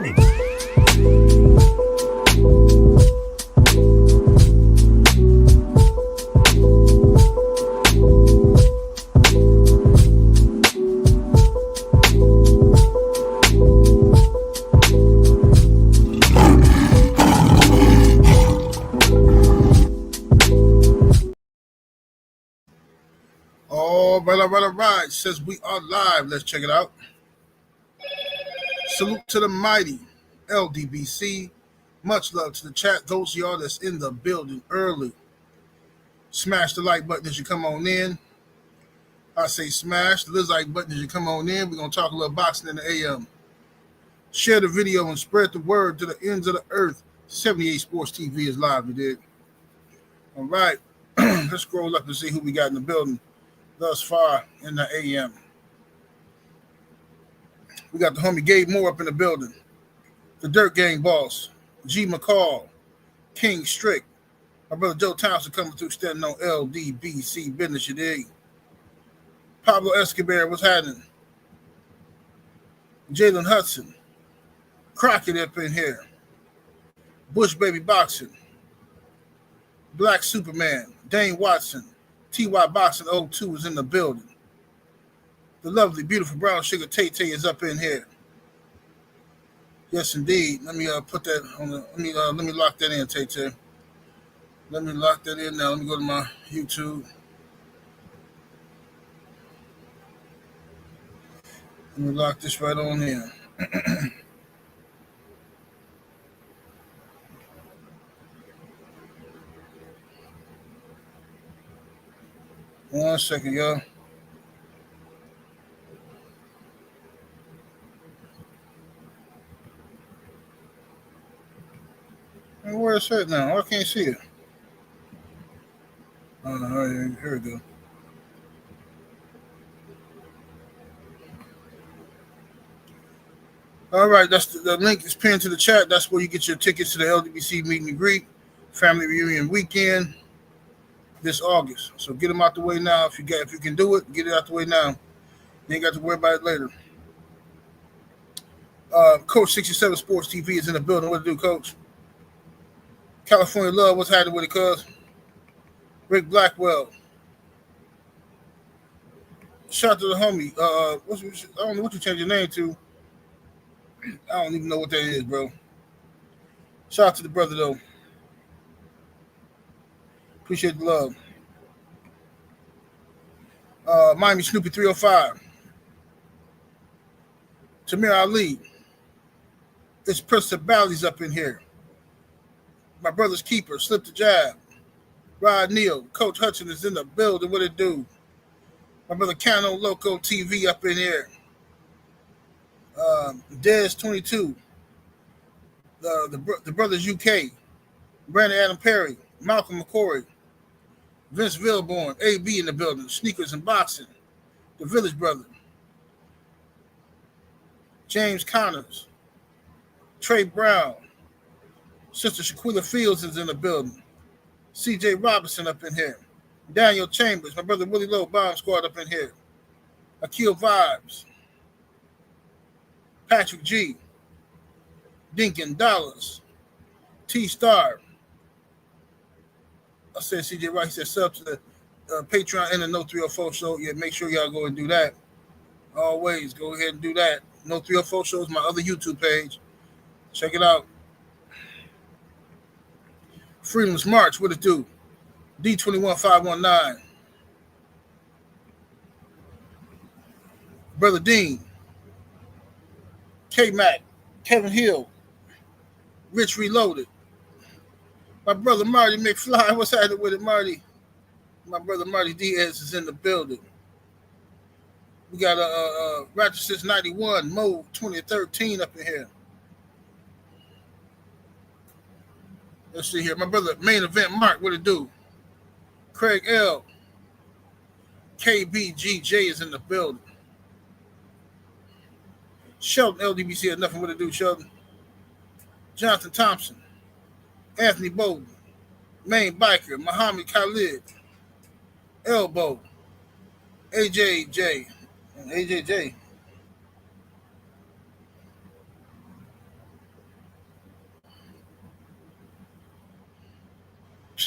All right. Says we are live. Let's check it out. Salute to the mighty LDBC. Much love to the chat. Those of y'all that's in the building early, smash the like button as you come on in. I say smash the like button as you come on in. We're going to talk a little boxing in the AM. Share the video and spread the word to the ends of the earth. 78 Sports TV is live, you dig? All right. Let's scroll up and see who we got in the building thus far in the AM. We got the homie Gabe Moore up in the building. The Dirt Gang boss, G. McCall, King Strick. My brother Joe Thompson coming through standing on LDBC business, you dig? Pablo Escobar, what's happening? Jalen Hudson. Crockett up in here. Bush Baby Boxing. Black Superman. Dane Watson. TY Boxing 02 is in the building. The lovely, beautiful brown sugar Tay-Tay is up in here. Yes, indeed. Let me put that on the. Let me lock that in, Tay-Tay. Let me lock that in now. Let me go to my YouTube. Let me lock this right on in. 1 second, y'all. Where is it now? I can't see it. Oh, no, here we go. All right, that's the link is pinned to the chat. That's where you get your tickets to the LDBC meet and greet, family reunion weekend this August. So get them out the way now. If you can do it, get it out the way now. You ain't got to worry about it later. Coach 67 Sports TV is in the building. What to do, Coach? California Love, what's happening with it, cuz? Rick Blackwell. Shout out to the homie. I don't know what you changed your name to. I don't even know what that is, bro. Shout out to the brother, though. Appreciate the love. Miami Snoopy 305. Tamir Ali. It's Prince Bally's up in here. My brother's keeper, Slip the Jab. Rod Neal, Coach Hudson is in the building. What it do? My brother Cano Loco TV up in here. Dez 22. The brothers UK. Brandon Adam Perry. Malcolm McCory. Vince Vilborn. AB in the building. Sneakers and Boxing. The Village Brother. James Connors. Trey Brown. Sister Shaquilla Fields is in the building. CJ Robinson up in here. Daniel Chambers. My brother Willie Lowe, Bomb Squad up in here. Akil Vibes. Patrick G. Dinkin Dollars. T Star. I said CJ Wright. He said sub to the Patreon and the No 304 show. Yeah, make sure y'all go and do that. Always go ahead and do that. No 304 show is my other YouTube page. Check it out. Freedom's March, what it do? D21519. Brother Dean. K-Mac. Kevin Hill. Rich Reloaded. My brother Marty McFly. What's happening with it, Marty? My brother Marty Diaz is in the building. We got Ratchet since 91, Mode 2013 up in here. Let's see here. My brother, Main Event Mark, what it do? Craig L. KBGJ is in the building. Sheldon LDBC had nothing what to do, Sheldon. Jonathan Thompson. Anthony Bowden. Main Biker. Muhammad Khalid. Elbow. AJJ.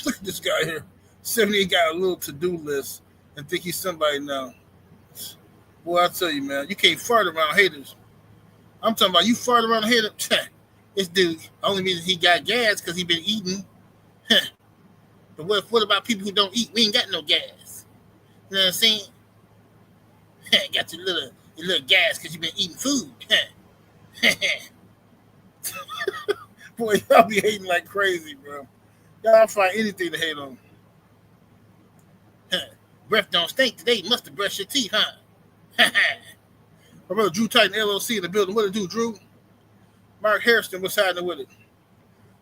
Look at this guy here. 78 got a little to-do list and think he's somebody now. Boy, I tell you, man, you can't fart around haters. I'm talking about you fart around a hater. This dude only means he got gas because he been eating. But what about people who don't eat? We ain't got no gas. You know what I'm saying? Got your little gas because you been eating food. Boy, y'all be hating like crazy, bro. Y'all find anything to hate on. Breath don't stink today. You must have brushed your teeth, huh? My brother Drew Titan LLC in the building. What it do, Drew? Mark Harrison, what's happening with it?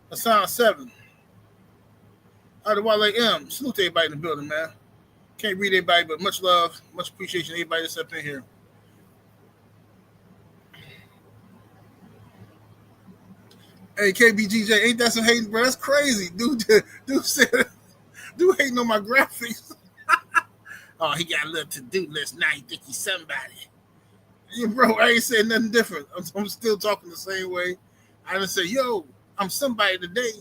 Hassan 7. Out of Wale M. Salute to everybody in the building, man. Can't read everybody, but much love, much appreciation to everybody that's up in here. Hey, KBGJ, ain't that some hating, bro? That's crazy. Dude said, dude hating on my graphics. Oh, he got a little to-do list. Now he think he's somebody. Yeah, bro, I ain't saying nothing different. I'm still talking the same way. I didn't say, yo, I'm somebody today.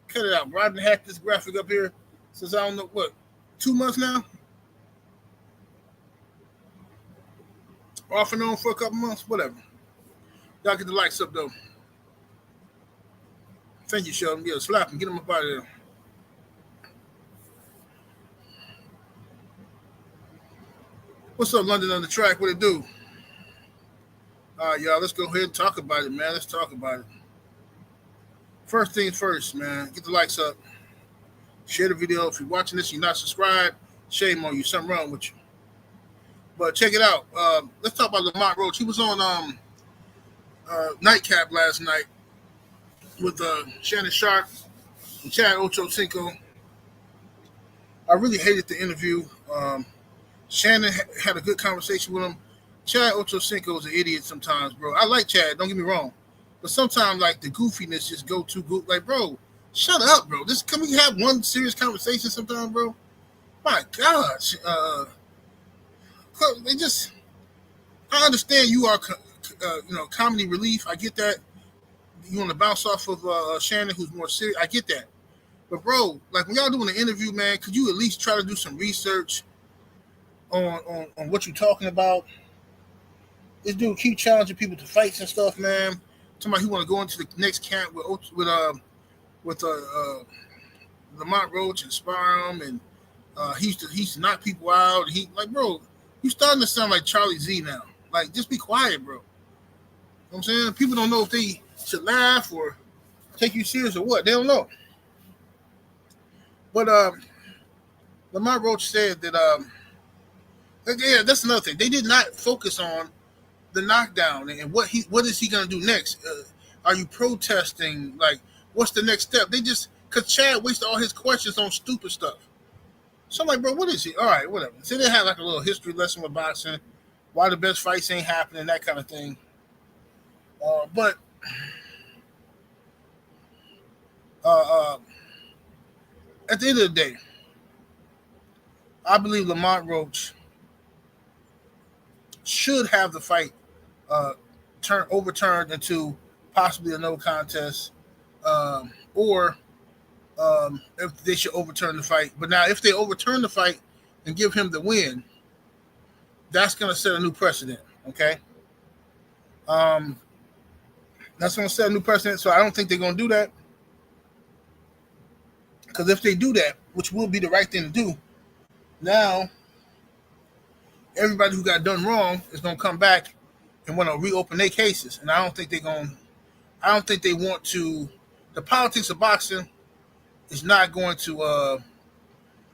Cut it out, bro. I done had this graphic up here since I don't know, what, 2 months now? Off and on for a couple months, whatever. Y'all get the likes up, though. Thank you, Sheldon. Yeah, slap him. Get him up out of there. What's up, London on the track? What it do? All right, y'all. Let's go ahead and talk about it, man. Let's talk about it. First things first, man. Get the likes up. Share the video. If you're watching this, you're not subscribed, shame on you. Something wrong with you. But check it out. Let's talk about Lamont Roach. He was on Nightcap last night with Shannon Sharp and Chad Ochocinco. I really hated the interview. Shannon had a good conversation with him. Chad Ochocinco is an idiot sometimes, bro. I like Chad, don't get me wrong. But sometimes, like, the goofiness just go too goofy. Like, bro, shut up, bro. Can we have one serious conversation sometime, bro? My gosh. They just, I understand you are, comedy relief. I get that. You want to bounce off of Shannon, who's more serious. I get that. But, bro, like, when y'all doing an interview, man, could you at least try to do some research on what you're talking about? This dude keep challenging people to fights and stuff, man. Somebody who want to go into the next camp with Lamont Roach and spar him, and he used to knock people out. He like, bro, you starting to sound like Charlie Z now. Like, just be quiet, bro. You know what I'm saying? People don't know if they should laugh or take you serious or what. They don't know. But Lamont Roach said that yeah, that's another thing. They did not focus on the knockdown and what is he gonna do next? Are you protesting? Like, what's the next step? They just, because Chad wasted all his questions on stupid stuff. So I'm like, bro, what is he? All right, whatever. So they had like a little history lesson with boxing, why the best fights ain't happening, that kind of thing. But at the end of the day, I believe Lamont Roach should have the fight overturned into possibly a no contest, or if they should overturn the fight. But now, if they overturn the fight and give him the win, that's going to set a new precedent, okay? That's going to set a new precedent, so I don't think they're going to do that. Because if they do that, which will be the right thing to do, now everybody who got done wrong is going to come back and want to reopen their cases. And I don't think they want to. The politics of boxing is not going to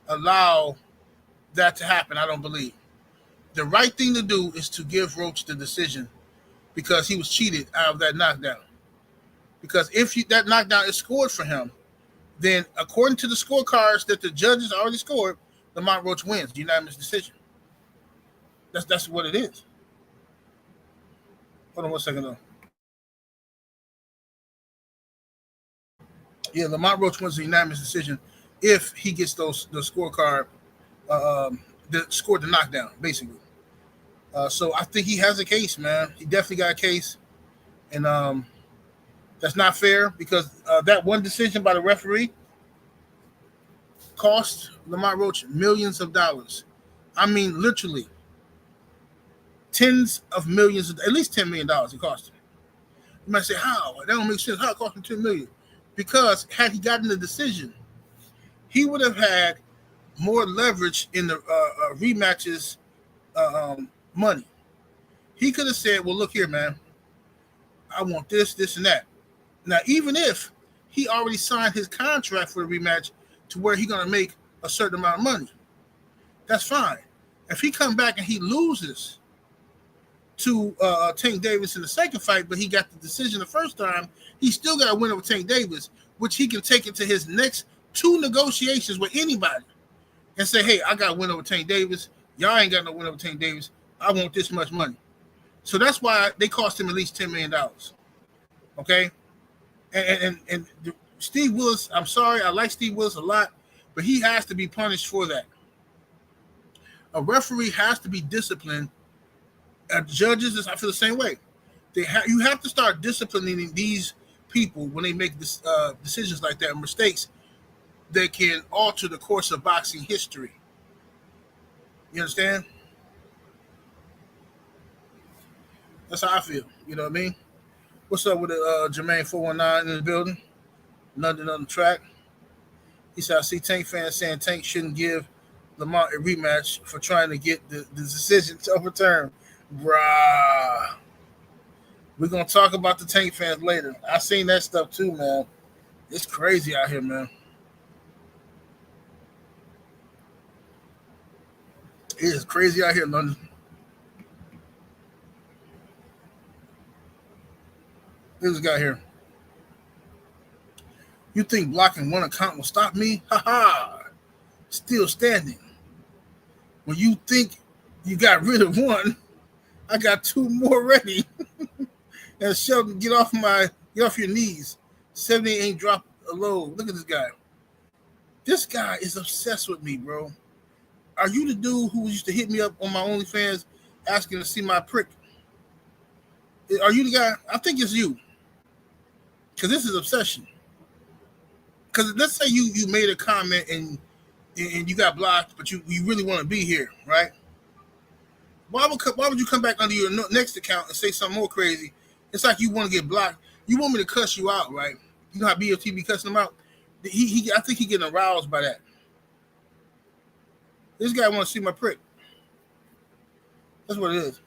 allow that to happen, I don't believe. The right thing to do is to give Roach the decision because he was cheated out of that knockdown. Because if that knockdown is scored for him, then according to the scorecards that the judges already scored, Lamont Roach wins, unanimous decision. That's what it is. Hold on 1 second, though. Yeah, Lamont Roach wins the unanimous decision if he gets the scorecard that scored the knockdown, basically. So I think he has a case, man. He definitely got a case. And that's not fair because that one decision by the referee, cost Lamont Roach millions of dollars. I mean, literally tens of millions, at least $10 million it cost him. You might say, how? That don't make sense. How it cost him $10 million? Because had he gotten the decision, he would have had more leverage in the rematches money. He could have said, well, look here, man. I want this, this, and that. Now, even if he already signed his contract for the rematch to where he's going to make a certain amount of money, that's fine. If he come back and he loses to Tank Davis in the second fight, but he got the decision the first time, he still got to win over Tank Davis, which he can take into his next 2 negotiations with anybody and say, hey, I got to win over Tank Davis. Y'all ain't got no win over Tank Davis. I want this much money. So that's why they cost him at least $10 million. Okay? And Steve Willis, I'm sorry, I like Steve Willis a lot, but he has to be punished for that. A referee has to be disciplined. Judges, I feel the same way. You have to start disciplining these people when they make decisions like that, mistakes that can alter the course of boxing history. You understand? That's how I feel. You know what I mean? What's up with Jermaine 419 in the building? Nothing on the track. He said, I see Tank fans saying Tank shouldn't give Lamont a rematch for trying to get the decision to overturn. Bruh. We're going to talk about the Tank fans later. I seen that stuff too, man. It's crazy out here, man. It is crazy out here, London. This guy here. You think blocking one account will stop me? Ha ha. Still standing. When you think you got rid of one, I got 2 more ready. And Sheldon, get off your knees. 70 ain't dropped a load. Look at this guy. This guy is obsessed with me, bro. Are you the dude who used to hit me up on my OnlyFans asking to see my prick? Are you the guy? I think it's you. Because this is obsession. Because let's say you made a comment and you got blocked, but you really want to be here, right? Why would you come back under your next account and say something more crazy? It's like you want to get blocked. You want me to cuss you out, right? You know how BOT be cussing him out? I think he getting aroused by that. This guy want to see my prick. That's what it is.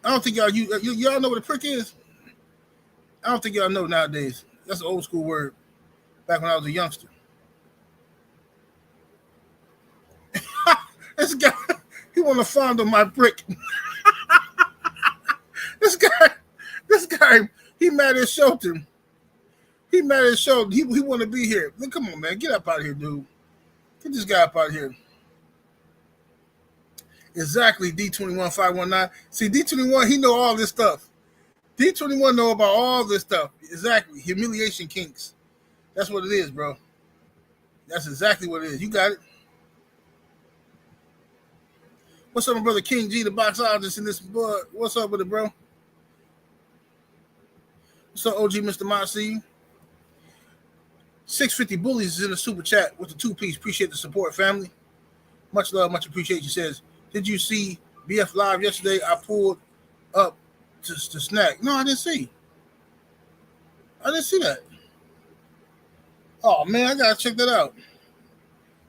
I don't think y'all know what a prick is. I don't think y'all know nowadays. That's an old school word. Back when I was a youngster. This guy, he want to fondle my prick. This guy, he mad at Shelton. He mad at Shelton. He want to be here. Look, come on, man. Get up out of here, dude. Get this guy up out of here. Exactly, D21519. See, D21, he know all this stuff. D21 know about all this stuff. Exactly. Humiliation kinks. That's what it is, bro. That's exactly what it is. You got it. What's up, my brother King G, the boxologist in this book? What's up with it, bro? What's up, OG Mr. Mossy? 650 Bullies is in the super chat with the 2-piece. Appreciate the support, family. Much love, much appreciation. Says, did you see BF Live yesterday? I pulled up to snack. No, I didn't see. I didn't see that. Oh, man, I got to check that out.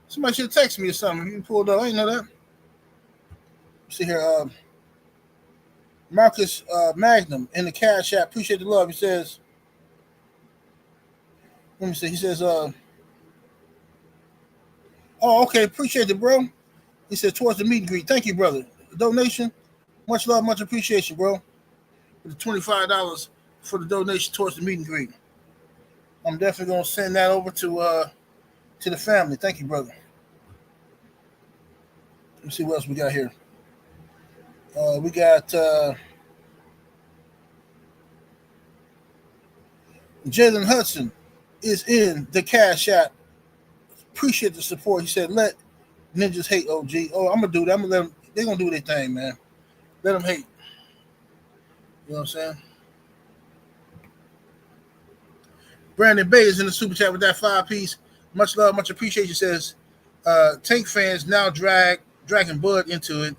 Somebody should text me or something. If you pulled up, I didn't know that. See here, Marcus Magnum in the cash app. Appreciate the love. He says, let me see. He says, oh, okay. Appreciate it, bro. He says, towards the meet and greet. Thank you, brother. The donation, much love, much appreciation, bro. With the $25 for the donation towards the meet and greet. I'm definitely going to send that over to the family. Thank you, brother. Let me see what else we got here. We got Jalen Hudson is in the cash app. Appreciate the support. He said, let ninjas hate OG. Oh, I'm going to do that. I'm going to let them. They're going to do their thing, man. Let them hate. You know what I'm saying? Brandon Bay is in the super chat with that 5-piece. Much love, much appreciation. Says Tank fans now dragging Bud into it.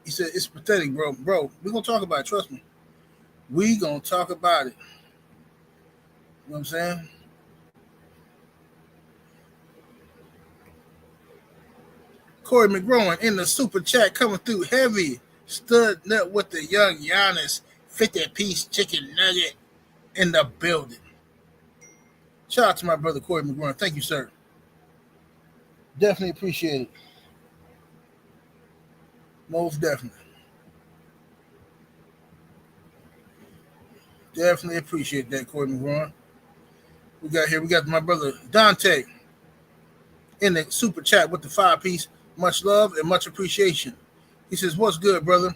He said it's pathetic, bro. Bro, we're gonna talk about it. Trust me, we gonna talk about it. You know what I'm saying? Corey McGrowan in the super chat coming through heavy. Stood up with the young Giannis 50-piece chicken nugget in the building. Shout out to my brother Corey McGrowan. Thank you, sir. Definitely appreciate it. Most definitely. Definitely appreciate that, Corey McGraw. We got my brother Dante in the super chat with the 5-piece. Much love and much appreciation. He says, what's good, brother?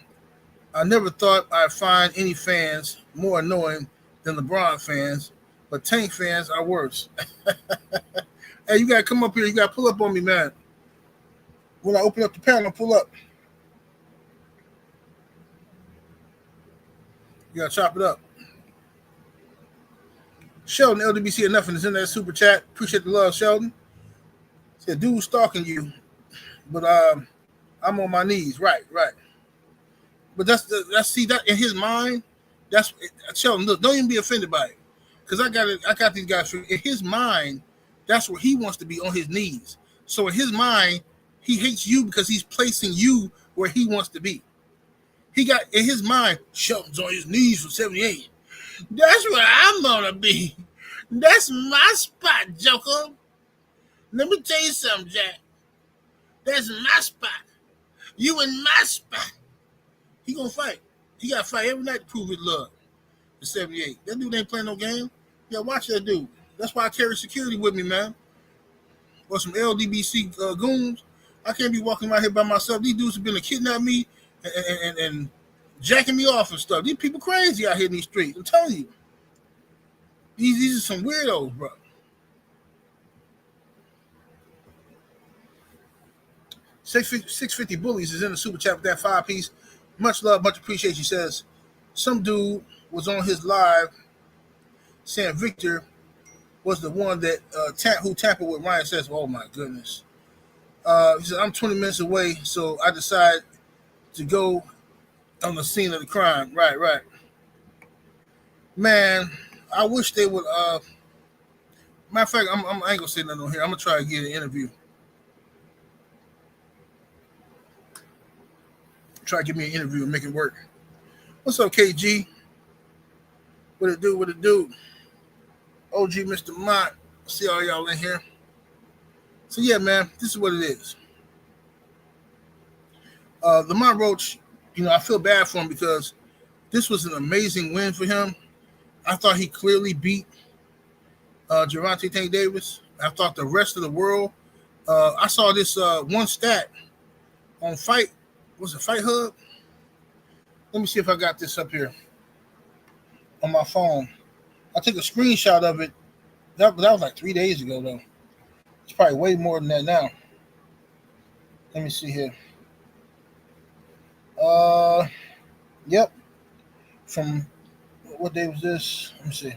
I never thought I'd find any fans more annoying than LeBron fans, but Tank fans are worse. Hey, you got to come up here. You got to pull up on me, man. When I open up the panel, pull up. You got to chop it up. Sheldon, LDBC and nothing is in that super chat. Appreciate the love, Sheldon. Said, dude stalking you, but I'm on my knees. Right. But that's see that in his mind. That's Sheldon. Look, don't even be offended by it, because I got these guys in his mind. That's where he wants to be, on his knees. So in his mind, he hates you because he's placing you where he wants to be. He got in his mind, Sheldon's on his knees for 78. That's where I'm gonna be. That's my spot, Joker. Let me tell you something, Jack. That's my spot. You in my spot. He gonna fight. He gotta fight every night to prove his love. The 78. That dude ain't playing no game. Yeah, watch that dude. That's why I carry security with me, man. Or some LDBC goons. I can't be walking around here by myself. These dudes have been to kidnap me and jacking me off and stuff. These people crazy out here in these streets. I'm telling you. These are some weirdos, bro. $650 Bullies is in the super chat with that 5-piece. Much love, much appreciation. He says, some dude was on his live saying Victor was the one that who tampered with Ryan. Says, oh my goodness. He said, I'm 20 minutes away, so I decided to go on the scene of the crime. Right. Man, I wish they would. Matter of fact, I ain't gonna say nothing on here. I'm gonna try to get an interview. Try to give me an interview and make it work. What's up, KG? What it do? OG Mr. Mott. See all y'all in here. So yeah, man, this is what it is. Lamont Roach, I feel bad for him because this was an amazing win for him. I thought he clearly beat Gervonta Tank Davis. I thought the rest of the world. I saw this one stat on Fight Hub? Let me see if I got this up here on my phone. I took a screenshot of it. That was like 3 days ago, though. It's probably way more than that now. Let me see here. Yep. From what day was this? Let me see.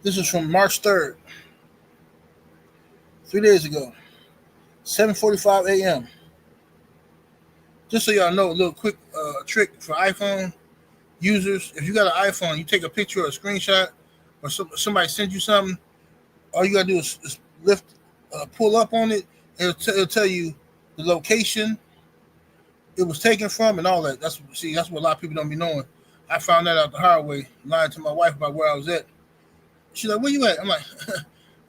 This is from March 3rd. 3 days ago. 7:45 a.m. Just so y'all know, a little quick trick for iPhone users. If you got an iPhone, you take a picture or a screenshot, or somebody sends you something, all you got to do is pull up on it, and it'll tell you the location it was taken from and all that. That's what a lot of people don't be knowing. I found that out the hard way, lying to my wife about where I was at. She's like, where you at? I'm like,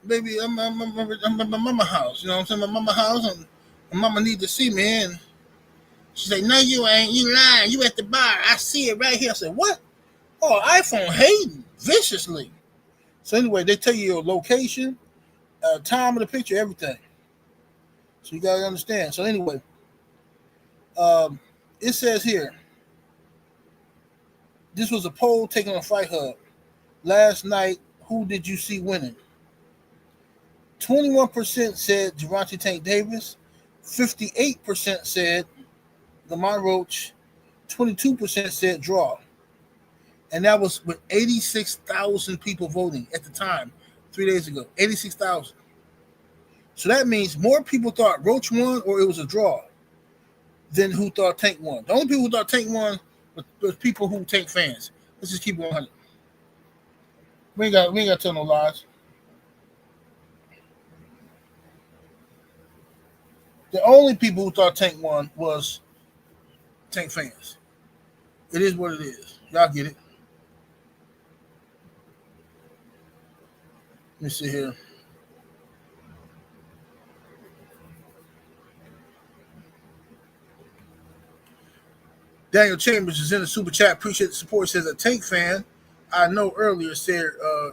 baby, I'm at my mama house. You know what I'm saying? My mama house, and mama need to see me. And she's like, no, you ain't. You lying. You at the bar. I see it right here. I said, what? Oh, iPhone hating viciously. So anyway, they tell you your location, time of the picture, everything. So you got to understand. So anyway, it says here, this was a poll taken on Fight Hub. Last night, who did you see winning? 21% said Gervonta Tank Davis. 58% said Lamont Roach. 22% said draw. And that was with 86,000 people voting at the time, 3 days ago. 86,000. So that means more people thought Roach won or it was a draw than who thought Tank won. The only people who thought Tank won was people who Tank fans. Let's just keep it 100. We ain't got to tell no lies. The only people who thought Tank won was Tank fans. It is what it is. Y'all get it. Let me see here. Daniel Chambers is in the super chat. Appreciate the support. Says a Tank fan I know earlier said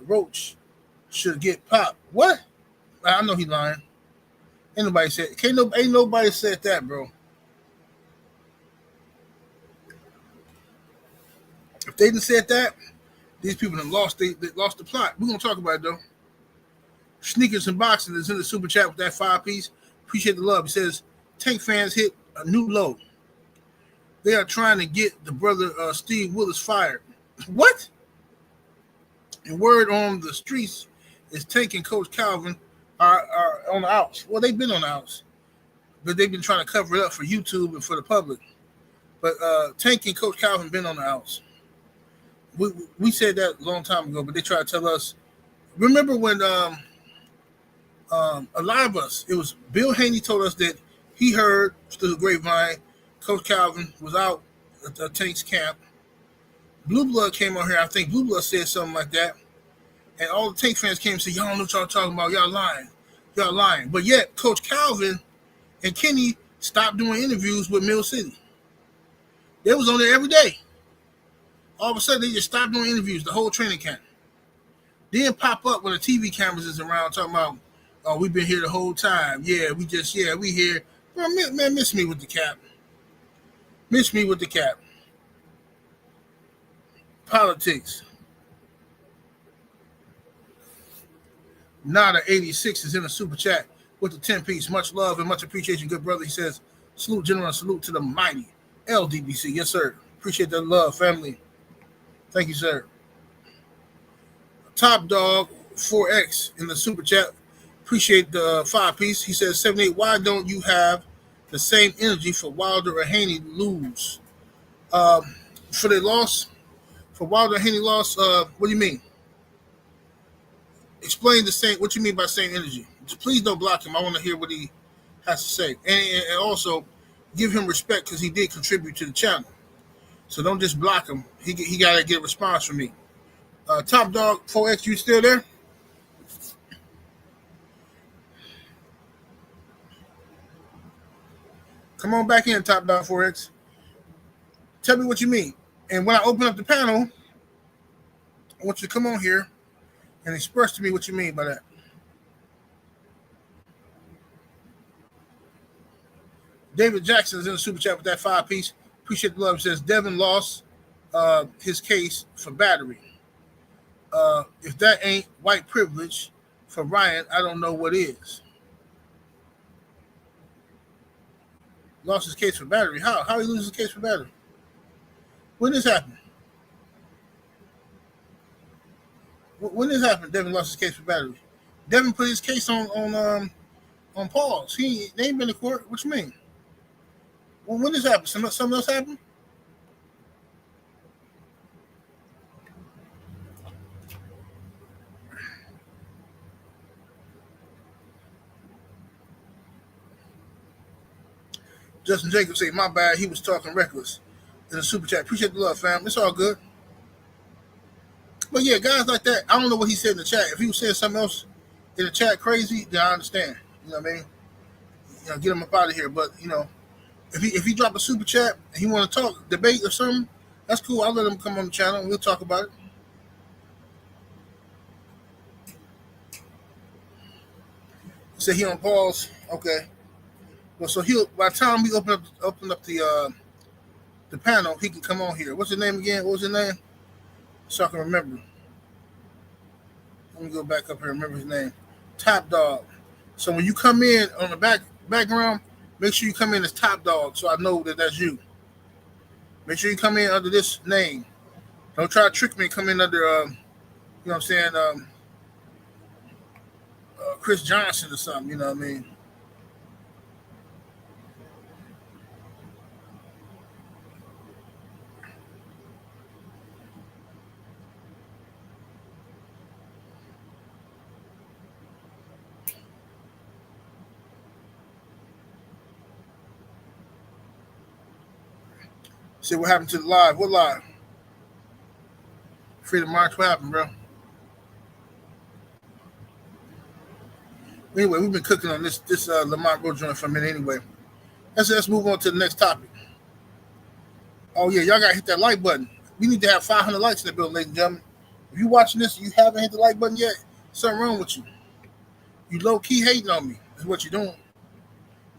Roach should get popped. What? I know he lying. Ain't nobody said. Ain't nobody said that, bro. If they didn't said that, these people have lost. They lost the plot. We're gonna talk about it though. Sneakers and Boxing is in the super chat with that 5-piece. Appreciate the love. He says Tank fans hit a new low. They are trying to get the brother Steve Willis fired. What? And word on the streets is Tank and Coach Calvin are on the outs. Well, they've been on the outs, but they've been trying to cover it up for YouTube and for the public. But Tank and Coach Calvin been on the outs. We said that a long time ago, but they tried to tell us. Remember when a lot of us, it was Bill Haney told us that he heard through the grapevine Coach Calvin was out at Tank's camp. Blue Blood came on here. I think Blue Blood said something like that. And all the Tank fans came and said, y'all don't know what y'all talking about. Y'all lying. Y'all lying. But yet, Coach Calvin and Kenny stopped doing interviews with Mill City. They was on there every day. All of a sudden, they just stopped doing interviews the whole training camp. Then pop up when the TV cameras is around talking about, oh, we've been here the whole time. Yeah, we here. Well, man, miss me with the cap. Miss me with the cap. Politics. Nada 86 is in the super chat with the 10-piece. Much love and much appreciation, good brother. He says, salute, general, salute to the mighty LDBC. Yes, sir. Appreciate that love, family. Thank you, sir. Top Dog 4X in the super chat. Appreciate the 5-piece. He says, 78, why don't you have the same energy for Wilder or Haney lose? For the loss, for Wilder or Haney loss, what do you mean? Explain the same. What you mean by same energy? Please don't block him. I want to hear what he has to say, and also give him respect because he did contribute to the channel. So don't just block him. He got to get a response from me. Top Dog 4X, you still there? Come on back in, Top Dog 4X. Tell me what you mean. And when I open up the panel, I want you to come on here and express to me what you mean by that. David Jackson is in the super chat with that 5-piece. Appreciate the love. It says Devin lost his case for battery. If that ain't white privilege for Ryan, I don't know what is. Lost his case for battery. How he lose his case for battery? When this happened? When this happened, Devin lost his case for battery. Devin put his case on pause. They ain't been to court. What you mean? Well, when this happened? Something else happened? Justin Jacobs say, my bad, he was talking reckless in the super chat. Appreciate the love, fam. It's all good. But yeah, guys like that, I don't know what he said in the chat. If he was saying something else in the chat crazy, then I understand. You know what I mean? Get him up out of here. But, if he drop a super chat and he want to talk, debate or something, that's cool. I'll let him come on the channel and we'll talk about it. He said he on pause. Okay. Well, so by the time we open up the panel, he can come on here. What's his name again? What was his name? So I can remember. Let me go back up here and remember his name. Top Dog. So when you come in on the background, make sure you come in as Top Dog so I know that that's you. Make sure you come in under this name. Don't try to trick me and come in under, you know what I'm saying, Chris Johnson or something. You know what I mean? See what happened to the live. What live? Freedom March. What happened, bro? Anyway, we've been cooking on this Lamont Roach joint for a minute. Anyway, let's move on to the next topic. Oh yeah, y'all gotta hit that like button. We need to have 500 likes in the building, ladies and gentlemen. If you watching this, and you haven't hit the like button yet, something wrong with you. You low key hating on me. Is what you're doing.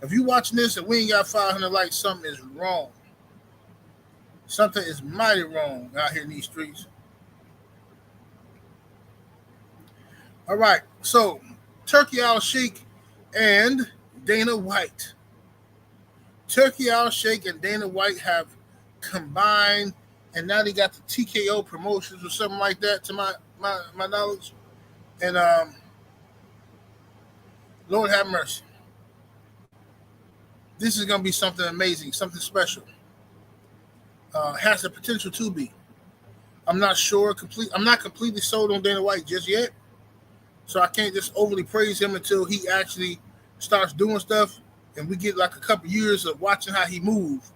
If you watching this and we ain't got 500 likes, something is wrong. Something is mighty wrong out here in these streets. All right, so Turki Alalshikh and Dana White. Turki Alalshikh and Dana White have combined, and now they got the TKO promotions or something like that, to my knowledge. And Lord have mercy. This is going to be something amazing, something special. Has the potential to be. I'm not sure. I'm not completely sold on Dana White just yet. So I can't just overly praise him until he actually starts doing stuff and we get like a couple years of watching how he moves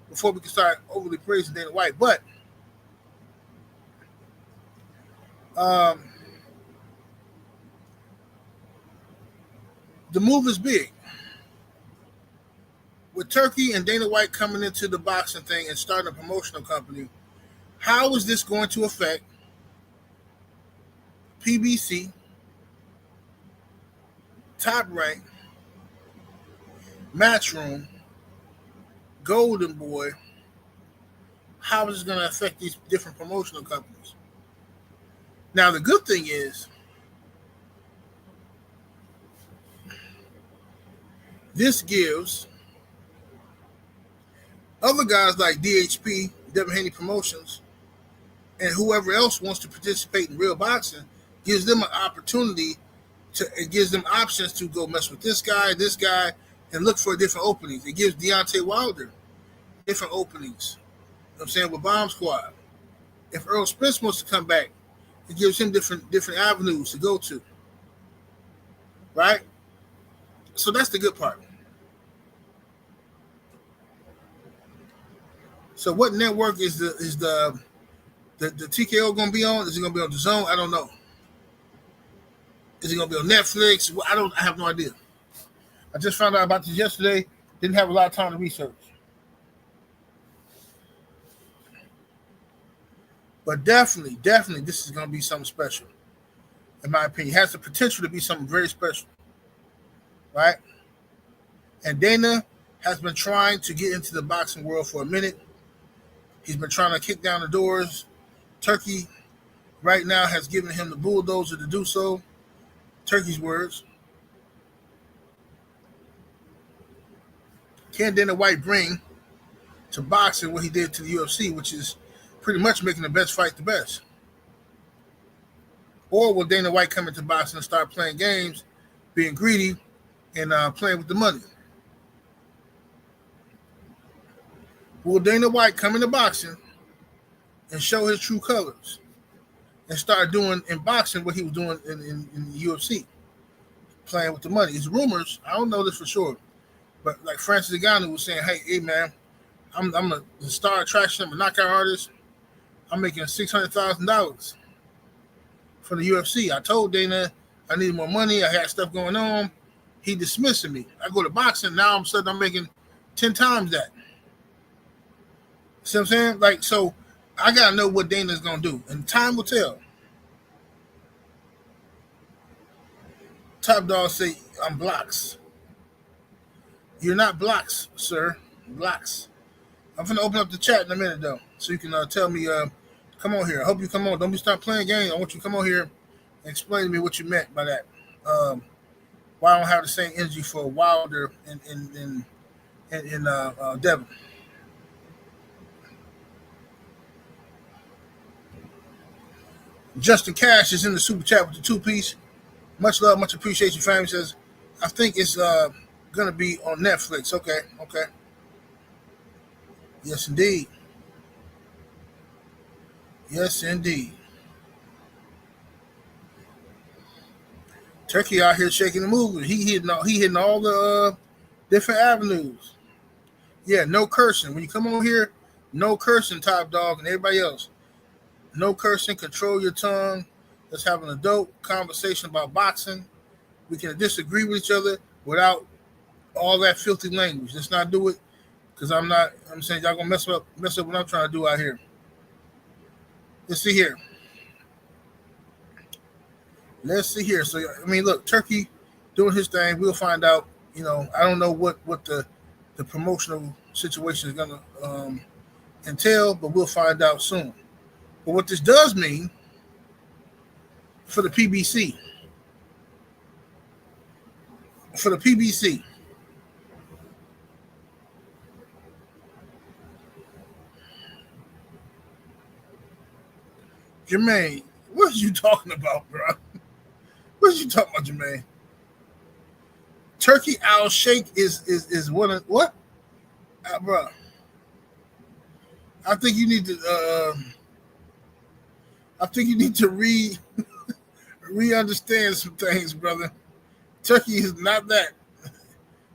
before we can start overly praising Dana White. But the move is big. With Turki and Dana White coming into the boxing thing and starting a promotional company, how is this going to affect PBC, Top Rank, Matchroom, Golden Boy? How is it going to affect these different promotional companies? Now, the good thing is, this gives other guys like DHP, Devin Haney Promotions, and whoever else wants to participate in real boxing, gives them an opportunity it gives them options to go mess with this guy, and look for different openings. It gives Deontay Wilder different openings. You know what I'm saying? With Bomb Squad. If Earl Spence wants to come back, it gives him different avenues to go to. Right? So that's the good part. So what network is the TKO going to be on? Is it going to be on DAZN? I don't know. Is it going to be on Netflix? I have no idea. I just found out about this yesterday. Didn't have a lot of time to research. But definitely, this is going to be something special. In my opinion, it has the potential to be something very special. Right? And Dana has been trying to get into the boxing world for a minute. He's been trying to kick down the doors. Turki right now has given him the bulldozer to do so. Turki's words. Can Dana White bring to boxing what he did to the UFC, which is pretty much making the best fight the best? Or will Dana White come into boxing and start playing games, being greedy, and playing with the money? Will Dana White come into boxing and show his true colors and start doing in boxing what he was doing in the UFC, playing with the money? It's rumors. I don't know this for sure. But like Francis Ngannou was saying, hey man, I'm a star attraction. I'm a knockout artist. I'm making $600,000 from the UFC. I told Dana I needed more money. I had stuff going on. He dismissing me. I go to boxing. Now I'm suddenly I'm making 10 times that. See what I'm saying? Like, so I got to know what Dana's going to do. And time will tell. Top Dog say, I'm blocks. You're not blocks, sir. Blocks. I'm going to open up the chat in a minute, though, so you can tell me, come on here. I hope you come on. Don't be start playing games. I want you to come on here and explain to me what you meant by that. Why I don't have the same energy for Wilder and Devin. Justin Cash is in the super chat with the two-piece. Much love, much appreciation, family. Says, I think it's gonna be on Netflix. Okay, okay. Yes, indeed. Yes, indeed. Turkey out here shaking the movement. He hitting all the different avenues. Yeah, no cursing. When you come on here, no cursing, Top Dog, and everybody else. No cursing. Control your tongue. Let's have an adult conversation about boxing. We can disagree with each other without all that filthy language. Let's not do it, because I'm saying y'all gonna mess up what I'm trying to do out here. Let's see here. So I mean, look, Turkey doing his thing. We'll find out. I don't know what the promotional situation is gonna entail, but we'll find out soon. But what this does mean for the PBC, Jermaine, what are you talking about, bro? What are you talking about, Jermaine? Turki Alalshikh is one of what, bro? I think you need to. I think you need to re-understand some things, brother. Turkey is not that.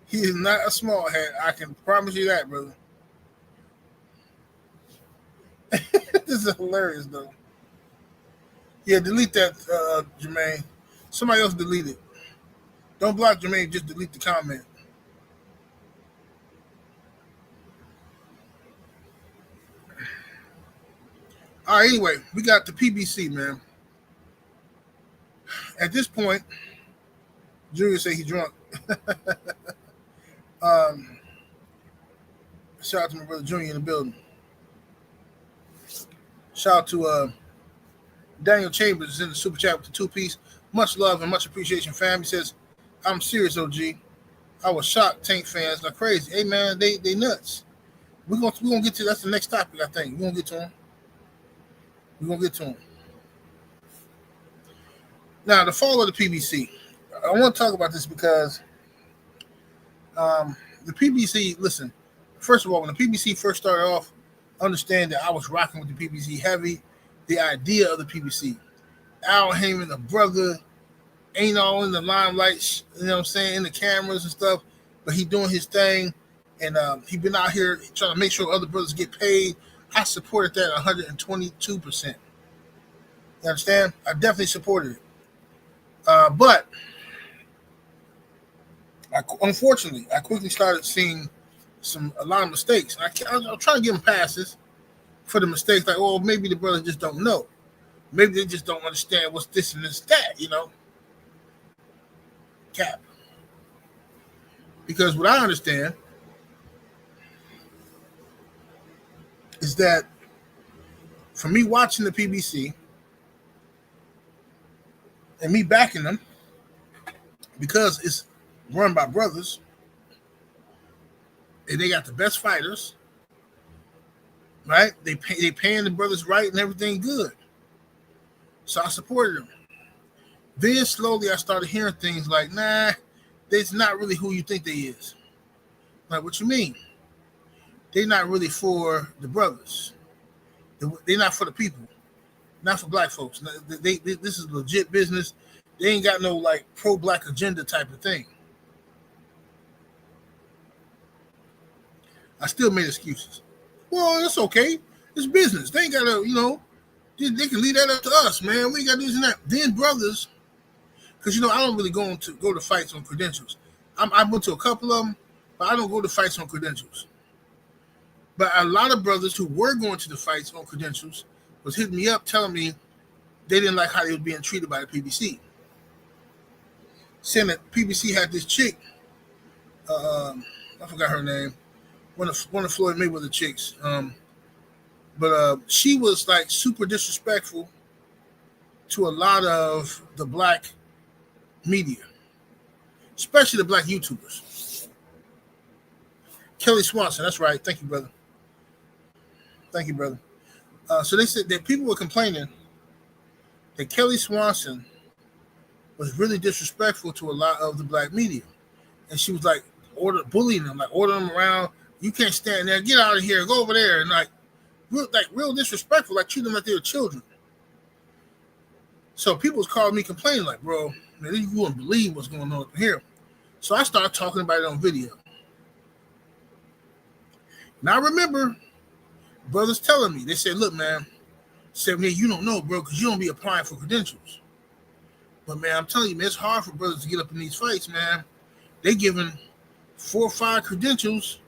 He is not a small head. I can promise you that, brother. This is hilarious, though. Yeah, delete that, Jermaine. Somebody else delete it. Don't block Jermaine. Just delete the comment. All right, anyway, we got the PBC, man. At this point, Junior say he's drunk. Shout out to my brother Junior in the building. Shout out to Daniel Chambers is in the super chat with the two-piece. Much love and much appreciation, fam. He says, I'm serious, OG. I was shocked. Tank fans are crazy. Hey, man, they nuts. We're gonna get to that's the next topic, I think. We're gonna get to him. Now, the fall of the PBC. I want to talk about this because the PBC, listen, first of all, when the PBC first started off, understand that I was rocking with the PBC heavy. The idea of the PBC. Al Heyman, the brother, ain't all in the limelight, you know what I'm saying, in the cameras and stuff, but he doing his thing, and he been out here trying to make sure other brothers get paid. I supported that 122%. You understand? I definitely supported it. But unfortunately, I quickly started seeing a lot of mistakes. I'm trying to give them passes for the mistakes, like, oh, maybe the brothers just don't know. Maybe they just don't understand what's this and this that, Cap. Because what I understand is that for me watching the PBC and me backing them, because it's run by brothers and they got the best fighters, right? They paying the brothers right and everything good. So I supported them. Then slowly I started hearing things like, nah, that's not really who you think they is. Like, what you mean? They're not really for the brothers. They're not for the people. Not for black folks. This is legit business. They ain't got no, like, pro-black agenda type of thing. I still made excuses. Well, that's okay. It's business. They ain't got to, they can leave that up to us, man. We ain't got to do this and that. Then brothers, because, I don't really go to fights on credentials. I went to a couple of them, but I don't go to fights on credentials. But a lot of brothers who were going to the fights on credentials was hitting me up telling me they didn't like how they were being treated by the PBC. Saying that PBC had this chick, I forgot her name, one of Floyd Mayweather chicks, but she was like super disrespectful to a lot of the black media, especially the black YouTubers. Kelly Swanson, that's right. Thank you, brother. So they said that people were complaining that Kelly Swanson was really disrespectful to a lot of the black media. And she was like bullying them, like ordering them around. You can't stand there. Get out of here. Go over there. And real disrespectful, like treating them like they were children. So people was calling me complaining, like, bro, man, you wouldn't believe what's going on up here. So I started talking about it on video. Now I remember brothers telling me, they said, look, man, you don't know, bro, because you don't be applying for credentials. But, man, I'm telling you, man, it's hard for brothers to get up in these fights, man. They giving 4 or 5 credentials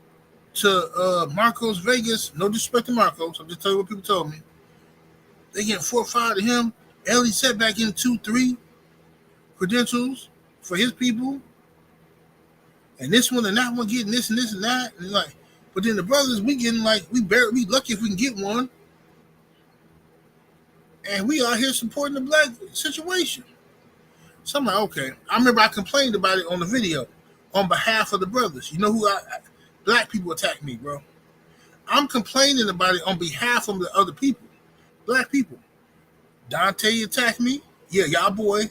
to Marcos Vegas. No disrespect to Marcos. I'm just telling you what people told me. They getting 4 or 5 to him. Ellie set back in 2, 3 credentials for his people. And this one and that one getting this and this and that. And like, but then the brothers, we getting like, we lucky if we can get one. And we out here supporting the black situation. So I'm like, okay. I remember I complained about it on the video on behalf of the brothers. You know who black people attack me, bro. I'm complaining about it on behalf of the other people. Black people. Dante attacked me. Yeah, y'all boy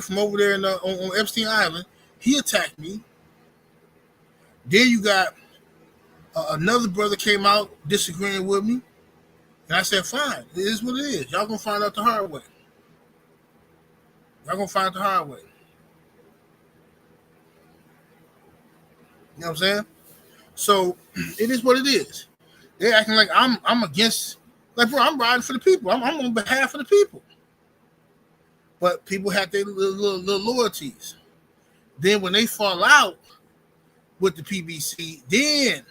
from over there on Epstein Island. He attacked me. Then you got another brother came out disagreeing with me. And I said, fine, it is what it is. Y'all gonna find out the hard way. Y'all gonna find out the hard way. You know what I'm saying? So it is what it is. They're acting like I'm against, like, bro, I'm riding for the people. I'm on behalf of the people. But people have their little loyalties. Then when they fall out with the PBC, then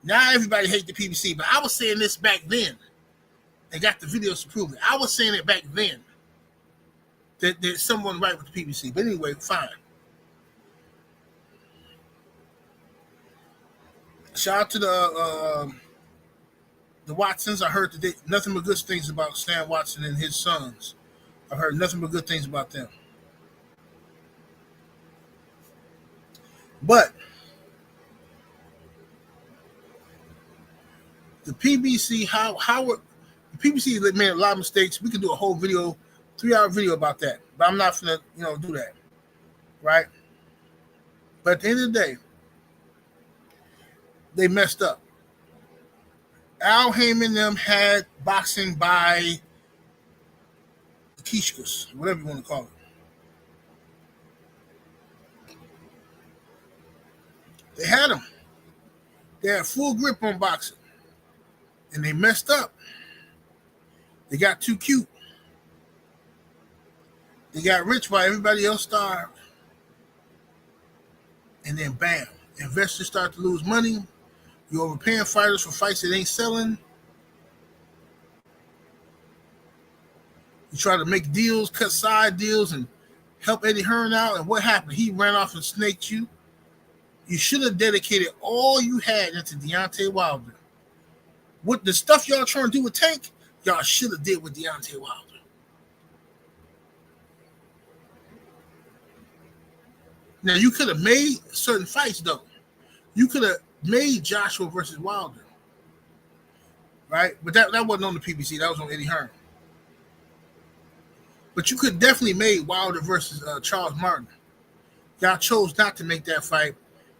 now everybody hates the PBC. But I was saying this back then and got the videos to prove it. I was saying it back then that there's someone right with the PBC. But anyway, fine. Shout out to the Watsons. I heard today nothing but good things about Sam Watson and his sons. I heard nothing but good things about them. But the PBC, the PBC made a lot of mistakes. We could do a whole video, 3-hour video about that. But I'm not gonna, do that. Right? But at the end of the day, they messed up. Al Heyman and them had boxing by Kishkas, whatever you want to call it. They had them. They had full grip on boxing. And they messed up. They got too cute. They got rich while everybody else starved. And then bam, investors start to lose money. You're overpaying fighters for fights that ain't selling. You try to make deals, cut side deals, and help Eddie Hearn out. And what happened? He ran off and snaked you. You should have dedicated all you had into Deontay Wilder. What the stuff y'all trying to do with Tank, y'all should have did with Deontay Wilder. Now, you could have made certain fights, though. You could have made Joshua versus Wilder. Right? But that wasn't on the PBC. That was on Eddie Hearn. But you could definitely made Wilder versus Charles Martin. Y'all chose not to make that fight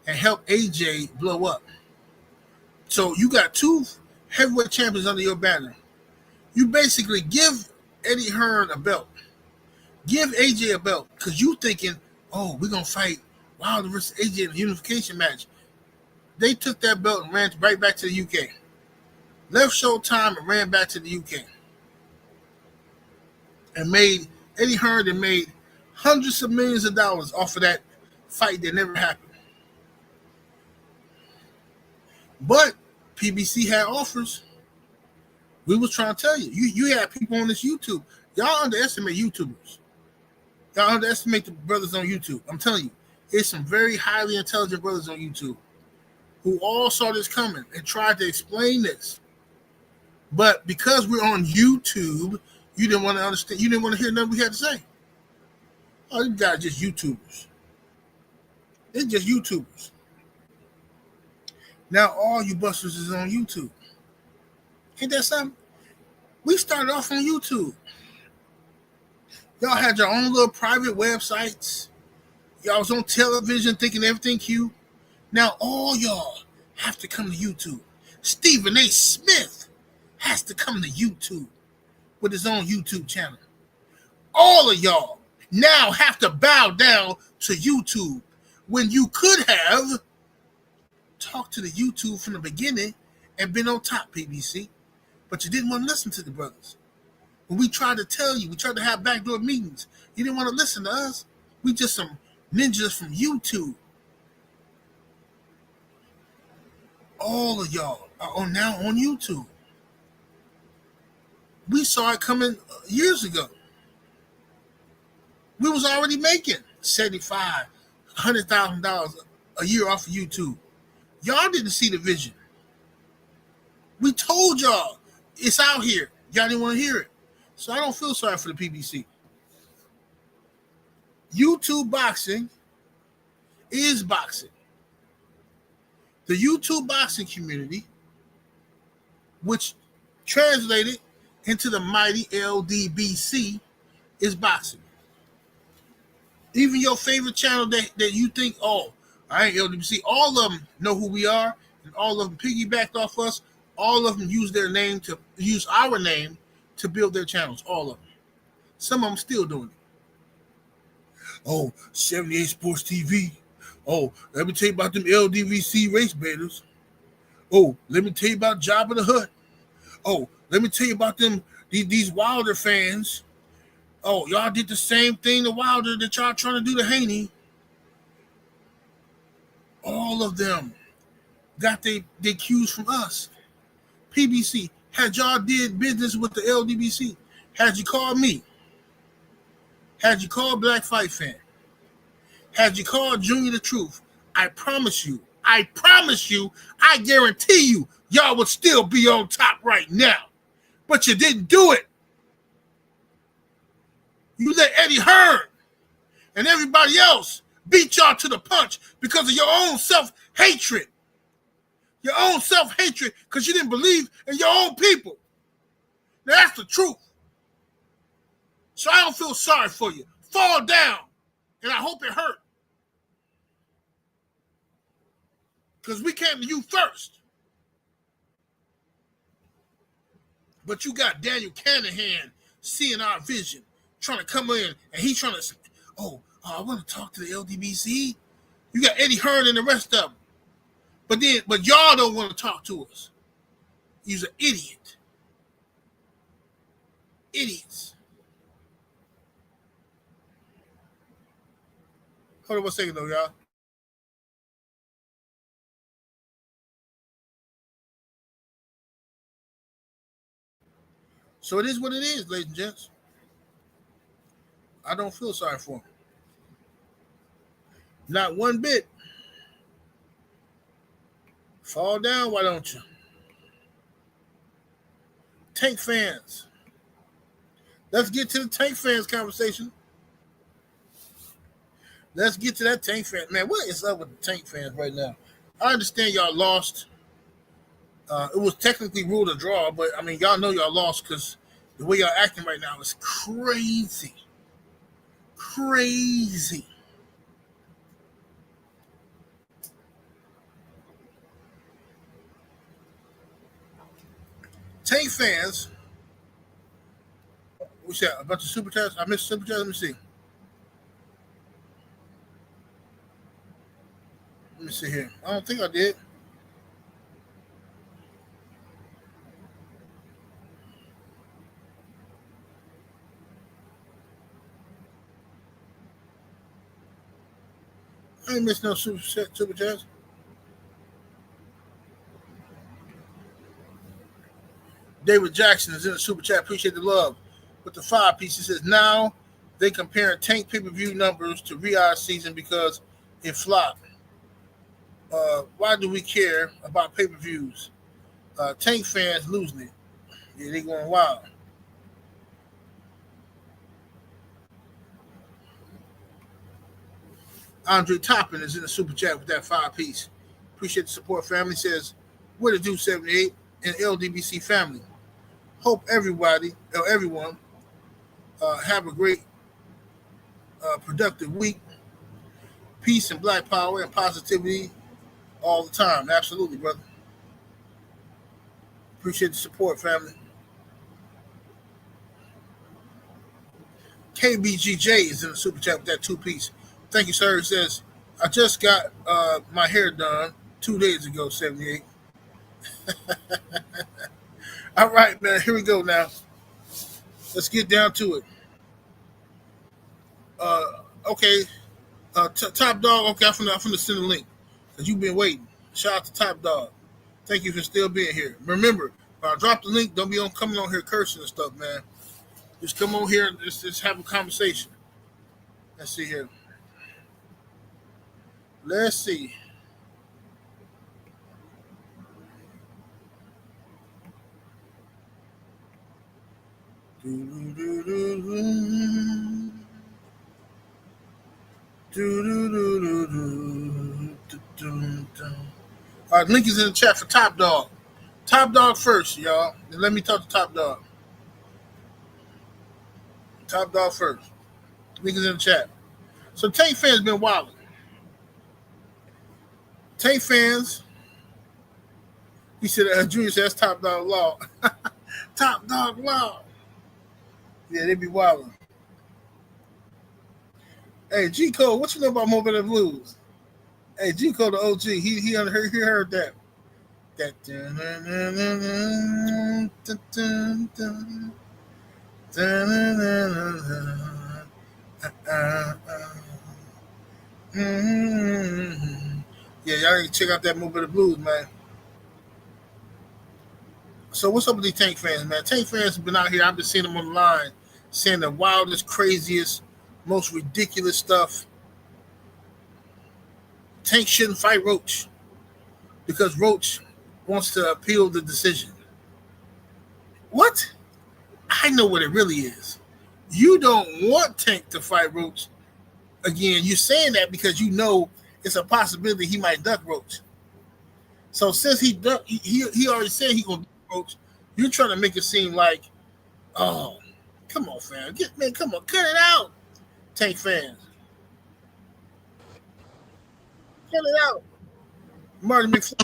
and help AJ blow up. So you got 2 heavyweight champions under your banner. You basically give Eddie Hearn a belt. Give AJ a belt. Because you thinking, oh, we're going to fight Wilder versus AJ in a unification match. They took that belt and ran right back to the UK. Left Showtime and ran back to the UK. And made Eddie Hearn and made hundreds of millions of dollars off of that fight that never happened. But PBC had offers. We was trying to tell you. You had people on this YouTube. Y'all underestimate YouTubers. Y'all underestimate the brothers on YouTube. I'm telling you, there's some very highly intelligent brothers on YouTube who all saw this coming and tried to explain this. But because we're on YouTube, you didn't want to understand. You didn't want to hear nothing we had to say. Oh, these guys are just YouTubers. They're just YouTubers. Now all you busters is on YouTube. Ain't that something? We started off on YouTube. Y'all had your own little private websites. Y'all was on television thinking everything cute. Now all y'all have to come to YouTube. Stephen A. Smith has to come to YouTube with his own YouTube channel. All of y'all now have to bow down to YouTube when you could have talked to the YouTube from the beginning and been on top, PBC. But you didn't want to listen to the brothers. When we tried to tell you, we tried to have backdoor meetings, you didn't want to listen to us. We just some ninjas from YouTube. All of y'all are now on YouTube. We saw it coming years ago. We was already making $75,000, $100,000 a year off of YouTube. Y'all didn't see the vision. We told y'all it's out here. Y'all didn't want to hear it. So I don't feel sorry for the PBC. YouTube boxing is boxing. The YouTube boxing community, which translated into the mighty LDBC, is boxing. Even your favorite channel that you think, oh, I ain't LDBC, all of them know who we are, and all of them piggybacked off us. All of them use our name to build their channels. All of them. Some of them still doing it. Oh, 78 Sports TV. Oh, let me tell you about them LDVC race baiters. Oh, let me tell you about Jabba the Hutt. Oh, let me tell you about them these Wilder fans. Oh, y'all did the same thing to Wilder that y'all trying to do to Haney. All of them got their cues from us. PBC, had y'all did business with the LDBC, had you called me, had you called Black Fight Fan, had you called Junior the Truth, I promise you, I guarantee you, y'all would still be on top right now. But you didn't do it. You let Eddie Hearn and everybody else beat y'all to the punch because of your own self-hatred. Your own self-hatred because you didn't believe in your own people. Now that's the truth. So I don't feel sorry for you. Fall down. And I hope it hurt. Because we came to you first. But you got Daniel Canahan seeing our vision, trying to come in, and he's trying to say, I want to talk to the LDBC. You got Eddie Hearn and the rest of them. But y'all don't want to talk to us. You're an idiot. Idiots. Hold on 1 second though, y'all. So it is what it is, ladies and gents. I don't feel sorry for him. Not one bit. Fall down, why don't you? Tank fans. Let's get to the Tank fans conversation. Let's get to that Tank fan. Man, what is up with the Tank fans right now? I understand y'all lost. It was technically ruled a draw, but I mean, y'all know y'all lost because the way y'all acting right now is crazy. Crazy. Tank fans. What's that? A bunch of super chats? I missed super chats. Let me see. Let me see here. I don't think I did. I ain't missed no super chats. David Jackson is in the super chat. Appreciate the love. With the 5-piece, he says, now they comparing Tank pay-per-view numbers to Riyadh season because it flopped. Why do we care about pay-per-views? Tank fans losing it. Yeah, they going wild. Andre Toppin is in the super chat with that 5-piece. Appreciate the support, family. Says, what to do, 78 and LDBC family. Hope everyone, have a great, productive week. Peace and black power and positivity all the time. Absolutely, brother. Appreciate the support, family. KBGJ is in the super chat with that two piece. Thank you, sir. It says, I just got my hair done 2 days ago, 78. All right, man. Here we go now. Let's get down to it. Okay. Top Dog. Okay, I'm finna send a link because you've been waiting. Shout out to Top Dog. Thank you for still being here. Remember, if I drop the link, don't be on coming on here cursing and stuff, man. Just come on here and just have a conversation. Let's see here. Let's see. All right, link is in the chat for Top Dog. Top Dog first, y'all. And let me talk to Top Dog. Top Dog first. Link is in the chat. So Tank fans been wilding. Tank fans, he said, Junior says Top Dog Law. Top Dog Law. Yeah, they be wilding. Hey, G Code, what you know about Mobile Blues? Hey, G Code the OG, he heard that. Yeah, y'all need to check out that Mobile Blues, man. So what's up with these Tank fans, man? Tank fans have been out here. I've been seeing them online saying the wildest, craziest, most ridiculous stuff. Tank shouldn't fight Roach because Roach wants to appeal the decision. What? I know what it really is. You don't want Tank to fight Roach again. You're saying that because you know it's a possibility he might duck Roach. So since he already said he gonna duck Roach, you're trying to make it seem like, oh, come on, fam, come on, cut it out, Tank fans, cut it out. Martin McFly.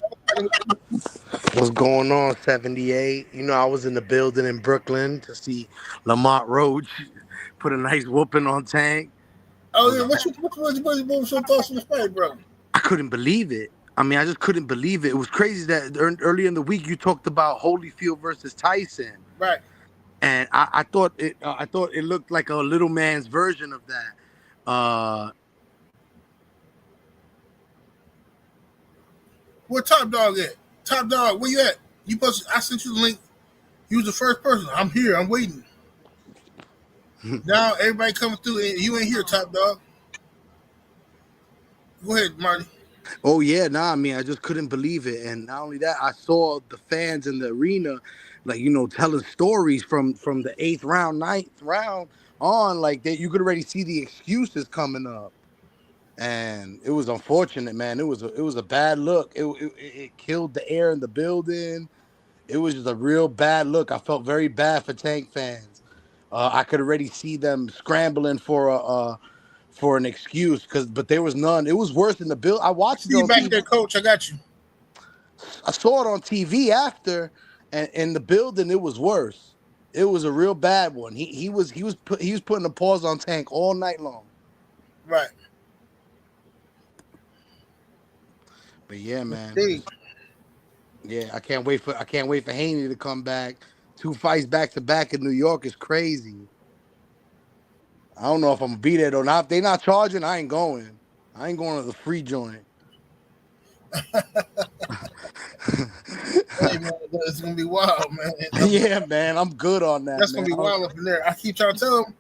What's going on, 78? You know, I was in the building in Brooklyn to see Lamont Roach put a nice whooping on Tank. Oh, yeah, what was your thoughts on the fight, bro? I couldn't believe it. I mean, I just couldn't believe it. It was crazy that earlier in the week you talked about Holyfield versus Tyson. Right. And I thought it looked like a little man's version of that. Where Top Dog at? Top Dog, where you at? I sent you the link. You was the first person. I'm here. I'm waiting. Now everybody coming through, and you ain't here, Top Dog. Go ahead, Marty. Oh yeah, I mean, I just couldn't believe it, and not only that, I saw the fans in the arena, like, you know, telling stories from the 8th round, 9th round on, like that you could already see the excuses coming up, and it was unfortunate, man. It was a bad look. It killed the air in the building. It was just a real bad look. I felt very bad for Tank fans. I could already see them scrambling for an excuse, but there was none. It was worse in the build. I watched it on back TV. there, Coach. I got you. I saw it on TV after, and in the building it was worse. It was a real bad one. He was putting a pause on Tank all night long. Right. But yeah, man. Indeed. Yeah, I can't wait for Haney to come back. 2 fights back to back in New York is crazy. I don't know if I'm gonna be there or not. If they not charging, I ain't going. I ain't going to the free joint. Hey, man, it's gonna be wild, man. Yeah, man, I'm good on that. That's gonna be wild up in there. I keep trying to tell them,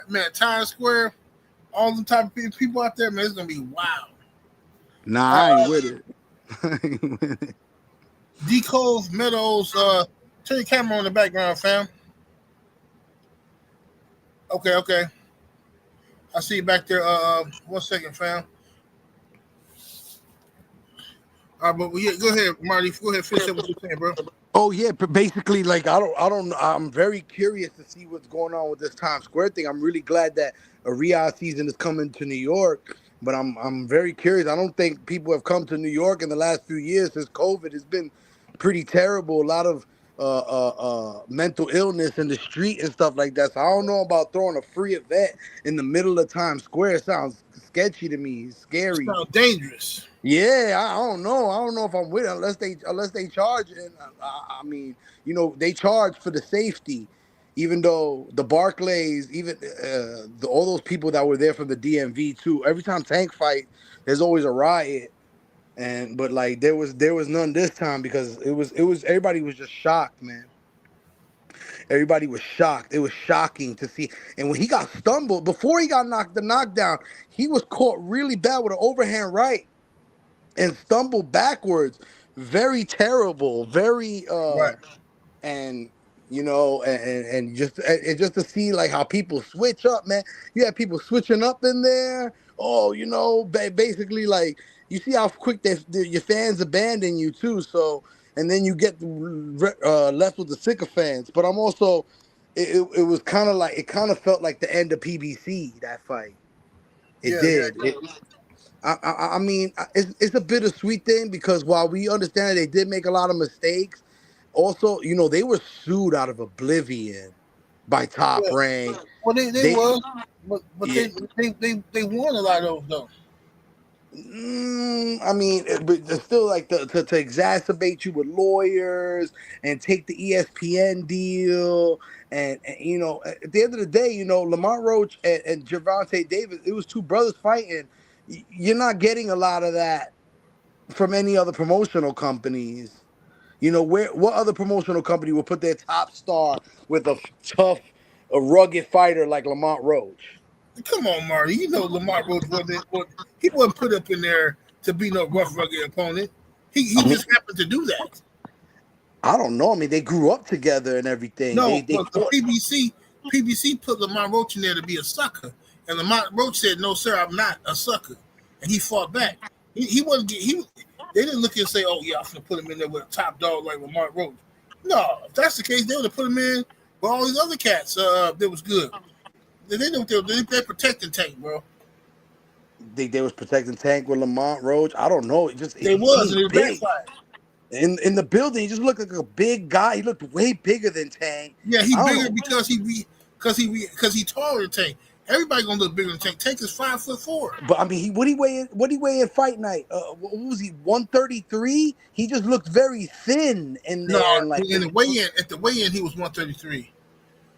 man, Times Square, all the type of people out there, man, it's gonna be wild. Nah, I ain't with it. D. Cole, Meadows, turn your camera on the background, fam. Okay. I see you back there. 1 second, fam. All right, but yeah, go ahead, Marty. Go ahead, finish up what you're saying, bro. Oh yeah, but basically, like I'm very curious to see what's going on with this Times Square thing. I'm really glad that a Riyadh season is coming to New York, but I'm very curious. I don't think people have come to New York in the last few years since COVID. It's been pretty terrible. A lot of mental illness in the street and stuff like that. So I don't know about throwing a free event in the middle of Times Square. It sounds sketchy to me, It scary. sounds dangerous. Yeah, I don't know. I don't know if I'm with it unless they charge. And I mean, they charge for the safety, even though the Barclays, even all those people that were there from the DMV too. Every time Tank fight, there's always a riot, but like there was none this time because it was everybody was just shocked, man. Everybody was shocked. It was shocking to see. And when he got stumbled before he got the knockdown, he was caught really bad with an overhand right and stumbled backwards. Very terrible. Very Right. and just to see like how people switch up, man. You have people switching up in there. Oh, basically like you see how quick your fans abandon you too. So and then you get left with the sycophants. But I'm also it was kind of like it kind of felt like the end of PBC that fight. It Yeah, yeah, did. yeah. I mean, it's a bittersweet thing because while we understand that they did make a lot of mistakes, also, they were sued out of oblivion by Top Yeah. Rank. Well, they They, was, but yeah, they won a lot of those though. I mean, but it's still like to exacerbate you with lawyers and take the ESPN deal. And at the end of the day, Lamont Roach and Gervonta Davis, it was two brothers fighting. You're not getting a lot of that from any other promotional companies. What other promotional company will put their top star with a tough, a rugged fighter like Lamont Roach? Come on, Marty. You know Lamar Roach he wasn't put up in there to be no rough, rugged opponent. He I mean, just happened to do that. I don't know. I mean, they grew up together and everything. They No, they but the fought. PBC put Lamar Roach in there to be a sucker, and Lamar Roach said, "No, sir, I'm not a sucker," and he fought back. He wasn't. They didn't look and say, "Oh yeah, I'm gonna put him in there with a top dog like Lamar Roach." No, if that's the case, they would have put him in with all these other cats. That was good. They know they're protecting Tank, bro. They was protecting Tank with Lamont Roach. I don't know. It just They he was, and seemed it big backfired. in the building. He just looked like a big guy. He looked way bigger than Tank. Yeah, he I don't bigger know. because he taller than Tank. Everybody gonna look bigger than Tank. Tank is 5'4". But I mean, what he weigh in fight night? What was he, 133? He just looked very thin in No, there, and like in the weigh-in at the weigh-in he was 133.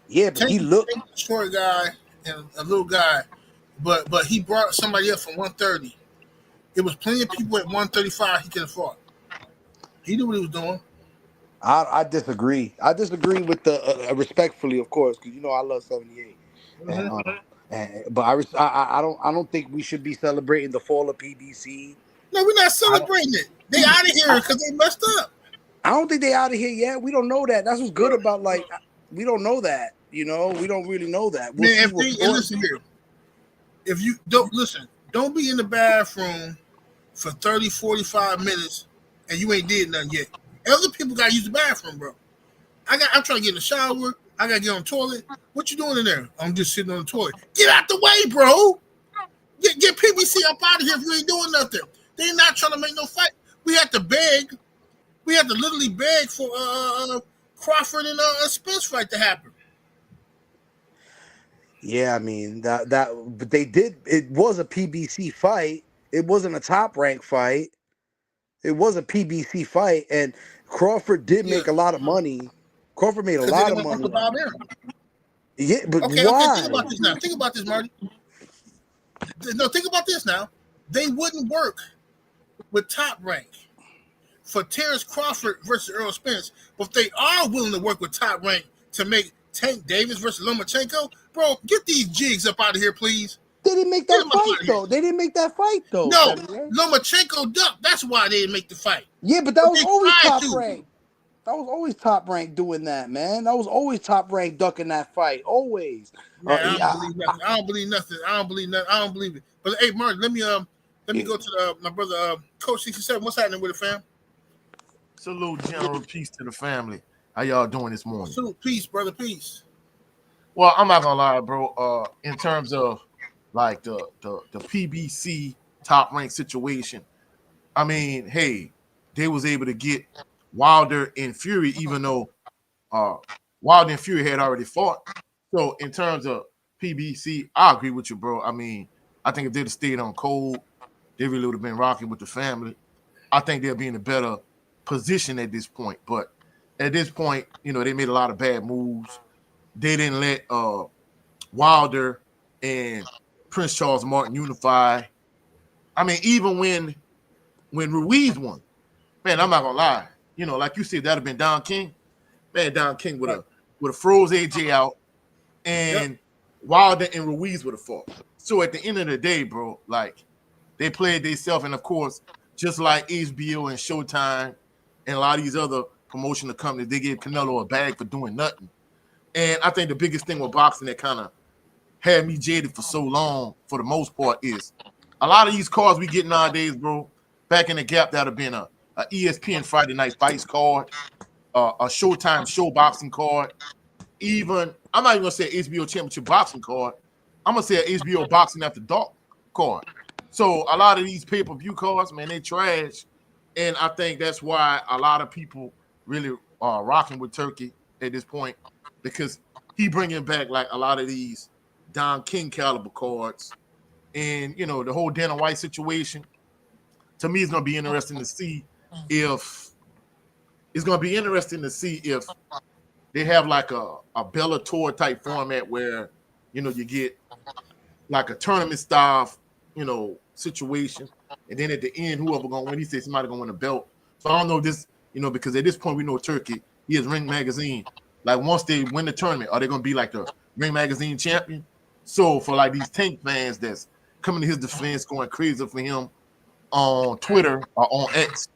yeah, but Tank, he looked. Tank was a short guy and a little guy, but he brought somebody up from 130. There was plenty of people at 135 he could have fought. He knew what he was doing. I disagree. I disagree with the respectfully, of course, because I love 78, and Mm-hmm. but I don't think we should be celebrating the fall of PBC. No, we're not I don't celebrating it. They out of here I, because they messed up. I don't think they out of here yet. We don't know that. That's what's good about like we don't know that. We don't really know that. We'll Man, see if they what and court. listen here, if you don't listen, don't be in the bathroom for 30, 45 minutes and you ain't did nothing yet. Other people gotta use the bathroom, bro. I'm trying to get in the shower. I gotta get on the toilet. What you doing in there? I'm just sitting on the toilet. Get out the way, bro. Get PBC up out of here if you ain't doing nothing. They not trying to make no fight. We had to beg. We had to literally beg for Crawford and Spence fight to happen. Yeah, I mean but they did. It was a PBC fight. It wasn't a top rank fight. It was a PBC fight, and Crawford did Yeah, make a lot of money. Crawford made a because they lot of didn't want to money. bow down. Yeah, but Okay, think why? about this now. Think about this, Marty. No, think about this now. They wouldn't work with Top Rank for Terrence Crawford versus Earl Spence, but they are willing to work with Top Rank to make Tank Davis versus Lomachenko. Bro, get these jigs up out of here, please. They didn't make Get that them up fight out of here. though. They didn't make that fight though. No, 78. Lomachenko ducked. That's why they didn't make the fight. Yeah, but that But was they always tried top to. rank. That was always top rank doing that, man. That was always top rank ducking that fight. Always. Man, I don't Yeah, believe nothing. I don't believe nothing. I don't believe nothing. I don't believe it. But hey, Martin, let me go to my brother Coach 67. What's happening with it, fam? Salute, General. Peace to the family. How y'all doing this morning? Salute, peace, brother, peace. Well, I'm not gonna lie, bro. In terms of like the PBC top rank situation, I mean, hey, they was able to get Wilder and Fury, even though uh Wilder and Fury had already fought. So in terms of PBC, I agree with you, bro. I mean, I think if they'd have stayed on cold, they really would have been rocking with the family. I think they'll be in a better position at this point. But at this point, you know, they made a lot of bad moves. They didn't let Wilder and Prince Charles Martin unify. I mean, even when Ruiz won, man, I'm not gonna lie. You know, like you said, that'd have been Don King. Man, Don King would have froze AJ out, and Wilder and Ruiz would have fought. So at the end of the day, bro, like they played themselves, and of course, just like HBO and Showtime and a lot of these other promotional companies, they gave Canelo a bag for doing nothing. And I think the biggest thing with boxing that kind of had me jaded for so long, for the most part, is a lot of these cards we get nowadays, bro. Back in the gap, that'd have been a ESPN Friday Night Fights card, a Showtime show boxing card. Even I'm not even gonna say HBO Championship boxing card. I'm gonna say an HBO Boxing After Dark card. So a lot of these pay-per-view cards, man, they trash, and I think that's why a lot of people really are rocking with Turkey at this point, because he bringing back like a lot of these Don King caliber cards, and you know the whole Dana White situation. To me, it's gonna be interesting to see if they have like a Bellator type format where, you know, you get like a tournament style, you know, situation, and then at the end, whoever gonna win, he says somebody gonna win a belt. So I don't know if this, you know, because at this point we know Turkey, he is Ring Magazine. Like once they win the tournament, are they gonna be like the Ring Magazine champion? So for like these Tank fans that's coming to his defense, going crazy for him on Twitter or on X,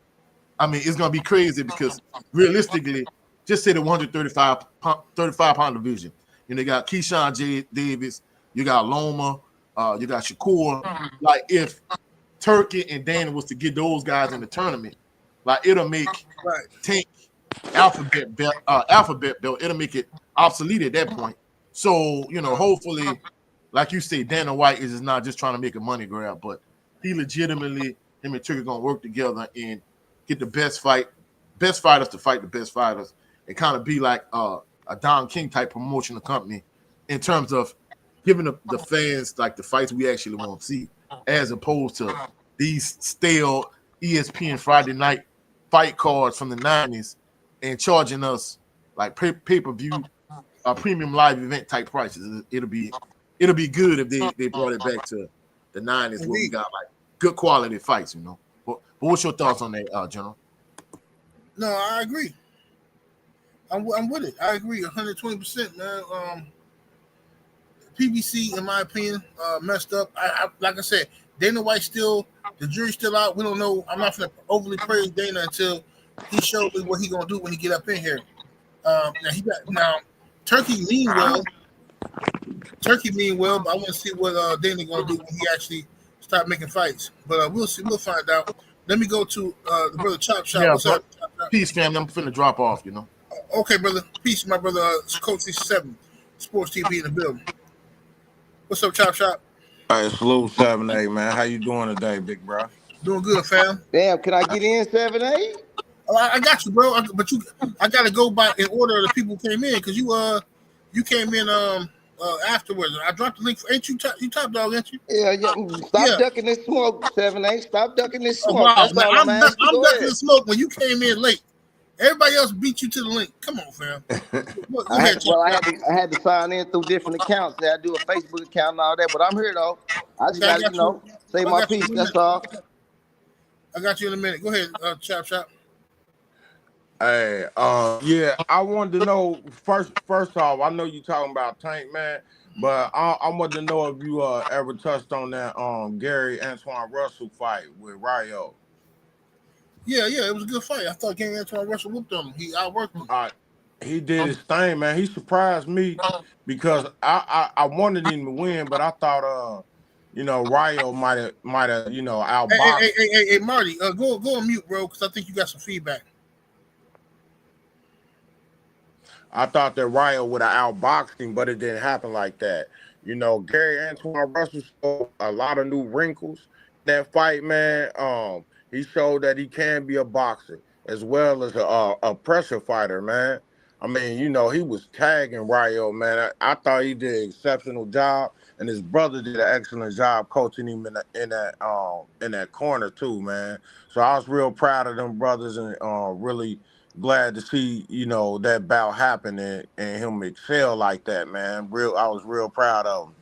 I mean, it's gonna be crazy because realistically, just say the 135 pound division. You know, you got Keyshawn J. Davis, you got Loma, you got Shakur. Like if Turkey and Dana was to get those guys in the tournament, like it'll make Tank alphabet belt. It'll make it obsolete at that point. So you know, hopefully, like you say, Dana White is not just trying to make a money grab, but he legitimately, him and Turkey gonna work together and get the best fighters to fight the best fighters, and kind of be like a Don King type promotional company in terms of giving the fans like the fights we actually want to see, as opposed to these stale ESPN Friday night fight cards from the 90s and charging us like pay-per-view premium live event type prices. It'll be good if they brought it back to the 90s where we got like good quality fights, you know. But what's your thoughts on that, General? No, I agree. I'm with it. I agree 120%, man. PBC, in my opinion, messed up. I like I said, Dana White the jury's still out. We don't know. I'm not going to overly praise Dana until he shows me what he gonna do when he get up in here. Now Turkey mean well, but I want to see what Dana gonna do when he actually start making fights. But we'll see. We'll find out. Let me go to the brother Chop Shop. Yeah, What's up? Chop Shop? Peace, family. I'm finna drop off, you know. Okay, brother. Peace, my brother. Coach 67, Sports TV in the building. What's up, Chop Shop? Hey, salute 7-8, man. How you doing today, big bro? Doing good, fam. Damn, can I get in 7-8? Oh, I got you, bro. I gotta go by in order of the people who came in because you came in afterwards. I dropped the link. Ain't you top dog? Ain't you? Yeah. Stop ducking this smoke, 7-8. Stop ducking this smoke. Wow, That's man, all I'm asking. I'm ducking the smoke when you came in late. Everybody else beat you to the link. Come on, fam. I had to sign in through different accounts. I do a Facebook account and all that, but I'm here though. I just gotta, say my piece. That's all. I got you in a minute. Go ahead, Chop Shop. Hey, yeah, I wanted to know first off, I know you talking about Tank, man, but I wanted to know if you ever touched on that Gary Antoine Russell fight with Rio. Yeah, it was a good fight. I thought Gary Antoine Russell whooped on him. He outworked him. He did his thing, man. He surprised me because I wanted him to win, but I thought Rio might have outboxed. Hey, Marty, go on mute, bro, because I think you got some feedback. I thought that Ryo would have outboxed him, but it didn't happen like that. Gary Antoine Russell showed a lot of new wrinkles in that fight, man. He showed that he can be a boxer as well as a pressure fighter, man. I mean, he was tagging Ryo, man. I thought he did an exceptional job, and his brother did an excellent job coaching him in that corner too, man. So I was real proud of them brothers, and really glad to see that bout happen, and him excel like that, man. I was real proud of him.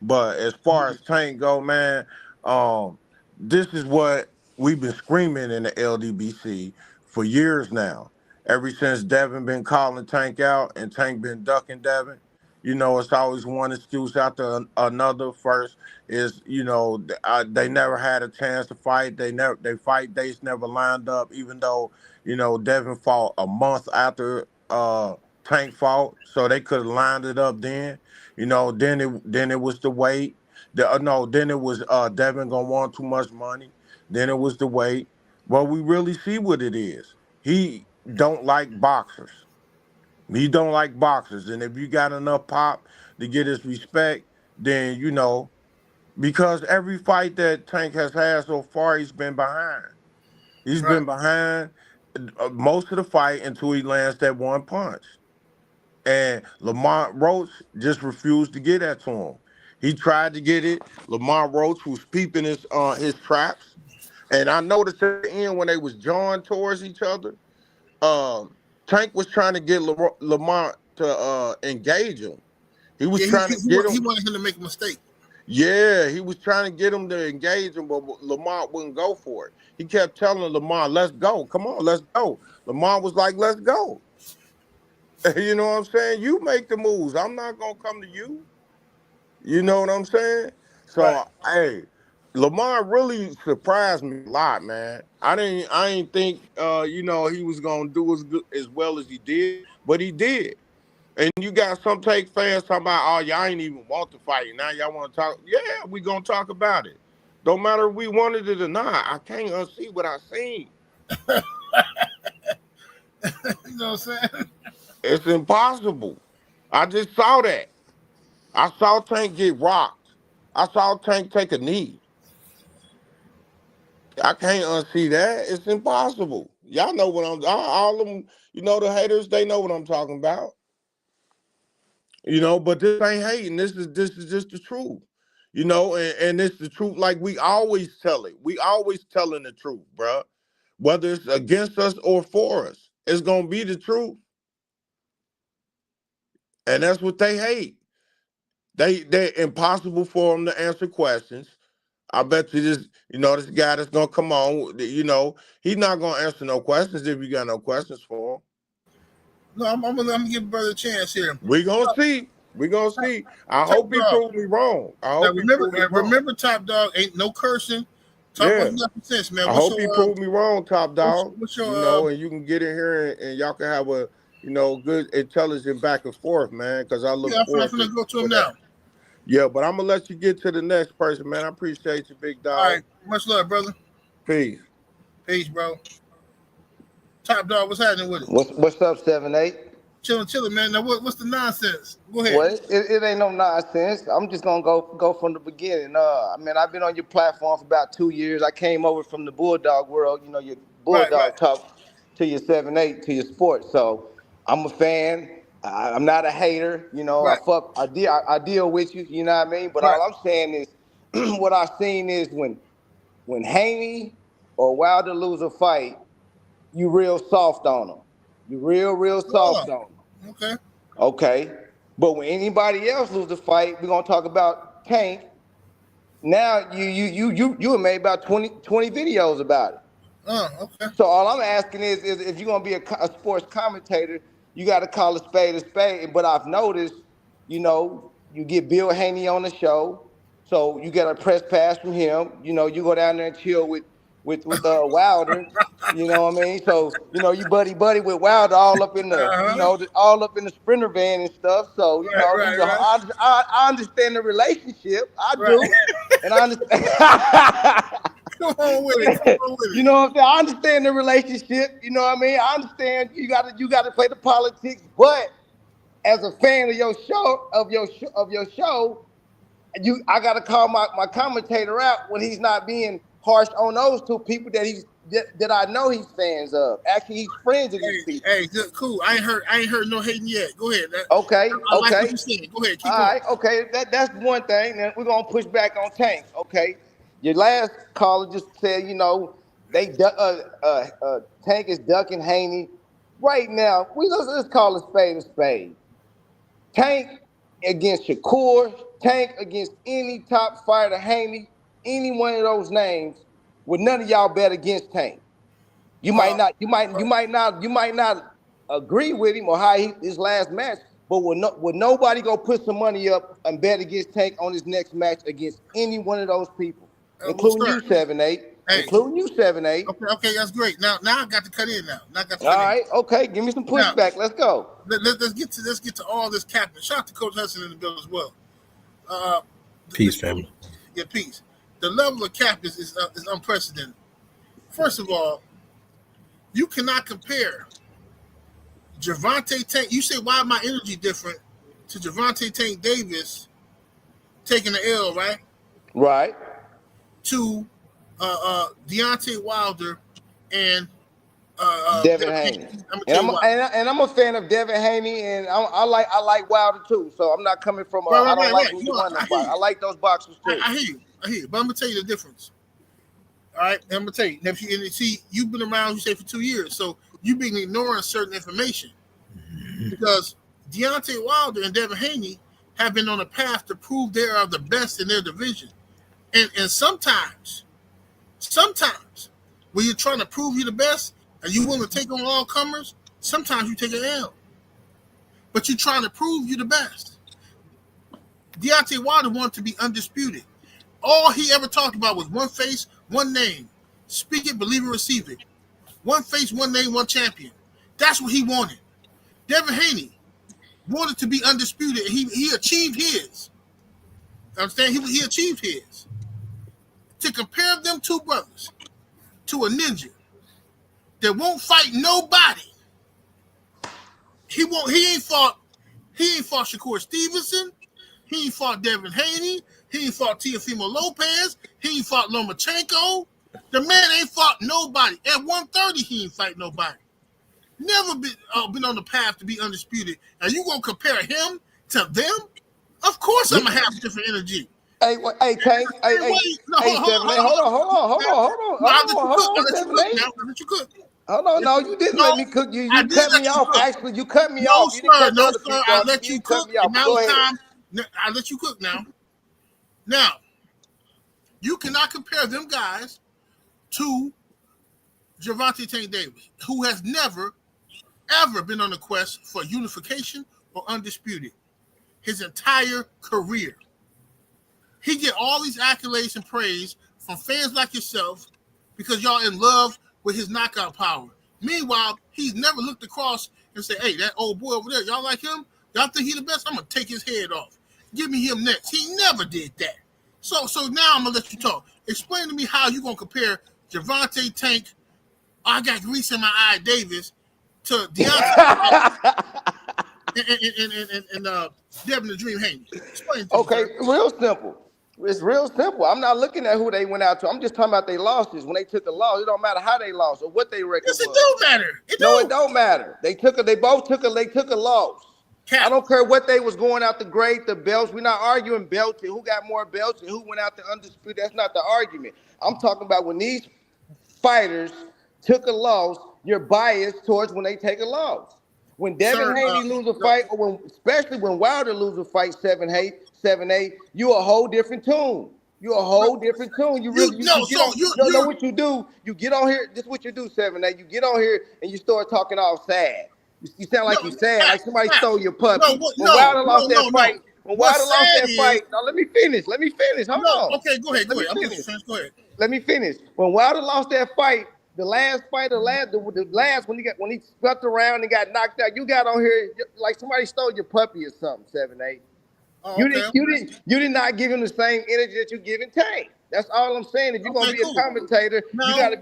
But as far as Tank go, man, um, this is what we've been screaming in the LDBC for years now. Ever since Devin been calling Tank out and Tank been ducking Devin, it's always one excuse after another. First is, they never had a chance to fight. They fight dates never lined up, even though, Devin fought a month after Tank fought, so they could have lined it up then. Then it was the wait. No, then it was Devin gonna want too much money. Then it was the wait. Well, we really see what it is. He don't like boxers. He don't like boxers. And if you got enough pop to get his respect, then because every fight that Tank has had so far, he's been behind. He's been behind most of the fight until he lands that one punch. And Lamont Roach just refused to get that to him. He tried to get it. Lamont Roach was peeping his traps. And I noticed at the end when they was jawing towards each other, Tank was trying to get Lamont to engage him. He was trying to get him. He wanted him to make a mistake. Yeah, he was trying to get him to engage him, but Lamont wouldn't go for it. He kept telling Lamont, let's go. Come on, let's go. Lamont was like, let's go. You know what I'm saying? You make the moves. I'm not going to come to you. You know what I'm saying? So, hey, Lamont really surprised me a lot, man. I didn't think, he was going to do as well as he did, but he did. And you got some Tank fans talking about, oh, y'all ain't even want to fight. Now y'all want to talk. Yeah, we going to talk about it. Don't matter if we wanted it or not. I can't unsee what I seen. You know what I'm saying? It's impossible. I just saw that. I saw Tank get rocked. I saw Tank take a knee. I can't unsee that. It's impossible. Y'all know what all of them, the haters, they know what I'm talking about. But this ain't hating. This is just the truth. And it's the truth like we always tell it. We always telling the truth, bruh. Whether it's against us or for us, it's gonna be the truth. And that's what they hate. They're impossible for them to answer questions. I bet you this guy that's gonna come on, he's not gonna answer no questions if you got no questions for him. No, I'm gonna give brother a chance here. We're gonna see. We're gonna see. I hope he proves me wrong. Remember, Top Dog, ain't no cursing. Talk about nothing sense, man. I hope he proved me wrong, Top Dog. And you can get in here and y'all can have a good intelligent back and forth, man. Because I look forward. I'm gonna go to him now. Yeah, but I'm gonna let you get to the next person, man. I appreciate you, big dog. All right, much love, brother. Peace, bro. Top Dog, what's happening with it? What's up, 7-8? Chilling, man. Now, what's the nonsense? Go ahead. Well, it ain't no nonsense. I'm just gonna go from the beginning. I've been on your platform for about 2 years. I came over from the Bulldog world. Your Bulldog talk to your 7-8 to your sports. So I'm a fan. I'm not a hater. I deal with you. You know what I mean? But all I'm saying is, what I've seen is when Haney or Wilder lose a fight, you real soft on them. You real soft on them. Okay. But when anybody else lose the fight, we're gonna talk about Tank. Now you have made about 20 videos about it. Okay. So all I'm asking is if you're gonna be a sports commentator, you got to call a spade a spade. But I've noticed, you get Bill Haney on the show, so you get a press pass from him. You go down there and chill with Wilder. You know what I mean? So you buddy with Wilder all up in the all up in the Sprinter van and stuff. So I understand the relationship. I do, and I understand. Come on with it. You know what I'm saying? I understand the relationship. You know what I mean? I understand you got to play the politics, but as a fan of your show, I gotta call my commentator out when he's not being harsh on those two people that I know he's fans of. Actually, he's friends of these people. Hey, good, cool. I ain't heard no hating yet. Go ahead. Okay, I like what you're saying. Go ahead. Keep all going. right, okay. That's one thing. Then we're gonna push back on Tank. Okay, your last caller just said, Tank is ducking Haney. Right now, let's call a spade a spade. Tank against Shakur, Tank against any top fighter, Haney, any one of those names, would none of y'all bet against Tank. You might not agree with him or how his last match, but would nobody go put some money up and bet against Tank on his next match against any one of those people, including you 7-8, including you 7-8. Okay, that's great. Now I got to cut in now. All right, okay, give me some pushback. Let's go. Let's get to all this capping. Shout out to Coach Hudson in the bill as well. Peace, family. Yeah, peace. The level of cap is unprecedented. First of all, you cannot compare Gervonta Tank. You say, why my energy different to Gervonta Tank Davis taking the L, right? Right. To Deontay Wilder and Devin Haney. And I'm a fan of Devin Haney, and I like Wilder too. So I'm not coming from I don't like who won that fight. I like those boxers too. I hear you. But I'm gonna tell you the difference. All right, I'm gonna tell you. And see, you've been around, you say, for 2 years, so you've been ignoring certain information because Deontay Wilder and Devin Haney have been on a path to prove they are the best in their division, and sometimes when you're trying to prove you're the best and you willing to take on all comers, sometimes you take an L, but you're trying to prove you're the best. Deontay Wilder wanted to be undisputed. All he ever talked about was one face, one name. Speak it, believe it, receive it. One face, one name, one champion. That's what he wanted. Devin Haney wanted to be undisputed, and he achieved his. Understand? He achieved his. To compare them two brothers to a ninja that won't fight nobody. He ain't fought Shakur Stevenson. He ain't fought Devin Haney. He ain't fought Teofimo Lopez. He ain't fought Lomachenko. The man ain't fought nobody. At 130, he ain't fight nobody. Never been on the path to be undisputed. And you gonna compare him to them? Of course, I'm gonna have different energy. Hey, Tank. Hold on, no, you didn't let me cook. You cut me off. Actually, you cut me off. No, sir. I let you cook. Now it's time. I let you cook now. Now, you cannot compare them guys to Gervonta Tank Davis, who has never, ever been on a quest for unification or undisputed his entire career. He get all these accolades and praise from fans like yourself because y'all in love with his knockout power. Meanwhile, he's never looked across and said, hey, that old boy over there, y'all like him? Y'all think he the best? I'm going to take his head off. Give me him next. He never did that. So now I'm going to let you talk. Explain to me how you going to compare Gervonta Tank, I got grease in my eye, Davis, to Deontay and Devin the Dream Haney. Explain to me. Okay, real simple. It's real simple. I'm not looking at who they went out to. I'm just talking about their losses. When they took a loss, it don't matter how they lost or what they record was. Yes, it do matter. It don't matter. They both took a loss. I don't care what they was going out to grade the belts. We're not arguing belts and who got more belts and who went out to undisputed. That's not the argument. I'm talking about when these fighters took a loss, you're biased towards when they take a loss. When Devin Haney lose a fight, or especially when Wilder lose a fight 7-8, you a whole different tune. You're a whole different tune. You know what you do. You get on here. This is what you do, 7-8. You get on here and you start talking all sad. You sound like you sad, like somebody stole your puppy. When Wilder lost that fight. Now let me finish. Hold on. Okay, go ahead. Go ahead. Let me finish. When Wilder lost that fight, the last when he swept around and got knocked out, you got on here like somebody stole your puppy or something. 7-8. You did not give him the same energy that you giving Tank. That's all I'm saying. If you're gonna be a commentator, you gotta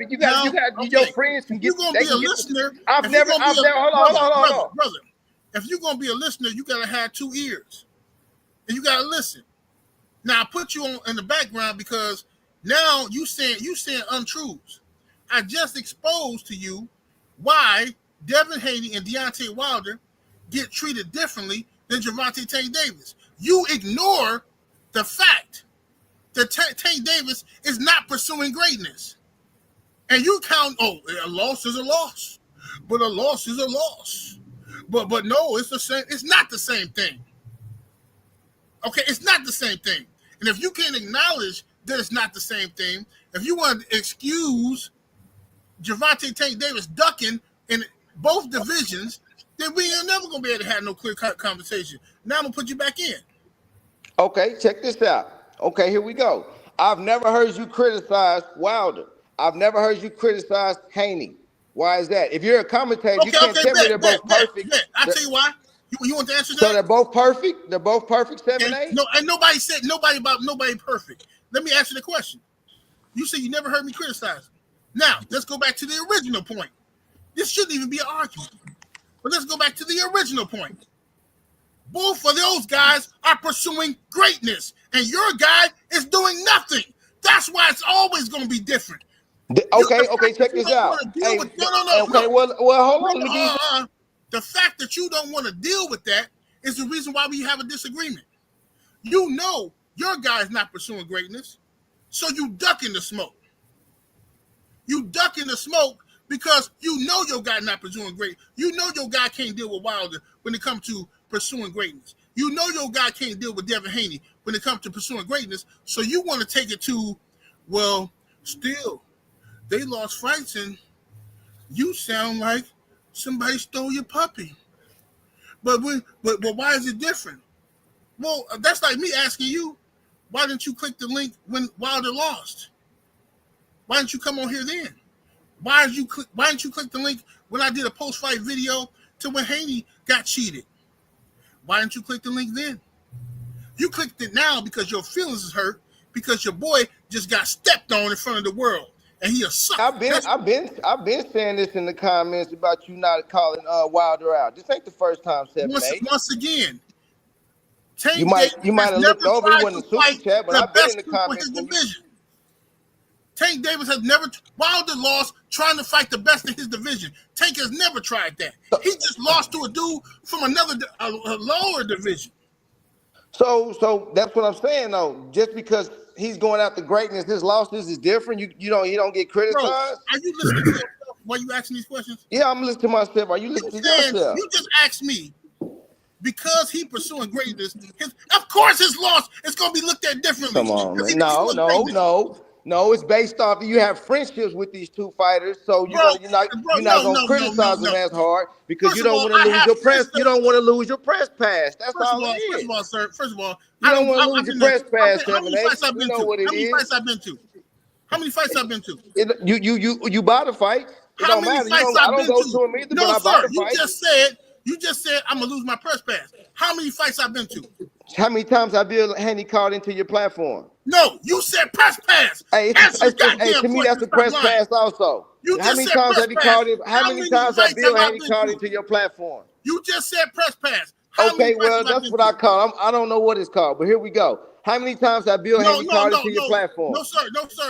your friends can get. You're gonna be a listener. Hold on. Brother. if you're gonna be a listener, you gotta have 2 ears, and you gotta listen. Now I put you on in the background because now you saying untruths. I just exposed to you why Devin Haney and Deontay Wilder get treated differently than Gervonta Tank Davis. You ignore the fact that Tank Davis is not pursuing greatness. And you count, a loss is a loss. But a loss is a loss. But no, it's the same. It's not the same thing. Okay, it's not the same thing. And if you can't acknowledge that it's not the same thing, if you want to excuse Gervonta Tank Davis ducking in both divisions, then we ain't never gonna be able to have no clear conversation. Now I'm gonna put you back in. Okay, check this out. Okay, here we go. I've never heard you criticize Wilder. I've never heard you criticize Haney. Why is that? If you're a commentator, you can't tell me they're both perfect. I'll tell you why. You want the answer to so that? they're both perfect? They're both perfect 7-8? No, and nobody said nobody perfect. Let me answer the question. You said you never heard me criticize. Now, let's go back to the original point. This shouldn't even be an argument. But let's go back to the original point. Both of those guys are pursuing greatness, and your guy is doing nothing. That's why it's always going to be different. Okay, check this out. Hey, well, hold on. The fact that you don't want to deal with that is the reason why we have a disagreement. You know your guy's not pursuing greatness, so you duck in the smoke. You duck in the smoke because you know your guy not pursuing great. You know your guy can't deal with Wilder when it comes to pursuing greatness. You know your guy can't deal with Devin Haney when it comes to pursuing greatness. So you want to take it to, well, still, they lost fights and you sound like somebody stole your puppy. But why is it different? Well, that's like me asking you, why didn't you click the link when Wilder lost? Why didn't you come on here then? Why didn't you click the link when I did a post-fight video to when Haney got cheated? Why didn't you click the link then? You clicked it now because your feelings is hurt because your boy just got stepped on in front of the world and he a sucker. I've been saying this in the comments about you not calling Wilder out. This ain't the first time 7-8. Once again, you might have looked over. It wasn't a super chat, but I've been in the comments. Tank Davis has never. Wilder lost trying to fight the best in his division. Tank has never tried that. He just lost to a dude from a lower division. So that's what I'm saying though. Just because he's going after greatness, his losses is different. You don't get criticized. Bro, are you listening to yourself while you asking these questions? Yeah, I'm listening to myself. Are you listening to yourself? You just asked me because he pursuing greatness. Of course, his loss is going to be looked at differently. Come on, man. No, it's based off you have friendships with these two fighters, so you're not gonna criticize them as hard because you don't want to lose your press. You don't want to lose your press pass. That's all it is. First of all, sir. First of all, you don't want to lose your press pass. How many fights I've been to? How many fights I've been to? How many fights I've been to? You buy the fight. It don't matter. I don't go to them either. No, but sir. I buy the fight. You just said I'm gonna lose my press pass. How many fights I've been to? How many times have Bill Haney called into your platform? No, you said press pass. Hey, to me that's a press pass also. How many times have he called in? How many times have Bill Haney called into your platform? You just said press pass. Okay, well that's what I call. I don't know what it's called, but here we go. How many times have Bill Haney called into your platform? No, sir.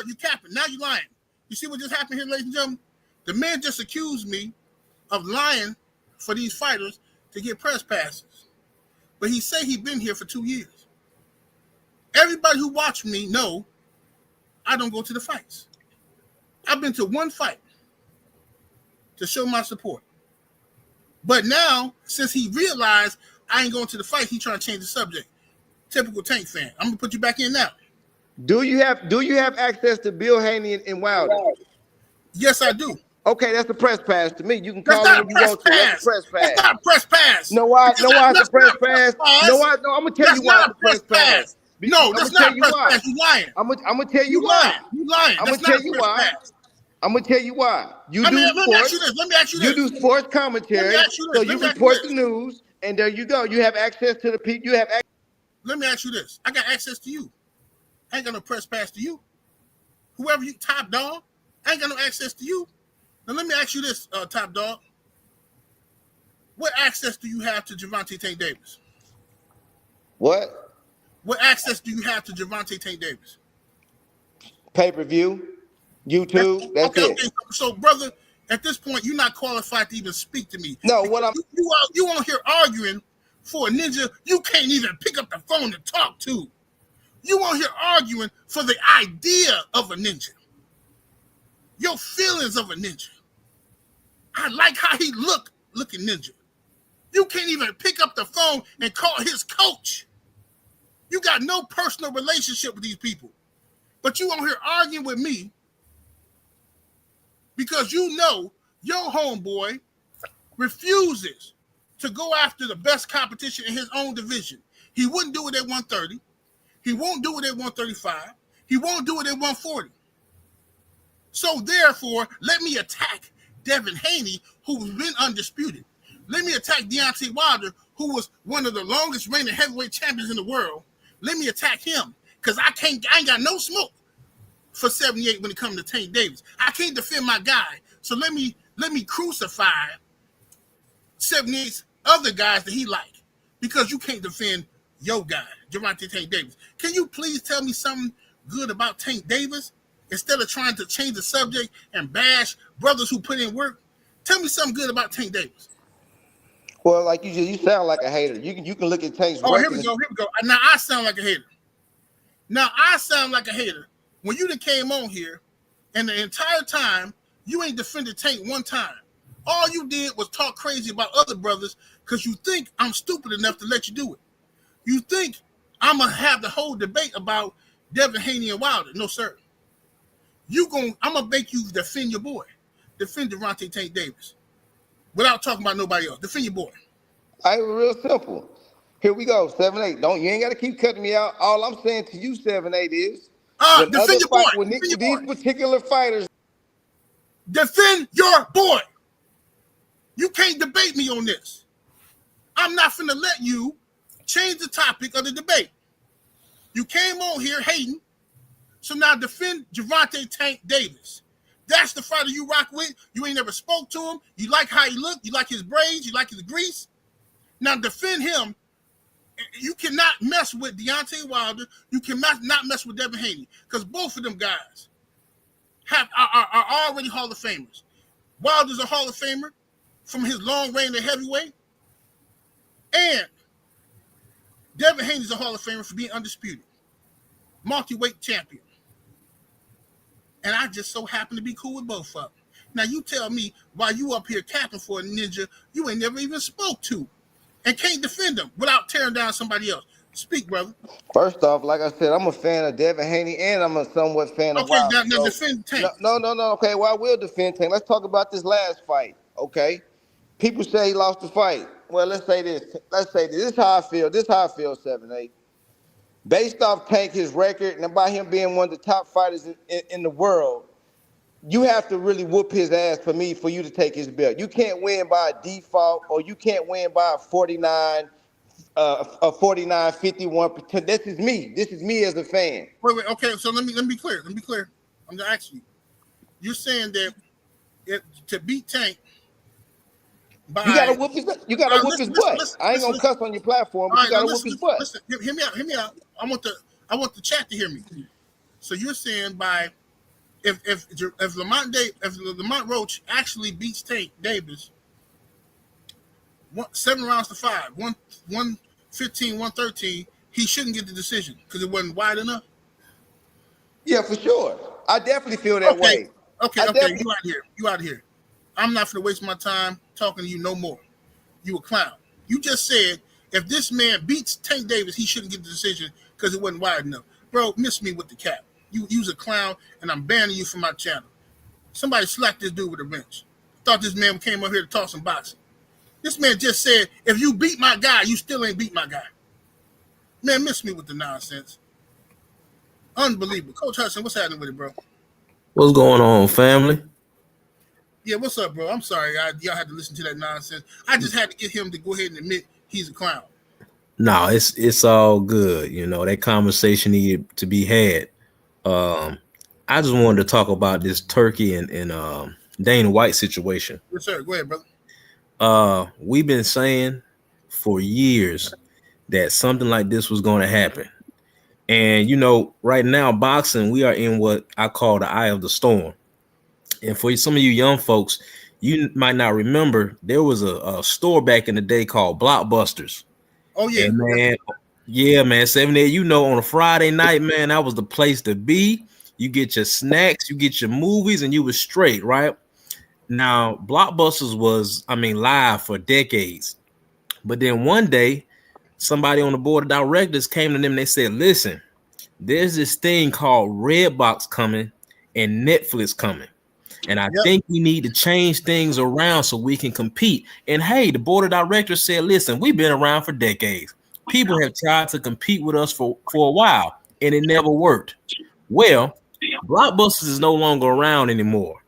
You capping. Now you lying. You see what just happened here, ladies and gentlemen? The man just accused me of lying for these fighters to get press passes. But he said he'd been here for 2 years. Everybody who watched me know I don't go to the fights. I've been to one fight to show my support. But now, since he realized I ain't going to the fight, he trying to change the subject. Typical Tank fan. I'm gonna put you back in now. Do you have access to Bill Haney and Wilder? Yes, I do. Okay, that's a press pass to me. You can call it when you want to. That's a press pass. It's not a press pass. No, why? No, why it's a press pass? No, I'm gonna tell you why it's a press pass. No, that's not a press pass. You lying. I'm gonna tell you why. You lying. I'm gonna tell you why. I'm gonna tell you why. Let me ask you this. You do sports commentary, so you report the news, and there you go. You have access to the people. You have. Let me ask you this. I got access to you. I ain't got no press pass to you. Whoever you top dog, I ain't got no access to you. Now let me ask you this, top dog. What access do you have to Gervonta Tank Davis? What? What access do you have to Gervonta Tank Davis? Pay-per-view, YouTube. That's Okay. it. So, brother, at this point, you're not qualified to even speak to me. No, what I'm You on here arguing for a ninja you can't even pick up the phone to talk to. You on here arguing for the idea of a ninja. Your feelings of a ninja. I like how he looking ninja. You can't even pick up the phone and call his coach. You got no personal relationship with these people. But you on here arguing with me because you know your homeboy refuses to go after the best competition in his own division. He wouldn't do it at 130. He won't do it at 135. He won't do it at 140. So therefore, let me attack Devin Haney, who's been undisputed. Let me attack Deontay Wilder, who was one of the longest reigning heavyweight champions in the world. Let me attack him because I ain't got no smoke for 78 when it comes to Tank Davis. I can't defend my guy. So let me crucify 78's other guys that he like because you can't defend your guy, Gervonta Tank Davis. Can you please tell me something good about Tank Davis instead of trying to change the subject and bash brothers who put in work? Tell me something good about Tank Davis. Well, like you sound like a hater. You can look at Tank's record. Here we go. Now I sound like a hater. When you done came on here, and the entire time you ain't defended Tank one time. All you did was talk crazy about other brothers because you think I'm stupid enough to let you do it. You think I'm gonna have the whole debate about Devin Haney and Wilder? No, sir. I'm gonna make you defend your boy, defend Gervonta Tank Davis, without talking about nobody else. Defend your boy. I was real simple. Here we go, 7-8. You ain't gotta keep cutting me out. All I'm saying to you, 7-8, is defend your boy. These particular fighters. Defend your boy. You can't debate me on this. I'm not finna let you change the topic of the debate. You came on here hating, so now defend Gervonta Tank Davis. That's the fighter you rock with. You ain't never spoke to him. You like how he looked. You like his braids. You like his grease. Now defend him. You cannot mess with Deontay Wilder. You cannot not mess with Devin Haney because both of them guys are already Hall of Famers. Wilder's a Hall of Famer from his long reign at heavyweight, and Devin Haney's a Hall of Famer for being undisputed, multi-weight champion. And I just so happen to be cool with both of them. Now you tell me why you up here capping for a ninja you ain't never even spoke to and can't defend them without tearing down somebody else. Speak, brother. First off, like I said, I'm a fan of Devin Haney and I'm a somewhat fan of Wilder. Okay, now defend Tank. No. Okay, well, I will defend Tank. Let's talk about this last fight, okay? People say he lost the fight. Well, let's say this. This is how I feel. 7-8. Based off Tank, his record, and about him being one of the top fighters in the world, you have to really whoop his ass for you to take his belt. You can't win by a default, or you can't win by a 49, 51%. This is me. This is me as a fan. Wait. Okay, so let me be clear. I'm gonna ask you. You're saying that to beat Tank, you gotta whoop his butt. I ain't gonna cuss on your platform, but you gotta whoop his butt. Listen, hear me out. I want the chat to hear me. So you're saying if Lamont Roach actually beats Tank Davis 7 rounds to 5, 115, 113, he shouldn't get the decision because it wasn't wide enough? Yeah, for sure. I definitely feel that way. Okay, you out here. I'm not going to waste my time talking to you no more. You a clown. You just said if this man beats Tank Davis, he shouldn't get the decision because it wasn't wide enough. Bro, miss me with the cap. You's a clown, and I'm banning you from my channel. Somebody slapped this dude with a wrench. Thought this man came up here to talk some boxing. This man just said, if you beat my guy, you still ain't beat my guy. Man, miss me with the nonsense. Unbelievable. Coach Hudson, what's happening with it, bro? What's going on, family? Yeah, what's up, bro? I'm sorry y'all had to listen to that nonsense. I just had to get him to go ahead and admit he's a clown. No, it's all good. You know, that conversation needed to be had. I just wanted to talk about this Turkey and Dana White situation. Yes, sir. Go ahead, brother. We've been saying for years that something like this was going to happen. And you know, right now, boxing, we are in what I call the eye of the storm. And for some of you young folks, you might not remember there was a store back in the day called Blockbusters. Oh yeah, And man, yeah, man, 78, you know, on a Friday night, man, that was the place to be. You get your snacks, you get your movies, and you was straight, right? Now, Blockbusters was, I mean, live for decades. But then one day, somebody on the board of directors came to them and they said, listen, there's this thing called Redbox coming and Netflix coming. And I think we need to change things around so we can compete. And hey, the board of directors said, listen, we've been around for decades. People have tried to compete with us for a while, and it never worked. Well, Blockbusters is no longer around anymore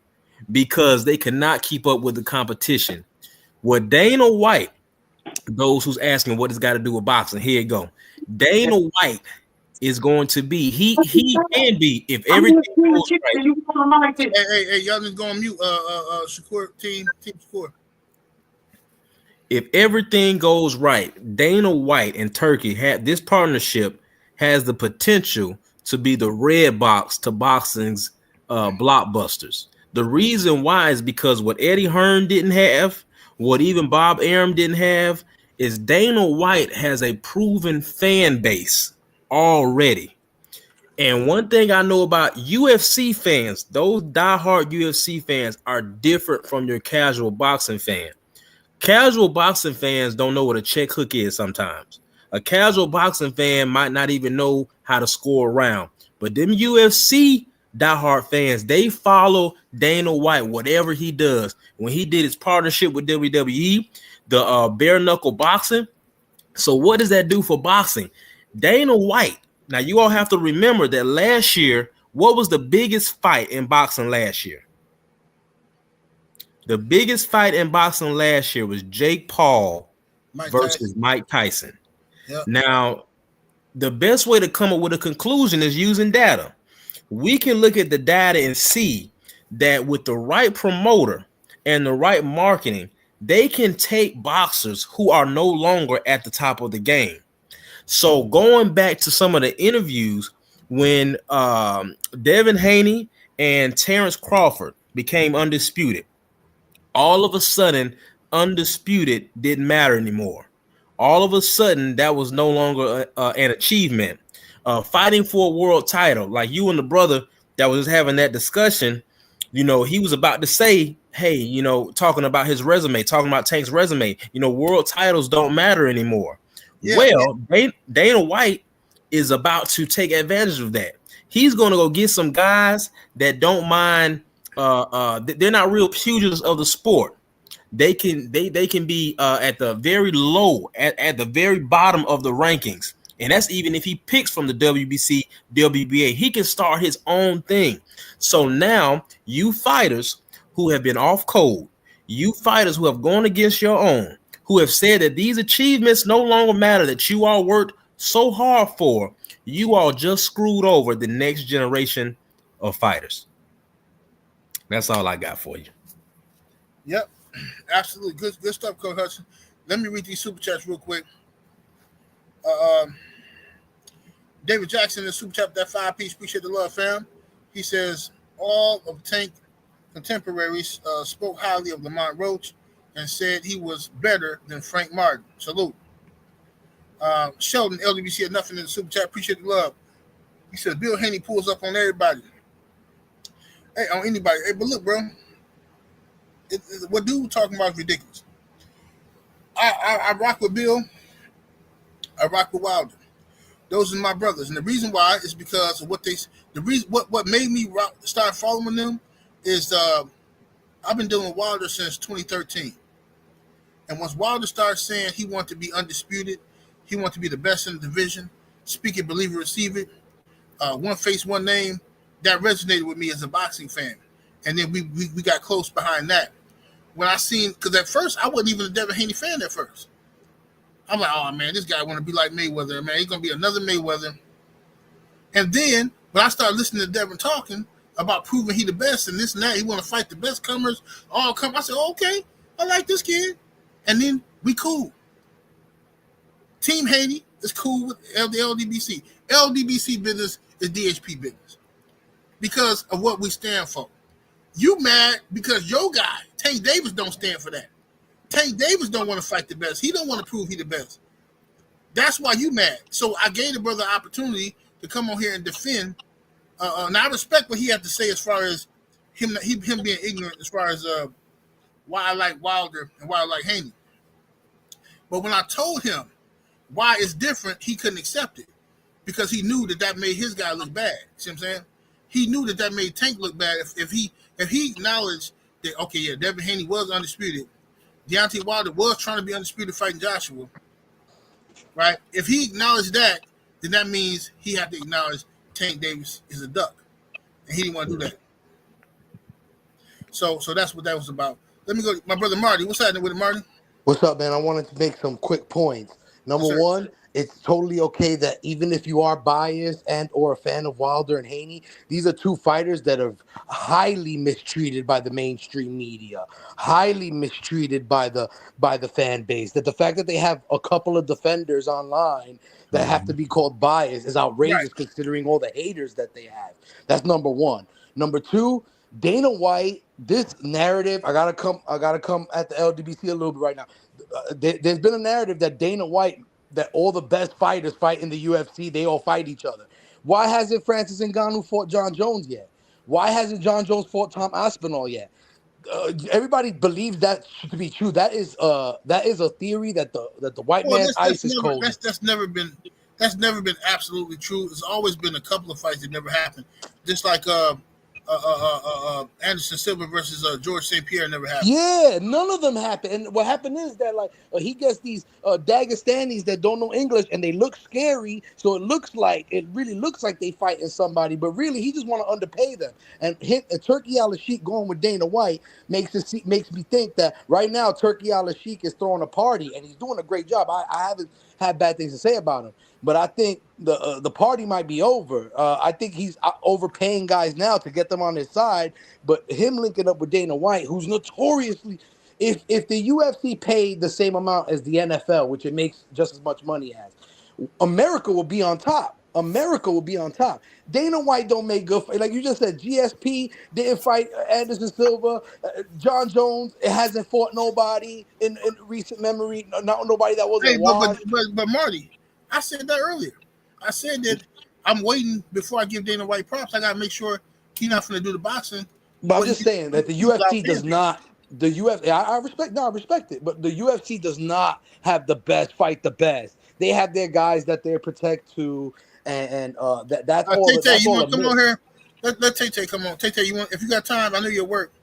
because they cannot keep up with the competition. What Dana White, those who's asking what it's got to do with boxing, here you go. Dana White is going to be, he can be, if everything goes right. Hey, y'all just go on mute, Shakur, team Shakur. If everything goes right, Dana White and Turkey had this partnership has the potential to be the red box to boxing's blockbusters. The reason why is because what Eddie Hearn didn't have, what even Bob Arum didn't have, is Dana White has a proven fan base already. And one thing I know about UFC fans, those diehard UFC fans are different from your casual boxing fan. Casual boxing fans don't know what a check hook is sometimes. A casual boxing fan might not even know how to score a round. But them UFC diehard fans, they follow Dana White, whatever he does. When he did his partnership with WWE, the bare knuckle boxing. So what does that do for boxing? Dana White. Now you all have to remember that last year, what was the biggest fight in boxing last year? The biggest fight in boxing last year was Jake Paul versus Mike Tyson. Yep. Now, the best way to come up with a conclusion is using data. We can look at the data and see that with the right promoter and the right marketing, they can take boxers who are no longer at the top of the game. So going back to some of the interviews when Devin Haney and Terrence Crawford became undisputed, all of a sudden, undisputed didn't matter anymore. All of a sudden, that was no longer an achievement. Fighting for a world title, like you and the brother that was having that discussion, you know, he was about to say, hey, you know, talking about his resume, talking about Tank's resume, you know, world titles don't matter anymore. Yeah, well, yeah. Dana White is about to take advantage of that. He's going to go get some guys that don't mind. They're not real pugilists of the sport. They can be at the very low, at the very bottom of the rankings. And that's even if he picks from the WBC, WBA, he can start his own thing. So now you fighters who have been off code, you fighters who have gone against your own, who have said that these achievements no longer matter, that you all worked so hard for, you all just screwed over the next generation of fighters. That's all I got for you. Yep, absolutely. Good stuff, Coach Hudson. Let me read these super chats real quick. David Jackson in the super chat, that 5-piece, appreciate the love, fam. He says, all of Tank contemporaries spoke highly of Lamont Roach and said he was better than Frank Martin. Salute. Sheldon, LDBC, had nothing in the super chat, appreciate the love. He says, Bill Haney pulls up on everybody. Hey, on anybody. Hey, but look, bro, what dude talking about is ridiculous. I rock with Bill. I rock with Wilder. Those are my brothers, and the reason why is because of what made me start following them is I've been dealing with Wilder since 2013, and once Wilder started saying he wanted to be undisputed, he wanted to be the best in the division, speak it, believe it, receive it, one face, one name, that resonated with me as a boxing fan, and then we got close behind that. When I seen, because at first I wasn't even a Devin Haney fan at first. I'm like, oh, man, this guy want to be like Mayweather. Man, he's going to be another Mayweather. And then when I started listening to Devin talking about proving he the best and this and that, he want to fight the best comers, all come. I said, oh, okay, I like this kid. and then we cool. Team Haney is cool with the LDBC. LDBC business is DHP business because of what we stand for. You mad because your guy, Tank Davis, don't stand for that. Tank Davis don't want to fight the best. He don't want to prove he the best. That's why you mad. So I gave the brother an opportunity to come on here and defend. And I respect what he had to say as far as him being ignorant as far as why I like Wilder and why I like Haney. But when I told him why it's different, he couldn't accept it because he knew that made his guy look bad. See what I'm saying? He knew that made Tank look bad. If he acknowledged that, okay, yeah, Devin Haney was undisputed. Deontay Wilder was trying to be undisputed fighting Joshua, right? If he acknowledged that, then that means he had to acknowledge Tank Davis is a duck, and he didn't want to do that. So that's what that was about. Let me go, my brother Marty. What's happening with it, Marty? What's up, man? I wanted to make some quick points. Number one, it's totally okay that even if you are biased and or a fan of Wilder and Haney, these are two fighters that are highly mistreated by the mainstream media, highly mistreated by the fan base. That the fact that they have a couple of defenders online that have to be called biased is outrageous, considering all the haters that they have. That's number one. Number two, Dana White, this narrative, I gotta come at the LDBC a little bit right now. There's been a narrative that Dana White, that all the best fighters fight in the UFC, they all fight each other. Why hasn't Francis Ngannou fought John Jones yet? Why hasn't John Jones fought Tom Aspinall yet? Everybody believes that to be true. That is a theory that the white man's ice is cold. That's never been absolutely true. It's always been a couple of fights that never happened. Just like Anderson Silva versus George St. Pierre never happened. Yeah, none of them happened. And what happened is that he gets these Dagestanis that don't know English and they look scary, so it really looks like they fighting somebody, but really he just want to underpay them. And Turki Alalshikh going with Dana White makes me think that right now Turki Alalshikh is throwing a party and he's doing a great job. I haven't had bad things to say about him, but I think the party might be over. I think he's overpaying guys now to get them on his side, but him linking up with Dana White, who's notoriously, if the UFC paid the same amount as the NFL, which it makes just as much money as, America will be on top. America will be on top. Dana White don't make good fight. Like you just said, GSP didn't fight Anderson Silva. John Jones, it hasn't fought nobody in recent memory. Not nobody that wasn't washed. But Marty, I said that earlier. I said that I'm waiting before I give Dana White props. I gotta make sure he's not going to do the boxing. But I'm just saying that the UFC does not. The UFC, I respect it. But the UFC does not have the best fight the best. They have their guys that they protect too. And that's all. Tay, you want to come on here? Let Tay come on. Tay, you want? If you got time, I know you're at work.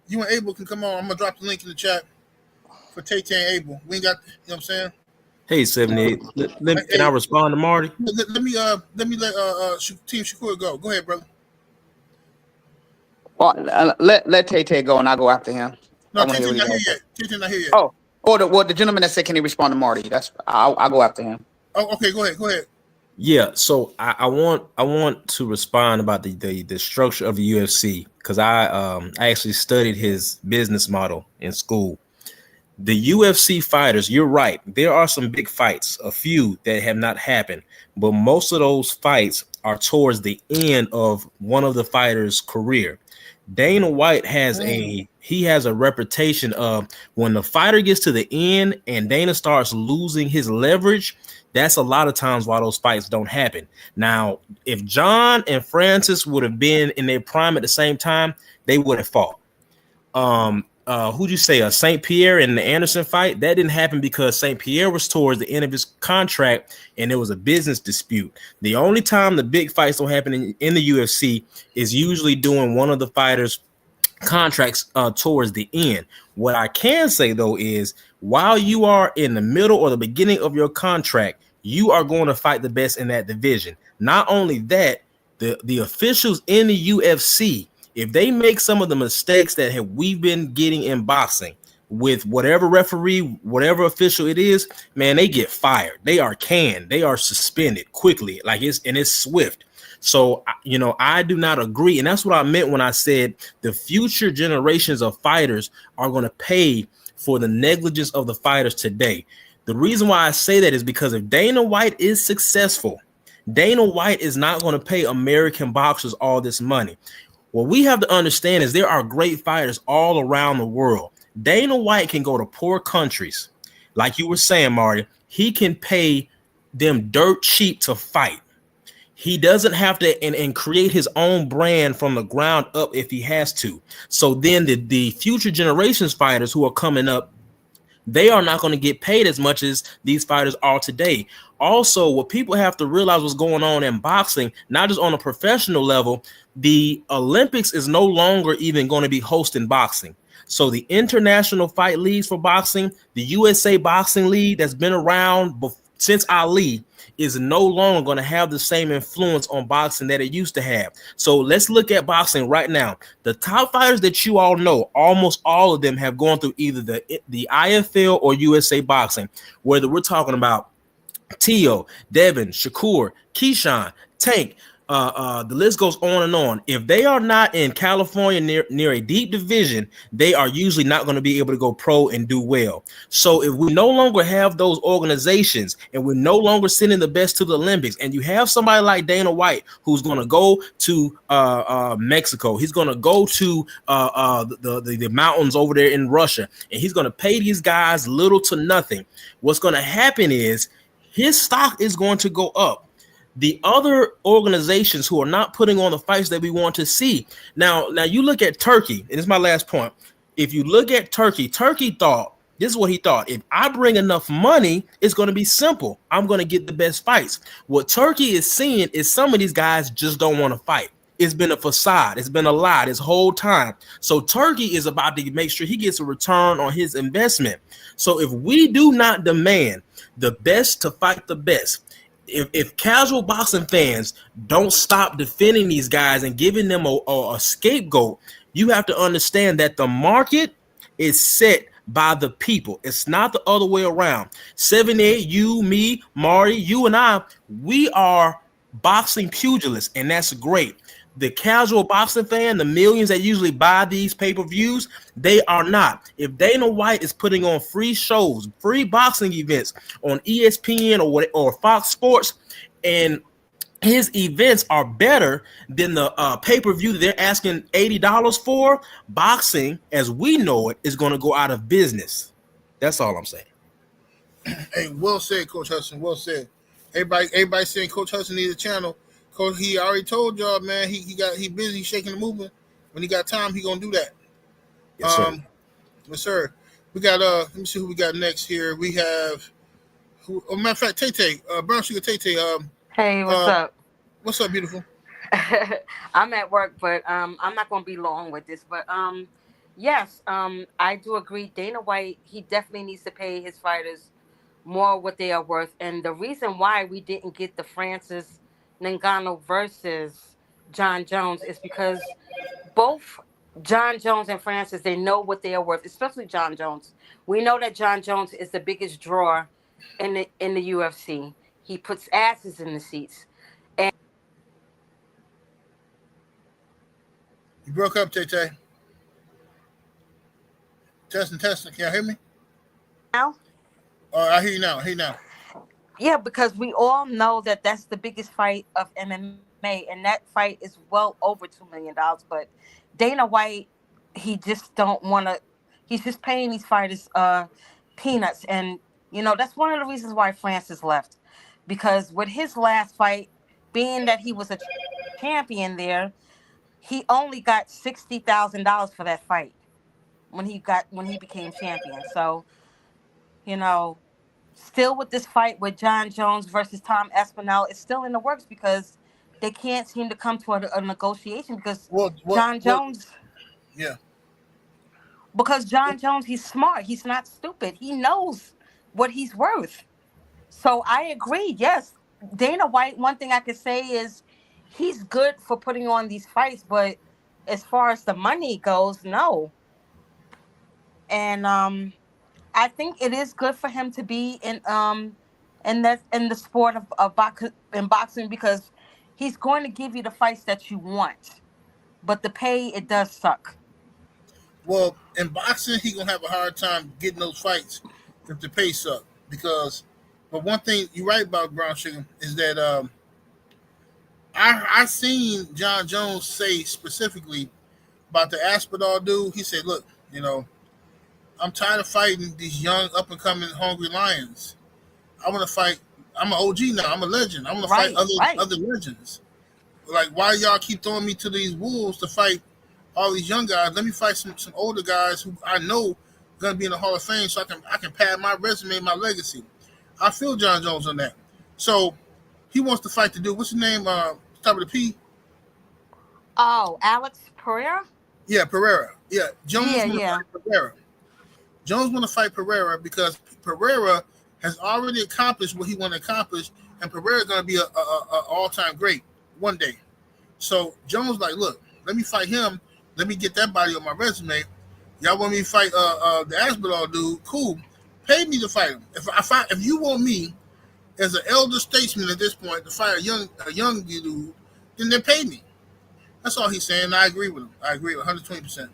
You and Abel can come on. I'm gonna drop the link in the chat for Tay and Abel. We ain't got. You know what I'm saying? Hey, 78. Can I respond to Marty? Let me Team Shakur go. Go ahead, brother. Well, let Tay go and I'll go after him. No, Tay not here yet. Tay not here yet. The gentleman that said, can he respond to Marty? I'll go after him. Oh, okay. Go ahead. Yeah, so I want to respond about the structure of the UFC because I actually studied his business model in school. The UFC fighters, you're right. There are some big fights, a few that have not happened, but most of those fights are towards the end of one of the fighters' career. Dana White has a reputation of when the fighter gets to the end and Dana starts losing his leverage, that's a lot of times why those fights don't happen. Now, if John and Francis would have been in their prime at the same time, they would have fought. Who'd you say? St. Pierre and the Anderson fight? That didn't happen because St. Pierre was towards the end of his contract and there was a business dispute. The only time the big fights don't happen in the UFC is usually doing one of the fighters' contracts towards the end. What I can say, though, is while you are in the middle or the beginning of your contract, you are going to fight the best in that division. Not only that, the officials in the UFC, if they make some of the mistakes that we've been getting in boxing with whatever referee, whatever official it is, man, they get fired. They are canned. They are suspended quickly. It's swift. So, I do not agree. And that's what I meant when I said the future generations of fighters are going to pay for the negligence of the fighters today. The reason why I say that is because if Dana White is successful, Dana White is not going to pay American boxers all this money. What we have to understand is there are great fighters all around the world. Dana White can go to poor countries. Like you were saying, Marty, he can pay them dirt cheap to fight. He doesn't have to and create his own brand from the ground up if he has to. So then the future generations fighters who are coming up, they are not going to get paid as much as these fighters are today. Also, what people have to realize what's going on in boxing, not just on a professional level, the Olympics is no longer even going to be hosting boxing. So the international fight leagues for boxing, the USA Boxing League that's been around since Ali, is no longer going to have the same influence on boxing that it used to have. So let's look at boxing right now. The top fighters that you all know, almost all of them have gone through either the IFL or USA Boxing, whether we're talking about Tio, Devin, Shakur, Keyshawn, Tank, the list goes on and on. If they are not in California near a deep division, they are usually not going to be able to go pro and do well. So if we no longer have those organizations and we're no longer sending the best to the Olympics, and you have somebody like Dana White who's going to go to Mexico, he's going to go to the mountains over there in Russia, and he's going to pay these guys little to nothing. What's going to happen is his stock is going to go up. The other organizations who are not putting on the fights that we want to see. Now you look at Turki, and this is my last point. If you look at Turki thought, this is what he thought. If I bring enough money, it's going to be simple. I'm going to get the best fights. What Turki is seeing is some of these guys just don't want to fight. It's been a facade. It's been a lie this whole time. So Turki is about to make sure he gets a return on his investment. So if we do not demand the best to fight the best, if casual boxing fans don't stop defending these guys and giving them a scapegoat, you have to understand that the market is set by the people. It's not the other way around. 78, you, me, Marty, you and I, we are boxing pugilists, and that's great. The casual boxing fan, the millions that usually buy these pay-per-views, they are not. If Dana White is putting on free shows, free boxing events on ESPN or Fox Sports, and his events are better than the pay-per-view that they're asking $80 for, boxing, as we know it, is going to go out of business. That's all I'm saying. Hey, well said, Coach Hudson. Well said. Everybody saying Coach Hudson needs a channel. Coach, he already told y'all, man. He busy shaking the movement. When he got time, he gonna do that. Yes, sir. Yes, sir. We got let me see who we got next here. We have matter of fact, Tay Brown Sugar Tay. Hey, what's up? What's up, beautiful? I'm at work, but I'm not gonna be long with this. But yes, I do agree. Dana White, he definitely needs to pay his fighters more what they are worth. And the reason why we didn't get the Francis Ngannou versus John Jones is because both John Jones and Francis, they know what they are worth, especially John Jones. We know that John Jones is the biggest draw in the UFC. He puts asses in the seats. And You broke up, Tay. Testing. Can you hear me? now, I hear you now. yeah, because we all know that that's the biggest fight of MMA, and that fight is well over $2 million. But Dana White, he just don't want to. He's just paying these fighters peanuts, and that's one of the reasons why Francis left, because with his last fight, being that he was a champion there, he only got $60,000 for that fight when he became champion. So, still with this fight with John Jones versus Tom Aspinall, it's still in the works because they can't seem to come to a negotiation because John Jones. Yeah. Because John Jones, he's smart. He's not stupid. He knows what he's worth. So I agree. Yes, Dana White. One thing I could say is he's good for putting on these fights, but as far as the money goes, no. And I think it is good for him to be in the sport of boxing because he's going to give you the fights that you want, but the pay, it does suck. Well, in boxing, he gonna have a hard time getting those fights if the pay suck. Because, but one thing you're right about Brown Sugar is that I seen John Jones say specifically about the Aspinall dude. He said, "Look, I'm tired of fighting these young, up and coming, hungry lions. I want to fight. I'm an OG now. I'm a legend. I want to fight other legends. Like, why y'all keep throwing me to these wolves to fight all these young guys? Let me fight some older guys who I know gonna be in the Hall of Fame, so I can pad my resume, my legacy." I feel John Jones on that. So he wants to fight the dude. What's his name? Top of the P. Oh, Alex Pereira. Yeah, Pereira. Yeah, Jones Yeah, want to yeah. fight Pereira. Jones want to fight Pereira because Pereira has already accomplished what he want to accomplish, and Pereira is going to be a all-time great one day. So Jones like, look, let me fight him. Let me get that body on my resume. Y'all want me to fight the Aspinall dude? Cool. Pay me to fight him. If you want me as an elder statesman at this point to fight a young dude, then pay me. That's all he's saying. I agree with him. I agree with 120%.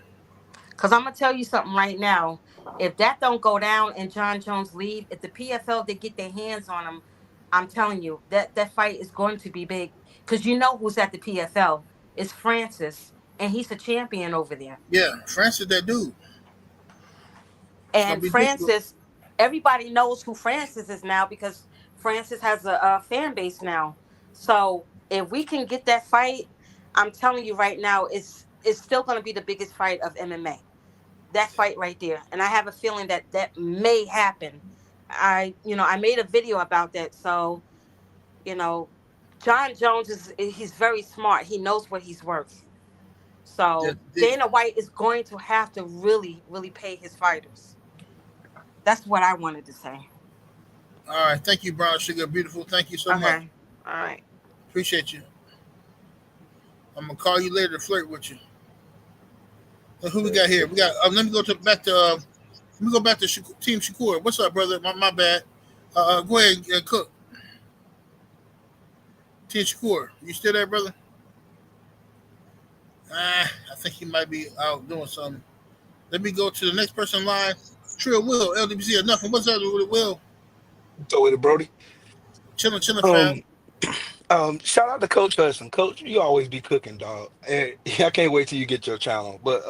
Because I'm gonna tell you something right now. If that don't go down and John Jones leave, if the PFL they get their hands on him, I'm telling you that fight is going to be big. Because you know who's at the PFL? It's Francis, and he's a champion over there. Yeah, Francis, that dude. And Francis, everybody knows who Francis is now because Francis has a fan base now. So if we can get that fight, I'm telling you right now, it's still going to be the biggest fight of MMA. That fight right there, and I have a feeling that may happen. I made a video about that. So, John Jones he's very smart. He knows what he's worth. So Dana White is going to have to really, really pay his fighters. That's what I wanted to say. All right. Thank you, Brown Sugar. Beautiful. Thank you so much. All right. Appreciate you. I'm going to call you later to flirt with you. So who we got here? We got. Let me go back to Team Shakur. What's up, brother? My bad. Go ahead and cook. Team Shakur, you still there, brother? I think he might be out doing something. Let me go to the next person live. Trill Will, LDBC or nothing. What's up with Will? So with it, Brody. Chilling, fam. Shout out to Coach Hudson. Coach, you always be cooking, dog. And I can't wait till you get your channel. But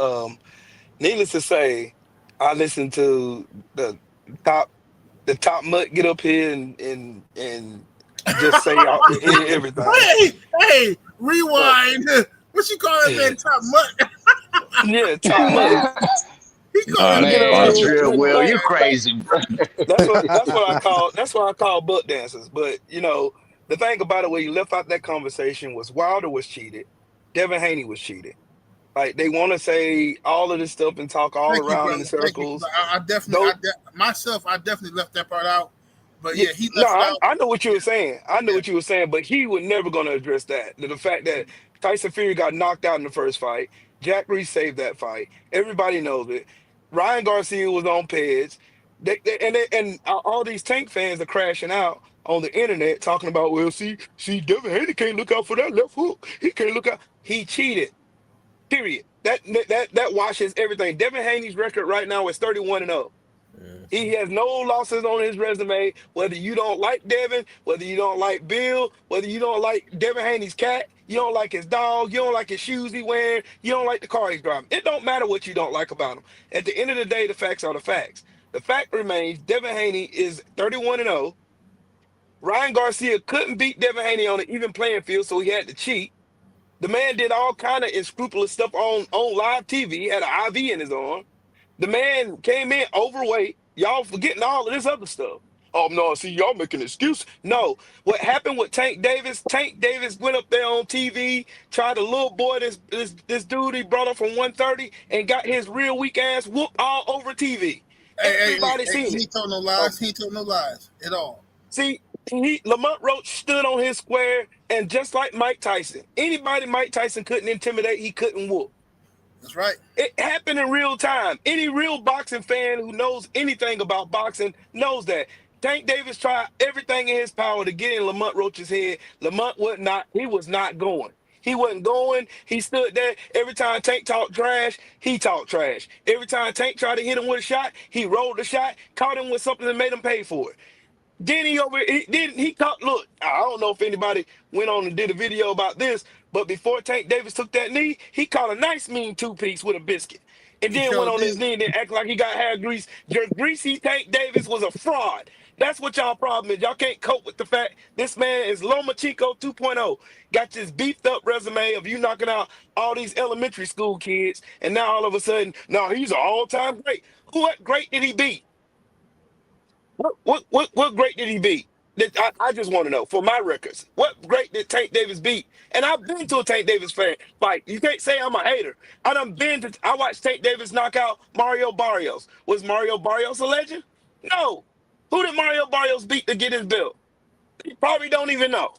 needless to say, I listened to the top mutt get up here and just say everything. Hey, rewind. What you call that man? Top mutt? Yeah, top mutt. Well, you crazy, bro. That's what I call butt dancers. But the thing about it, where you left out that conversation was Wilder was cheated, Devin Haney was cheated. Like they want to say all of this stuff and talk all around in the circles. I definitely left that part out. But yeah, he left it out. I know what you were saying. What you were saying, but he was never going to address that. The fact that Tyson Fury got knocked out in the first fight, Jack Reese saved that fight. Everybody knows it. Ryan Garcia was on Peds. And all these Tank fans are crashing out on the internet talking about, well, see, Devin Haney can't look out for that left hook. He can't look out. He cheated. Period. That washes everything. Devin Haney's record right now is 31-0. He has no losses on his resume. Whether you don't like Devin, whether you don't like Bill, whether you don't like Devin Haney's cat, you don't like his dog, you don't like his shoes he wearing, you don't like the car he's driving. It don't matter what you don't like about him. At the end of the day, the facts are the facts. The fact remains, Devin Haney is 31-0. Ryan Garcia couldn't beat Devin Haney on an even playing field, so he had to cheat. The man did all kind of unscrupulous stuff on live TV. He had an IV in his arm. The man came in overweight. Y'all forgetting all of this other stuff. Oh, no, see, y'all making an excuse. No. What happened with Tank Davis went up there on TV, tried to little boy this dude he brought up from 130 and got his real weak ass whooped all over TV. Everybody seen it. He told no lies. He told no lies at all. See, Lamont Roach stood on his square, and just like Mike Tyson, anybody Mike Tyson couldn't intimidate, he couldn't whoop. That's right. It happened in real time. Any real boxing fan who knows anything about boxing knows that. Tank Davis tried everything in his power to get in Lamont Roach's head. Lamont he was not going. He wasn't going. He stood there. Every time Tank talked trash, he talked trash. Every time Tank tried to hit him with a shot, he rolled the shot, caught him with something that made him pay for it. Then he caught. Look, I don't know if anybody went on and did a video about this, but before Tank Davis took that knee, he caught a nice mean two-piece with a biscuit. And then went on his knee and then act like he got hair grease. Your greasy Tank Davis was a fraud. That's what y'all problem is. Y'all can't cope with the fact this man is Loma Chico 2.0. Got this beefed up resume of you knocking out all these elementary school kids, and now all of a sudden, no, he's an all-time great. What great did he beat? What great did he beat? I just want to know for my records. What great did Tank Davis beat? And I've been to a Tank Davis fan fight. You can't say I'm a hater. I watched Tank Davis knock out Mario Barrios. Was Mario Barrios a legend? No. Who did Mario Barrios beat to get his belt? He probably don't even know.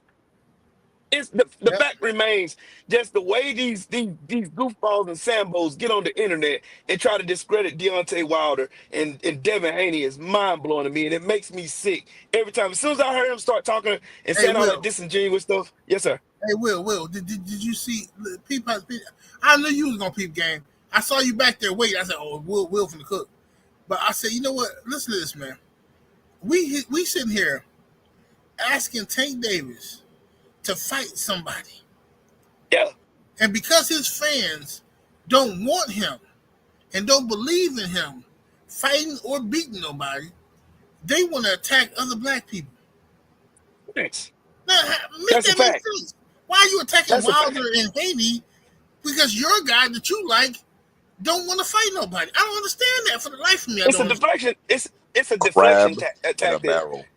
It's the fact remains just the way these goofballs and sambos get on the internet and try to discredit Deontay Wilder and Devin Haney is mind blowing to me, and it makes me sick every time. As soon as I heard him start talking and saying all that disingenuous stuff, yes sir. Hey Will, did you see peep? I knew you was gonna peep game. I saw you back there waiting. I said, "Oh, Will from the cook," but I said, "You know what? Listen to this, man. We sitting here asking Tank Davis to fight somebody. Yeah. And because his fans don't want him and don't believe in him fighting or beating nobody, they want to attack other black people. Thanks. Now, That's a fact. Sense. Why are you attacking Wilder and Haney? Because your guy that you like don't want to fight nobody. I don't understand that for the life of me. It's a deflection. It's a deflection tactic.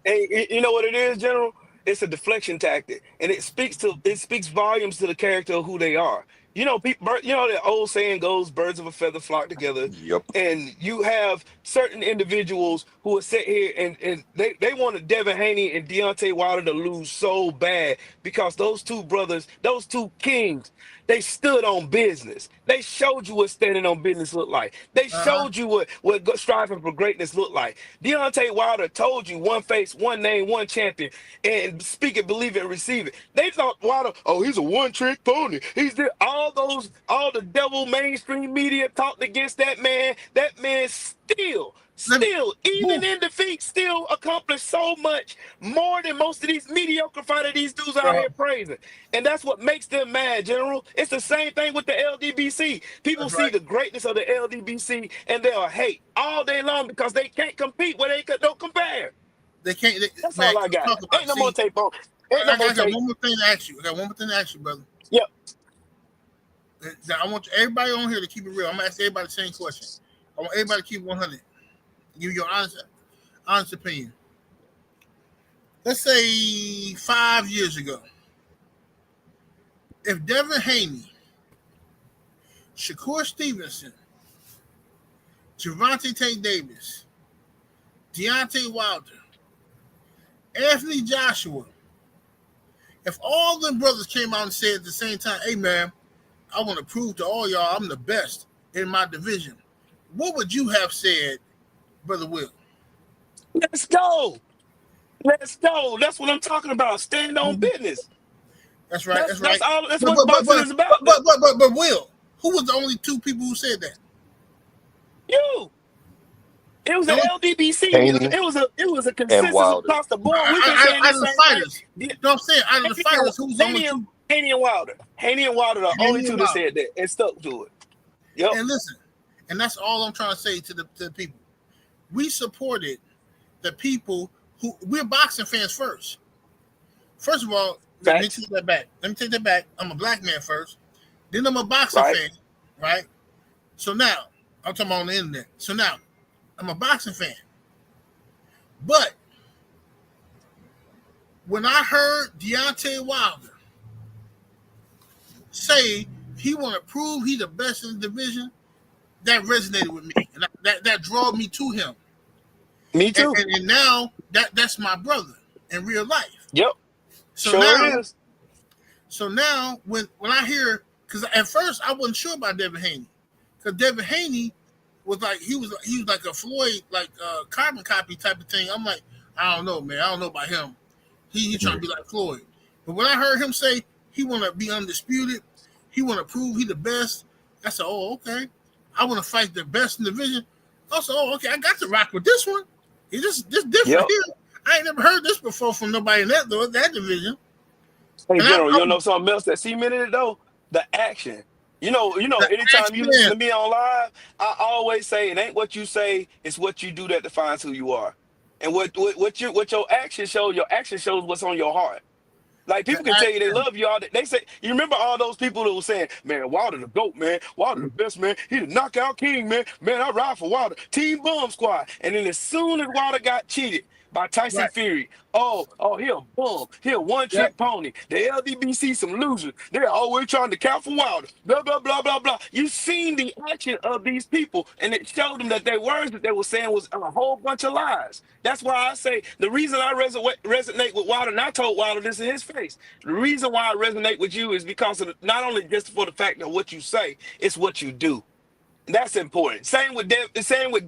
And you know what it is, General? It's a deflection tactic, and it speaks volumes to the character of who they are. You know, the old saying goes, "Birds of a feather flock together." Yep. And you have certain individuals who are sit here and they wanted Devin Haney and Deontay Wilder to lose so bad because those two brothers, those two kings, they stood on business. They showed you what standing on business looked like. They showed you what striving for greatness looked like. Deontay Wilder told you one face, one name, one champion, and speak it, believe it, and receive it. They thought Wilder, oh, he's a one-trick pony. All the devil mainstream media talked against that man. That man still, even in defeat, still accomplished so much more than most of these mediocre fighters these dudes out here praising. And that's what makes them mad, General. It's the same thing with the LDBC. People see the greatness of the LDBC and they'll hate all day long because they can't compete where they don't compare. They can't. That's all I got. Ain't no more tape on. I got one more thing to ask you. Brother. Yep. I want everybody on here to keep it real. I'm gonna ask everybody the same question. I want everybody to keep 100. Give your honest opinion. Let's say 5 years ago, if Devin Haney, Shakur Stevenson, Gervonta Tank Davis, Deontay Wilder, Anthony Joshua, if all them brothers came out and said at the same time, "Hey man, I want to prove to all y'all I'm the best in my division," what would you have said, Brother Will? Let's go. Let's go. That's what I'm talking about. Stand on business. That's right. That's right. That's what boxing is about. But Will, who was the only two people who said that? You. It was an LDBC. It was a consensus across the board. We've been saying out of the fighters. You know what I'm saying? Out of the fighters, who's the only two? Haney and Wilder. Haney and Wilder are the only two that said that and stuck to it. Yep. And listen, and that's all I'm trying to say to the people. We supported the people who we're boxing fans first. First of all, let me take that back. I'm a black man first. Then I'm a boxing fan, right? So now, I'm talking about on the internet. So now, I'm a boxing fan. But when I heard Deontay Wilder say he want to prove he the best in the division, that resonated with me. And that drew me to him. Me too. And now that's my brother in real life. Yep. So now when I hear, because at first I wasn't sure about Devin Haney, because Devin Haney was like he was like a Floyd carbon copy type of thing. I'm like, I don't know, man. I don't know about him. He trying to be like Floyd. But when I heard him say he want to be undisputed, he want to prove he the best, I said, oh, okay. I want to fight the best in the division. I said, oh, okay, I got to rock with this one. It's just different Yep. here. I ain't never heard this before from nobody in that division. Hey, And General, you know something else that cemented it though? The action. the Anytime you listen action, to me on live, I always say it ain't what you say, it's what you do that defines who you are. And what your action shows, your action shows what's on your heart. Like the people can tell you they action. love you all. They say you remember all those people that were saying, "Man, Wilder the GOAT, man. Wilder the best, man. He the knockout king, man. Man, I ride for Wilder. Team Bum Squad." And then as soon as Wilder got cheated by Tyson Right. Fury, he a bum. He a one Yep. trick pony. The LDBC some losers. They're always trying to count for Wilder. Blah blah blah blah blah. You seen the action of these people, and it showed them that their words that they were saying was a whole bunch of lies. That's why I say the reason I resonate with Wilder, and I told Wilder this in his face. The reason why I resonate with you is because of not only just for the fact of what you say, it's what you do. That's important. Same with Dev. Same with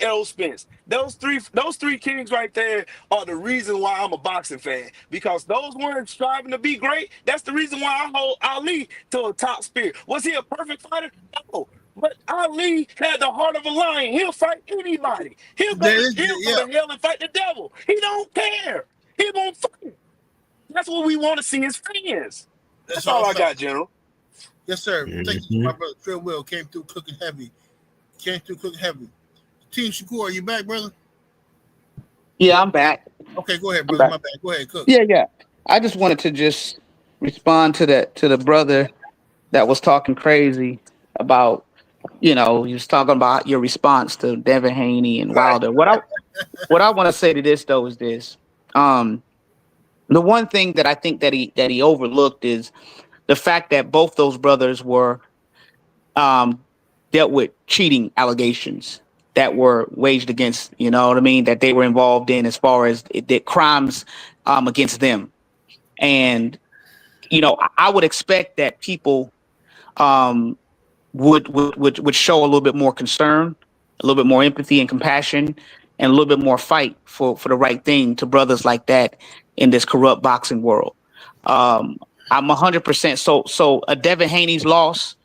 Errol Spence. Those three kings right there are the reason why I'm a boxing fan. Because those weren't striving to be great. That's the reason why I hold Ali to a top spear. Was he a perfect fighter? No. But Ali had the heart of a lion. He'll fight anybody. He'll go Yeah. to hell and fight the devil. He don't care. He won't fight. That's what we want to see as fans. That's all I got, General. Yes, sir. Thank you to my brother Phil Will. Came through cooking heavy. Team Shakur, are you back, brother? Yeah, I'm back. Okay, go ahead, brother. My bad. Go ahead, cook. Yeah. I just wanted to just respond to the brother that was talking crazy about, he was talking about your response to Devin Haney and Wilder. What I want to say to this though is this. The one thing that I think that he overlooked is the fact that both those brothers were dealt with cheating allegations that were waged against, that they were involved in as far as the crimes against them. And, I would expect that people would show a little bit more concern, a little bit more empathy and compassion, and a little bit more fight for the right thing to brothers like that in this corrupt boxing world. I'm 100% so a Devin Haney's loss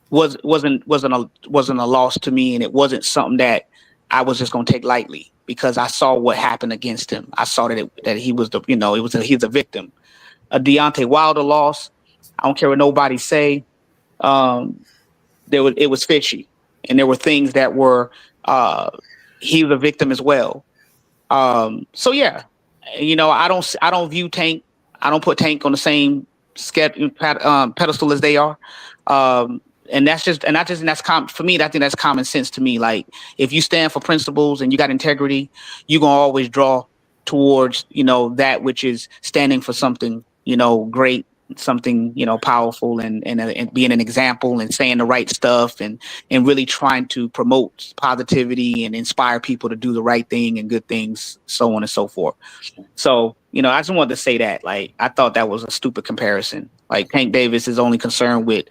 wasn't a loss to me, and it wasn't something that I was just going to take lightly because I saw what happened against him. I saw that he was he's a victim. A Deontay Wilder loss, I don't care what nobody say. It was fishy, and there were things that were he was a victim as well. So yeah, I don't view Tank. I don't put Tank on the same pedestal as they are. And that's common for me. I think that's common sense to me. Like if you stand for principles and you got integrity, you're gonna always draw towards that which is standing for something great, something powerful, and being an example and saying the right stuff and really trying to promote positivity and inspire people to do the right thing and good things, so on and so forth. So I just wanted to say that. Like I thought that was a stupid comparison. Like Tank Davis is only concerned with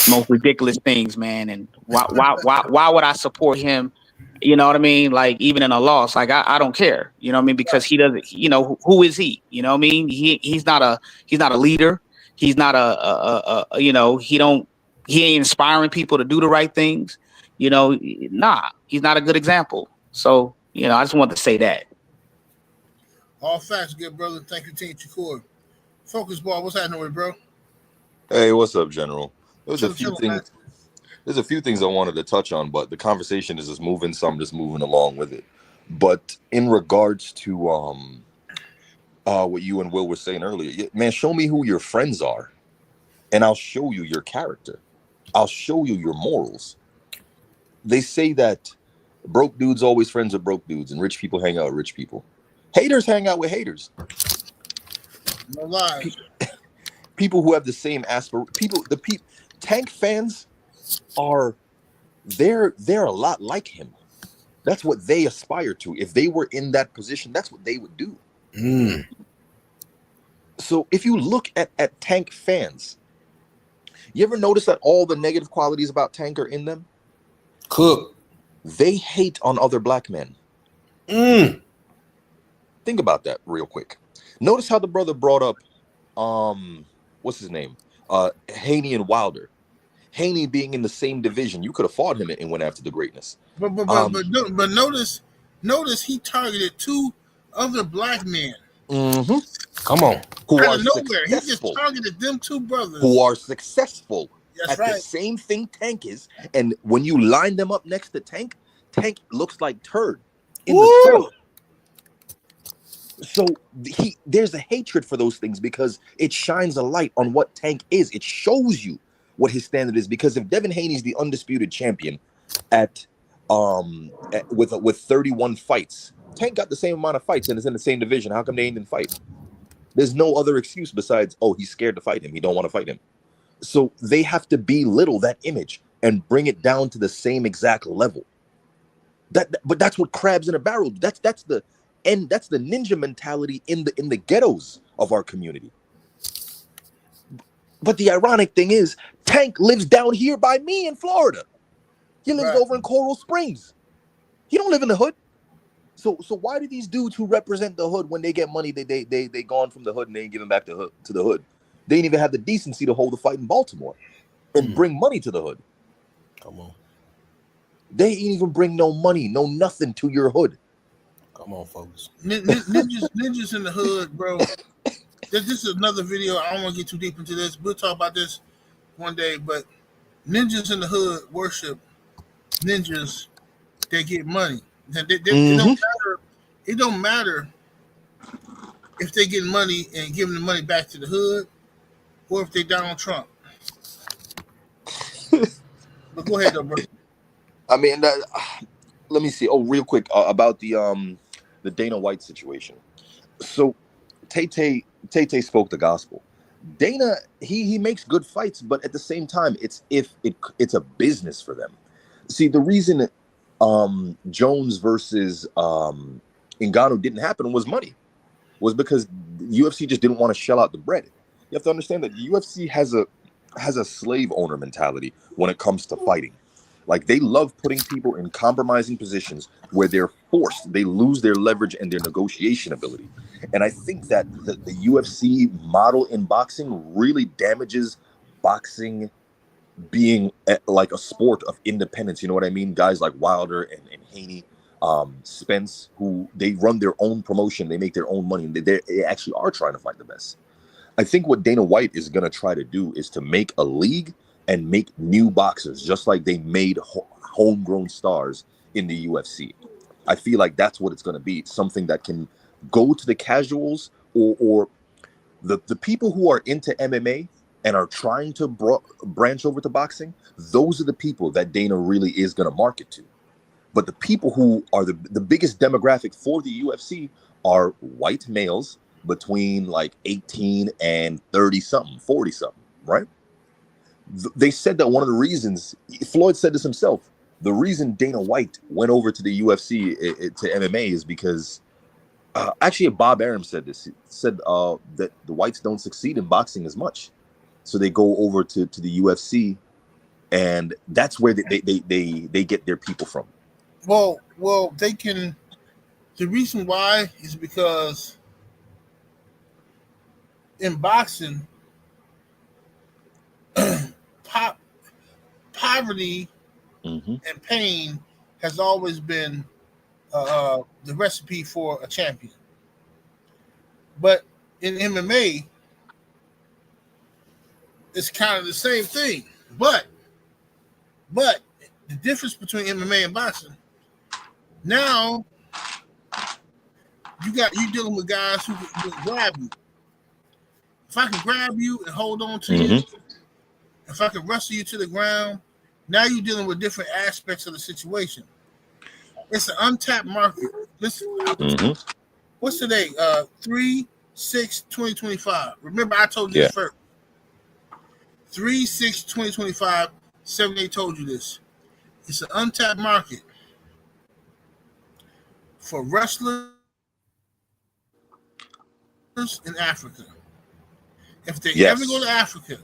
most ridiculous things, man. And why would I support him? You know what I mean? Like even in a loss, like I don't care. You know what I mean? Because he doesn't. Who is he? You know what I mean? He's not a leader. He's not he ain't inspiring people to do the right things. He's not a good example. So I just wanted to say that. All facts, good brother. Thank you, Team Shakur. Focus Ball, what's happening with, bro? Hey, what's up, General? There's a Chill, few things. There's a few things I wanted to touch on, but the conversation is just moving, so I'm just moving along with it. But in regards to what you and Will were saying earlier, man, show me who your friends are, and I'll show you your character. I'll show you your morals. They say that broke dudes always friends with broke dudes, and rich people hang out with rich people. Haters hang out with haters. No lies. People who have the same Tank fans they're a lot like him. That's what they aspire to. If they were in that position, that's what they would do. So if you look at Tank fans, you ever notice that all the negative qualities about Tank are in them? Cook. They hate on other black men. Think about that real quick. Notice how the brother brought up, what's his name? Haney and Wilder. Haney being in the same division, you could have fought him and went after the greatness. But notice he targeted 2 other black men. Mm-hmm. Come on. Who Out are of nowhere, he just successful. targeted them 2 brothers Who are successful That's at the same thing Tank is. And when you line them up next to Tank, Tank looks like turd in the sun. So there's a hatred for those things because it shines a light on what Tank is. It shows you what his standard is. Because if Devin Haney's the undisputed champion with 31 fights, Tank got the same amount of fights and is in the same division. How come they didn't fight? There's no other excuse besides, oh, he's scared to fight him. He don't want to fight him. So they have to belittle that image and bring it down to the same exact level. But that's what crabs in a barrel. That's the ninja mentality in the ghettos of our community. But the ironic thing is, Tank lives down here by me in Florida. He lives over in Coral Springs. He don't live in the hood. So why do these dudes who represent the hood, when they get money, they gone from the hood and they ain't giving back to the hood? They didn't even have the decency to hold a fight in Baltimore and bring money to the hood. Come on. They ain't even bring no money, no nothing to your hood. Come on, folks. Ninjas in the hood, bro. This is another video. I don't want to get too deep into this. We'll talk about this one day. But ninjas in the hood worship ninjas that get money. It don't matter if they get money and giving the money back to the hood, or if they Donald Trump. But go ahead, though, bro. I mean, let me see. Oh, real quick about the Dana White situation. So Tay spoke the gospel. Dana, he makes good fights, but at the same time, it's a business for them. See, the reason Jones versus Ngannou didn't happen was money. Was because the UFC just didn't want to shell out the bread. You have to understand that the UFC has a slave owner mentality when it comes to fighting. Like, they love putting people in compromising positions where they're forced. They lose their leverage and their negotiation ability. And I think that the UFC model in boxing really damages boxing being like a sport of independence. You know what I mean? Guys like Wilder and Haney, Spence, who they run their own promotion. They make their own money. And they actually are trying to fight the best. I think what Dana White is going to try to do is to make a league and make new boxers, just like they made homegrown stars in the UFC. I feel like that's what it's going to be. Something that can go to the casuals or the people who are into MMA and are trying to branch over to boxing. Those are the people that Dana really is going to market to. But the people who are the biggest demographic for the UFC are white males between like 18 and 30 something, 40 something, right? They said that one of the reasons, Floyd said this himself, the reason Dana White went over to the UFC to MMA is because actually Bob Arum said this. He said that the whites don't succeed in boxing as much, so they go over to the UFC, and that's where they get their people from. Well, they can. The reason why is because in boxing, poverty and pain has always been the recipe for a champion. But in MMA, it's kind of the same thing. But the difference between MMA and boxing, now you dealing with guys who can grab you. If I can grab you and hold on to you, if I can wrestle you to the ground, now you're dealing with different aspects of the situation. It's an untapped market. Listen, what's today? 3/6/2025. Remember, I told you this first. 3/6/2025. 78 told you this. It's an untapped market for wrestlers in Africa. If they ever go to Africa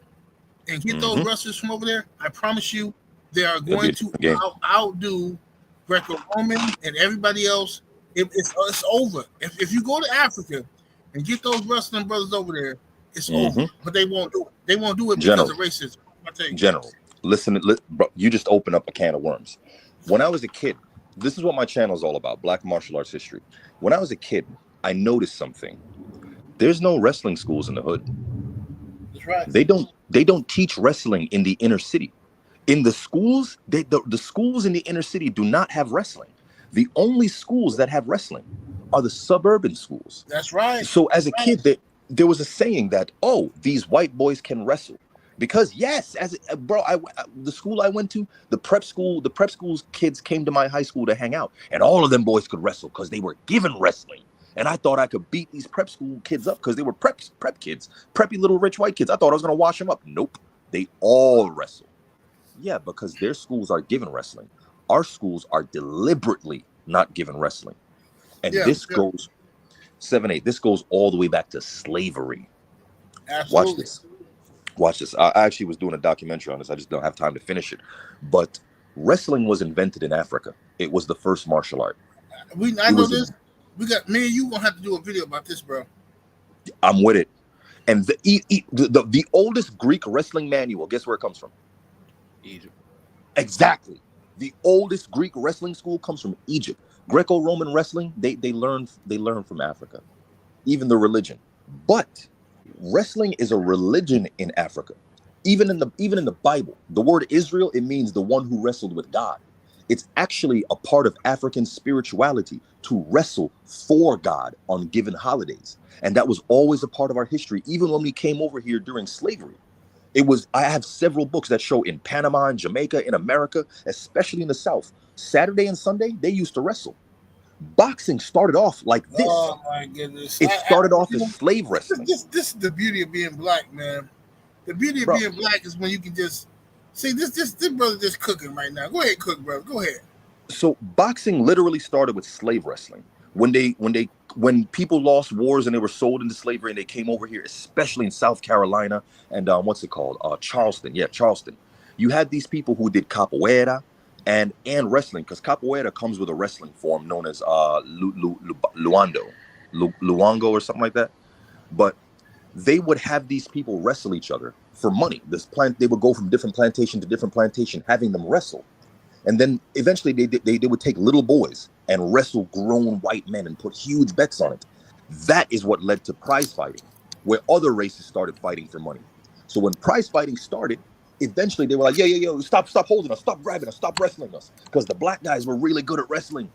and get those wrestlers from over there, I promise you, they are going to outdo Greco-Roman and everybody else It's over. If you go to Africa and get those wrestling brothers over there, it's over. But they won't do it. They won't do it because of racism. I tell you. General, listen, bro, you just open up a can of worms. When I was a kid, this is what my channel is all about: Black martial arts history. When I was a kid, I noticed something. There's no wrestling schools in the hood. That's right. They don't teach wrestling in the inner city. In the schools, the schools in the inner city do not have wrestling. The only schools that have wrestling are the suburban schools. That's right. So as a kid, there was a saying that, oh, these white boys can wrestle. Because yes, the school I went to, the prep school's kids came to my high school to hang out, and all of them boys could wrestle because they were given wrestling. And I thought I could beat these prep school kids up because they were prep kids, preppy little rich white kids. I thought I was gonna wash them up. Nope, they all wrestle. Yeah, because their schools are given wrestling. Our schools are deliberately not given wrestling. And this goes 7-8. This goes all the way back to slavery. Absolutely. Watch this. I actually was doing a documentary on this. I just don't have time to finish it. But wrestling was invented in Africa. It was the first martial art. I know this. We got me and you gonna have to do a video about this, bro. I'm with it. And the oldest Greek wrestling manual, guess where it comes from? Egypt. Exactly. The oldest Greek wrestling school comes from Egypt. Greco-Roman wrestling, they learn from Africa. Even the religion. But wrestling is a religion in Africa. Even in the Bible, the word Israel, it means the one who wrestled with God. It's actually a part of African spirituality to wrestle for God on given holidays. And that was always a part of our history, even when we came over here during slavery. I have several books that show in Panama and Jamaica, in America, especially in the South, Saturday and Sunday, they used to wrestle. Boxing started off like this. Oh my goodness. It started off as slave wrestling. This is the beauty of being black, man. The beauty of being black is when you can just see this brother just cooking right now. Go ahead, cook, bro. Go ahead. So boxing literally started with slave wrestling. When people lost wars and they were sold into slavery and they came over here, especially in South Carolina and Charleston. Yeah, Charleston. You had these people who did capoeira and wrestling, because capoeira comes with a wrestling form known as luango or something like that. But they would have these people wrestle each other for money. They would go from different plantation to different plantation, having them wrestle. And then eventually they would take little boys and wrestle grown white men and put huge bets on it. That is what led to prize fighting, where other races started fighting for money. So when prize fighting started, eventually they were like, yo, stop holding us, stop grabbing us, stop wrestling us, because the black guys were really good at wrestling.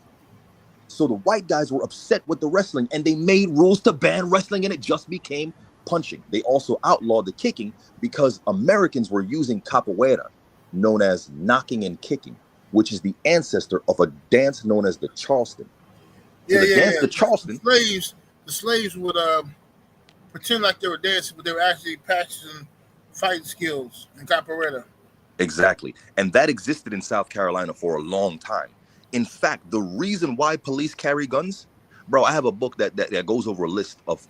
So the white guys were upset with the wrestling, and they made rules to ban wrestling, and it just became punching. They also outlawed the kicking because Americans were using capoeira, known as knocking and kicking, which is the ancestor of a dance known as the Charleston. So the Charleston. The slaves would pretend like they were dancing, but they were actually practicing fighting skills in capoeira. Exactly. And that existed in South Carolina for a long time. In fact, the reason why police carry guns, bro, I have a book that goes over a list of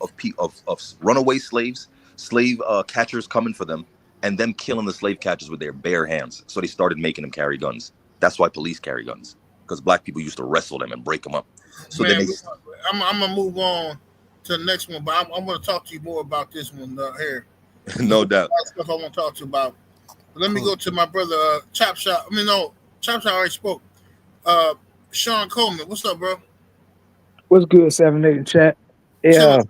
runaway slaves, slave catchers coming for them, and them killing the slave catchers with their bare hands. So they started making them carry guns. That's why police carry guns, because black people used to wrestle them and break them up. So man, I'm gonna move on to the next one, but I'm gonna talk to you more about this one here. No doubt. Stuff I want to talk to you about. But let me go to my brother Chop Shop. Chop Shop already spoke. Sean Coleman, what's up, bro? What's good, 7-8 in chat? Yeah,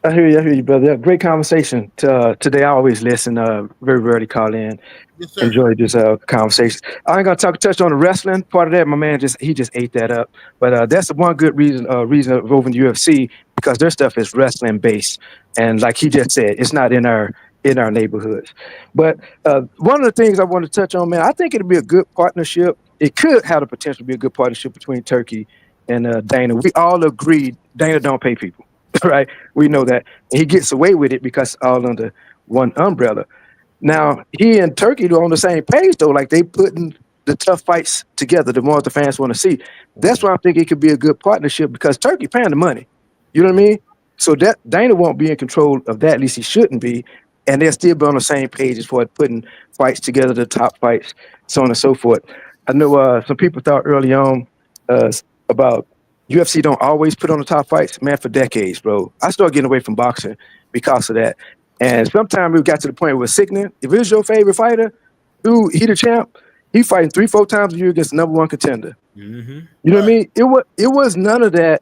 I hear you, brother. Yeah, great conversation today. I always listen. Very rarely call in. Yes, sir. Enjoy this conversation. I ain't gonna touch on the wrestling part of that. My man just ate that up. But that's the one good reason of over in the UFC, because their stuff is wrestling based, and like he just said, it's not in our neighborhoods. But one of the things I want to touch on, man, I think it'd be a good partnership. It could have the potential to be a good partnership between Turkey and Dana. We all agree Dana don't pay people, right? We know that. And he gets away with it because all under one umbrella. Now, he and Turkey are on the same page, though. Like, they putting the tough fights together, the ones the fans want to see. That's why I think it could be a good partnership, because Turkey paying the money. You know what I mean? So that Dana won't be in control of that. At least he shouldn't be. And they'll still be on the same page as far as putting fights together, the top fights, so on and so forth. I know some people thought early on about UFC don't always put on the top fights, man. For decades, bro, I started getting away from boxing because of that. And sometimes we got to the point where sickening. If it's your favorite fighter, dude, he the champ. He fighting 3-4 times a year against the number one contender. Mm-hmm. You know what I mean? It was none of that.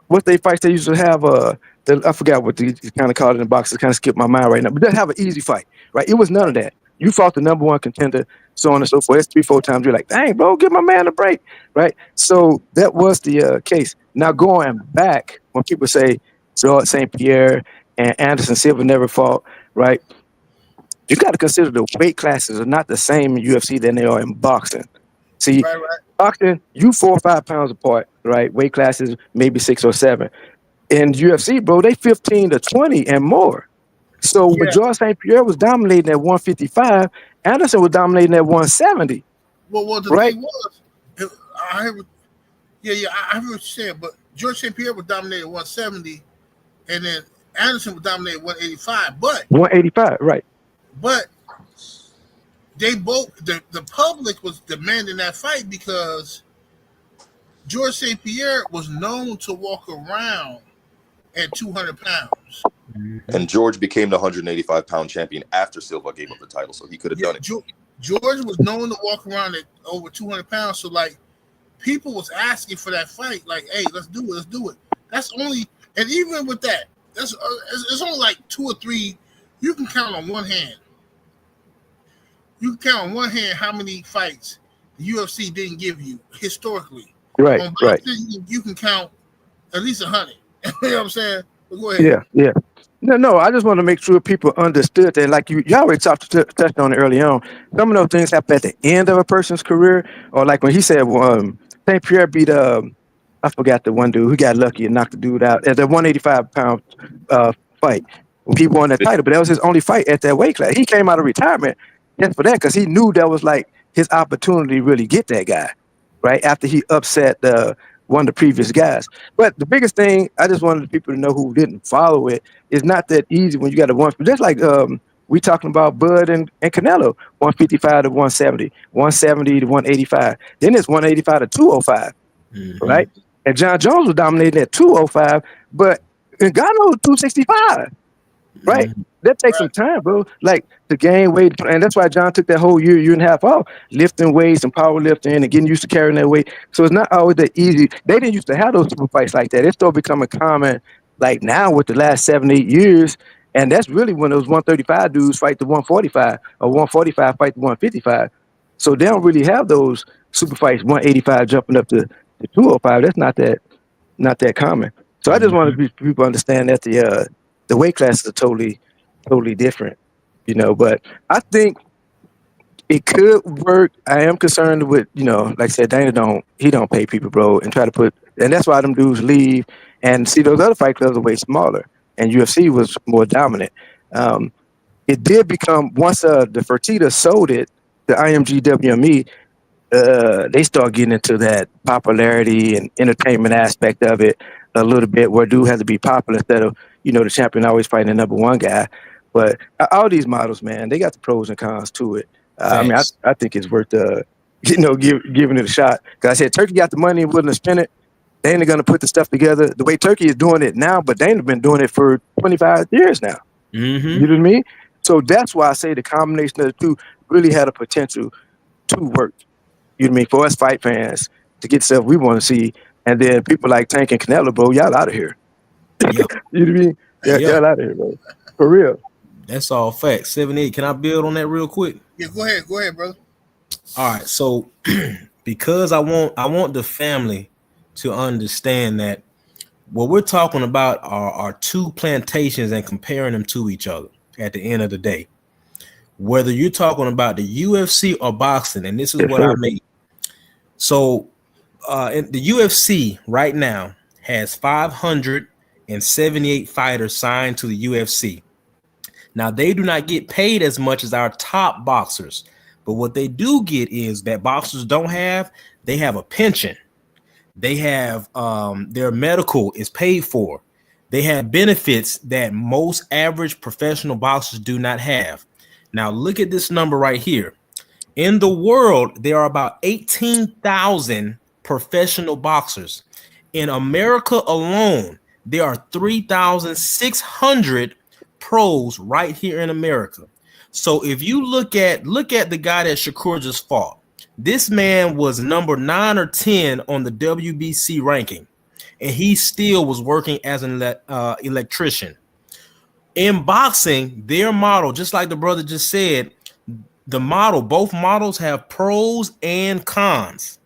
What they fights they used to have. I forgot what they kind of called it in boxing. Kind of skipped my mind right now. But they have an easy fight, right? It was none of that. You fought the number one contender, so on and so forth. It's 3-4 times. You're like, dang, bro, give my man a break, right? So that was the case. Now going back, when people say George St. Pierre and Anderson Silva never fought, right? You got to consider the weight classes are not the same in UFC than they are in boxing. See, boxing, you 4 or 5 pounds apart, right? Weight classes maybe 6 or 7. In UFC, bro, they 15 to 20 and more. So when George St. Pierre was dominating at 155, Anderson was dominating at 170. Well, the thing was, I heard what you're saying, but George St. Pierre was dominating at 170, and then Anderson was dominating at 185. But 185, right? But they both the public was demanding that fight because George St. Pierre was known to walk around at 200 pounds. And George became the 185-pound champion after Silva gave up the title, so he could have done it. George was known to walk around at over 200 pounds, so like people was asking for that fight, like, hey, let's do it. That's only, and even with that, it's only like 2 or 3. You can count on one hand. You can count on one hand how many fights the UFC didn't give you historically. Right, right. You can count at least 100. You know what I'm saying? But go ahead. Yeah. No. I just want to make sure people understood that. Like you already touched on it early on. Some of those things happen at the end of a person's career, or like when he said, St. Pierre beat I forgot the one dude who got lucky and knocked the dude out at the 185-pound fight. He won that title, but that was his only fight at that weight class. He came out of retirement just for that because he knew that was like his opportunity to really get that guy, right? After he upset one of the previous guys. But the biggest thing, I just wanted people to know who didn't follow it, is not that easy when you got a one. Just like we talking about Bud and Canelo, 155 to 170, 170 to 185. Then it's 185 to 205, right? And John Jones was dominating at 205, but Ngannou was 265. Right, that takes some time, bro. Like to gain weight, and that's why John took that whole year and a half off, lifting weights and powerlifting and getting used to carrying that weight. So it's not always that easy. They didn't used to have those super fights like that. It's still becoming common, like now with the last 7-8 years, and that's really when those 135 dudes fight the 145 or 145 fight the 155. So they don't really have those super fights, 185 jumping up to 205. That's not that common. So I just want people to understand that the weight classes are totally different, you know. But I think it could work. I am concerned with, you know, like I said, Dana don't pay people, bro, and try to put, and that's why them dudes leave. And see, those other fight clubs are way smaller, and UFC was more dominant. It did become, once the Fertitta sold it, the IMG WME, they start getting into that popularity and entertainment aspect of it a little bit, where dude has to be popular instead of, you know, the champion always fighting the number one guy. But all these models, man, they got the pros and cons to it. I mean, I think it's worth giving it a shot. Because I said Turkey got the money and willing to spend it. Dana going to put the stuff together the way Turkey is doing it now, but Dana been doing it for 25 years now. You know what I mean? So that's why I say the combination of the two really had a potential to work. You know what I mean? For us fight fans to get stuff we want to see, and then people like Tank and Canelo, bro, y'all out of here. You know what I mean? Y'all out of here, bro. For real. That's all facts. 78. Can I build on that real quick? Yeah, go ahead, brother. All right. So because I want the family to understand that what we're talking about are two plantations and comparing them to each other at the end of the day. Whether you're talking about the UFC or boxing, and this is what I made. So the UFC right now has 578 fighters signed to the UFC. Now, they do not get paid as much as our top boxers, but what they do get is that boxers don't have, they have a pension. They have their medical is paid for. They have benefits that most average professional boxers do not have. Now, look at this number right here. In the world, there are about 18,000 professional boxers. In America alone, there are 3,600 pros right here in America. So if you look at the guy that Shakur just fought, this man was number 9 or 10 on the WBC ranking, and he still was working as an electrician. In boxing, their model, just like the brother just said, both models have pros and cons.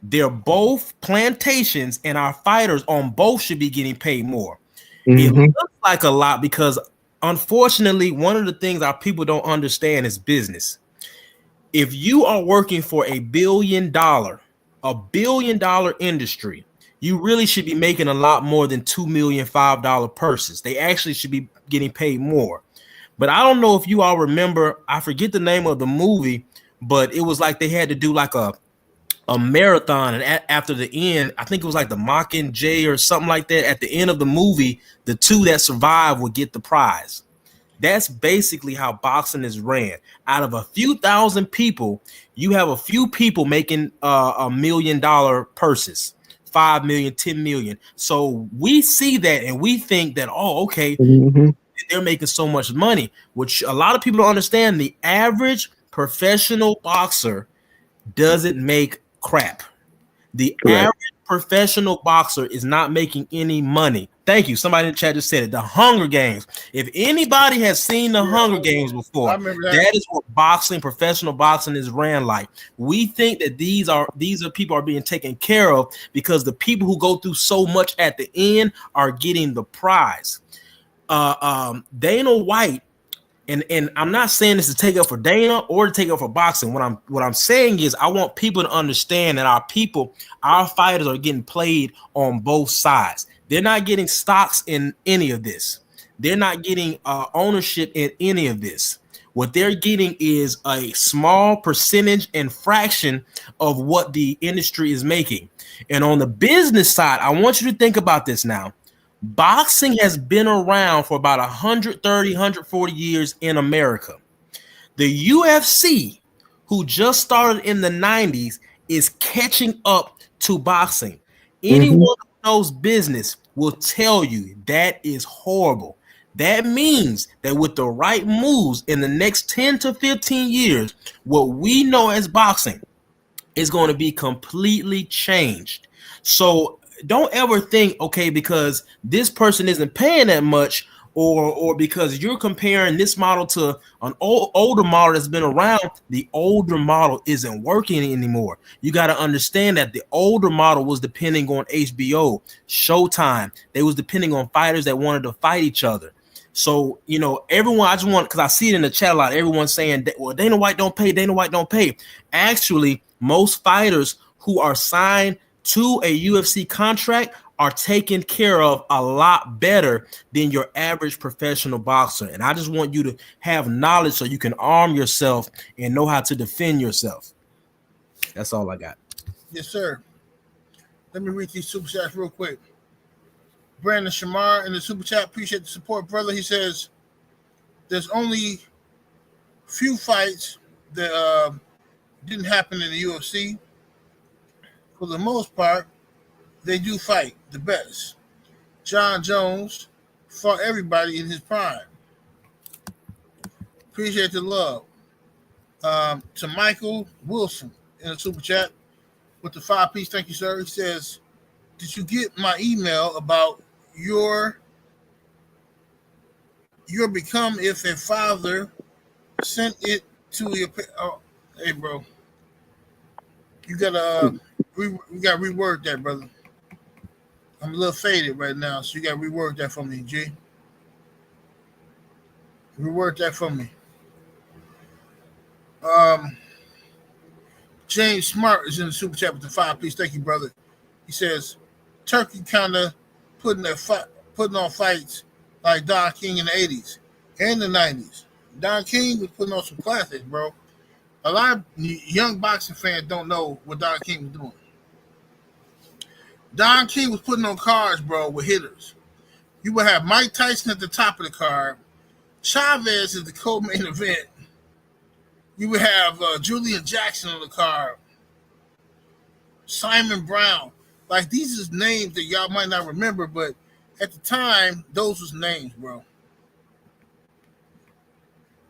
They're both plantations, and our fighters on both should be getting paid more. It looks like a lot because, unfortunately, one of the things our people don't understand is business. If you are working for a billion dollar industry, you really should be making a lot more than $2 million $5 purses. They actually should be getting paid more. But I don't know if you all remember, I forget the name of the movie, but it was like they had to do like a marathon, and after the end, I think it was like the Mockingjay or something like that. At the end of the movie, the two that survived would get the prize. That's basically how boxing is ran. Out of a few thousand people, you have a few people making $1 million purses, 5 million, 10 million. So we see that and we think that, oh, okay, they're making so much money, which a lot of people don't understand. The average professional boxer doesn't make crap. The average professional boxer is not making any money. Thank you. Somebody in the chat just said it. The Hunger Games. If anybody has seen the Hunger Games before, that is what professional boxing is ran like. We think that these are people are being taken care of because the people who go through so much at the end are getting the prize. Dana White, and I'm not saying this to take up for Dana or to take up for boxing. What I'm saying is I want people to understand that our fighters are getting played on both sides. They're not getting stocks in any of this. They're not getting ownership in any of this. What they're getting is a small percentage and fraction of what the industry is making. And on the business side, I want you to think about this now. Boxing has been around for about 130, 140 years in America. The UFC, who just started in the 90s, is catching up to boxing. Anyone who knows business will tell you that is horrible. That means that with the right moves in the next 10 to 15 years, what we know as boxing is going to be completely changed. So don't ever think, okay, because this person isn't paying that much, or because you're comparing this model to an older model that's been around, the older model isn't working anymore. You got to understand that the older model was depending on HBO, Showtime. They was depending on fighters that wanted to fight each other. So, everyone, I just want, because I see it in the chat a lot, everyone's saying that, well, Dana White don't pay. Actually, most fighters who are signed to a UFC contract are taken care of a lot better than your average professional boxer. And I just want you to have knowledge so you can arm yourself and know how to defend yourself. That's all I got. Yes, sir. Let me read these super chats real quick. Brandon Shamar in the super chat, appreciate the support, brother. He says there's only few fights that didn't happen in the UFC. For the most part, they do fight the best. John Jones fought everybody in his prime. Appreciate the love. To Michael Wilson in the super chat with the 5-piece, thank you, sir. He says, did you get my email about your become if a father sent it to your hey bro, you gotta we gotta reword that, brother. I'm a little faded right now, so you gotta reword that for me, G. Reword that for me. James Smart is in the super chat with the 5-piece. Thank you, brother. He says Turkey kind of putting on fights like Don King in the 80s and the 90s. Don King was putting on some classics, bro. A lot of young boxing fans don't know what Don King was doing. Don King was putting on cards, bro, with hitters. You would have Mike Tyson at the top of the card. Chavez is the co-main event. You would have Julian Jackson on the card. Simon Brown. Like these is names that y'all might not remember, but at the time, those was names, bro.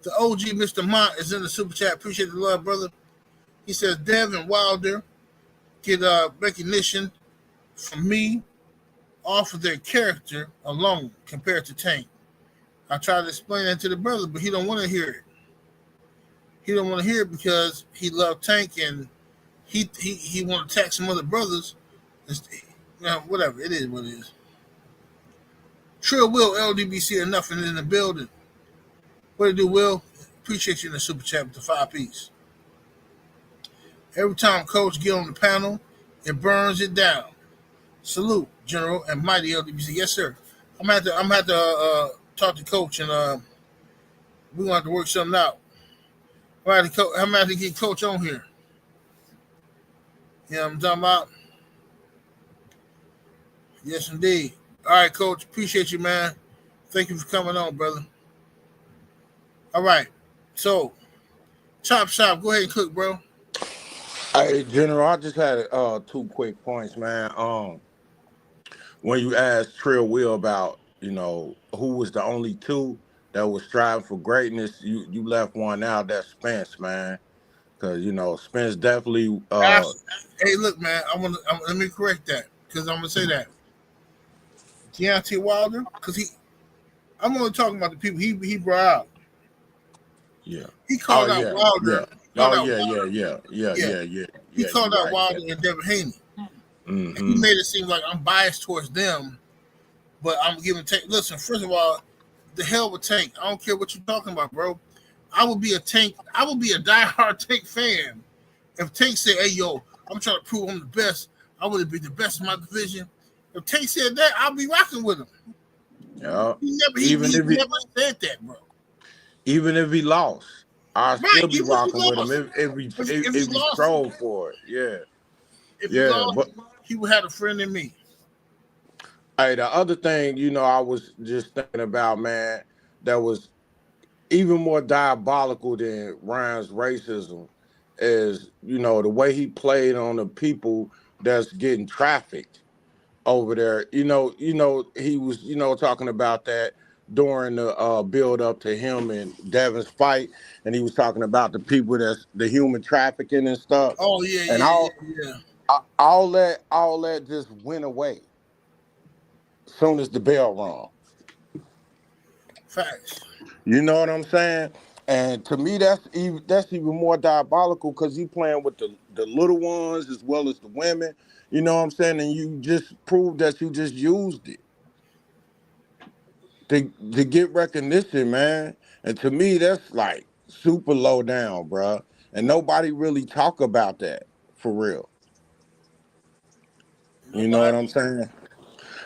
The OG Mr. Mont is in the super chat. Appreciate the love, brother. He says Devin Wilder get recognition from me off of their character alone compared to Tank. I tried to explain that to the brother, but he don't want to hear it. He don't want to hear it because he loved Tank and he want to attack some other brothers. Whatever. It is what it is. Trill Will, LDBC, or nothing in the building. What it do, Will? Appreciate you in the super chat with the 5-piece. Every time Coach get on the panel, it burns it down. Salute, General and Mighty LDBC. Yes, sir. I'm gonna have to talk to Coach and we're gonna have to work something out. I'm gonna have to get Coach on here. You know what I'm talking about? Yes, indeed. All right, Coach. Appreciate you, man. Thank you for coming on, brother. All right. So, Chop Shop, go ahead and cook, bro. Hey, General, I just had 2 quick points, man. When you asked Trill Will about, who was the only 2 that was striving for greatness, you left one out. That's Spence, man. Because, Spence definitely... Hey, look, man, let me correct that because I'm going to say that. Deontay Wilder, because I'm only talking about the people he brought out. Yeah. He called out Wilder. Yeah. He called out Wilder and Devin Haney. Mm-hmm. And he made it seem like I'm biased towards them, but I'm giving Tank. Listen, first of all, the hell with Tank. I don't care what you're talking about, bro. I would be a diehard Tank fan if Tank said, "Hey, yo, I'm trying to prove I'm the best. I want to be the best in my division." If Tank said that, I'll be rocking with him. Yeah. He never said that, bro. Even if he lost, I'll still be rocking with him if he strove for it. Yeah. If he lost, he would have a friend in me. Hey, the other thing, I was just thinking about, man, that was even more diabolical than Ryan's racism is, the way he played on the people that's getting trafficked over there. He was, talking about that during the build up to him and Devin's fight, and he was talking about the people that's the human trafficking and stuff. Oh yeah, and all that just went away as soon as the bell rung. Facts. You know what I'm saying? And to me, that's even more diabolical because you playing with the little ones as well as the women. You know what I'm saying? And you just proved that you just used it to get recognition, man. And to me, that's like super low down, bro. And nobody really talk about that for real. You know what I'm saying?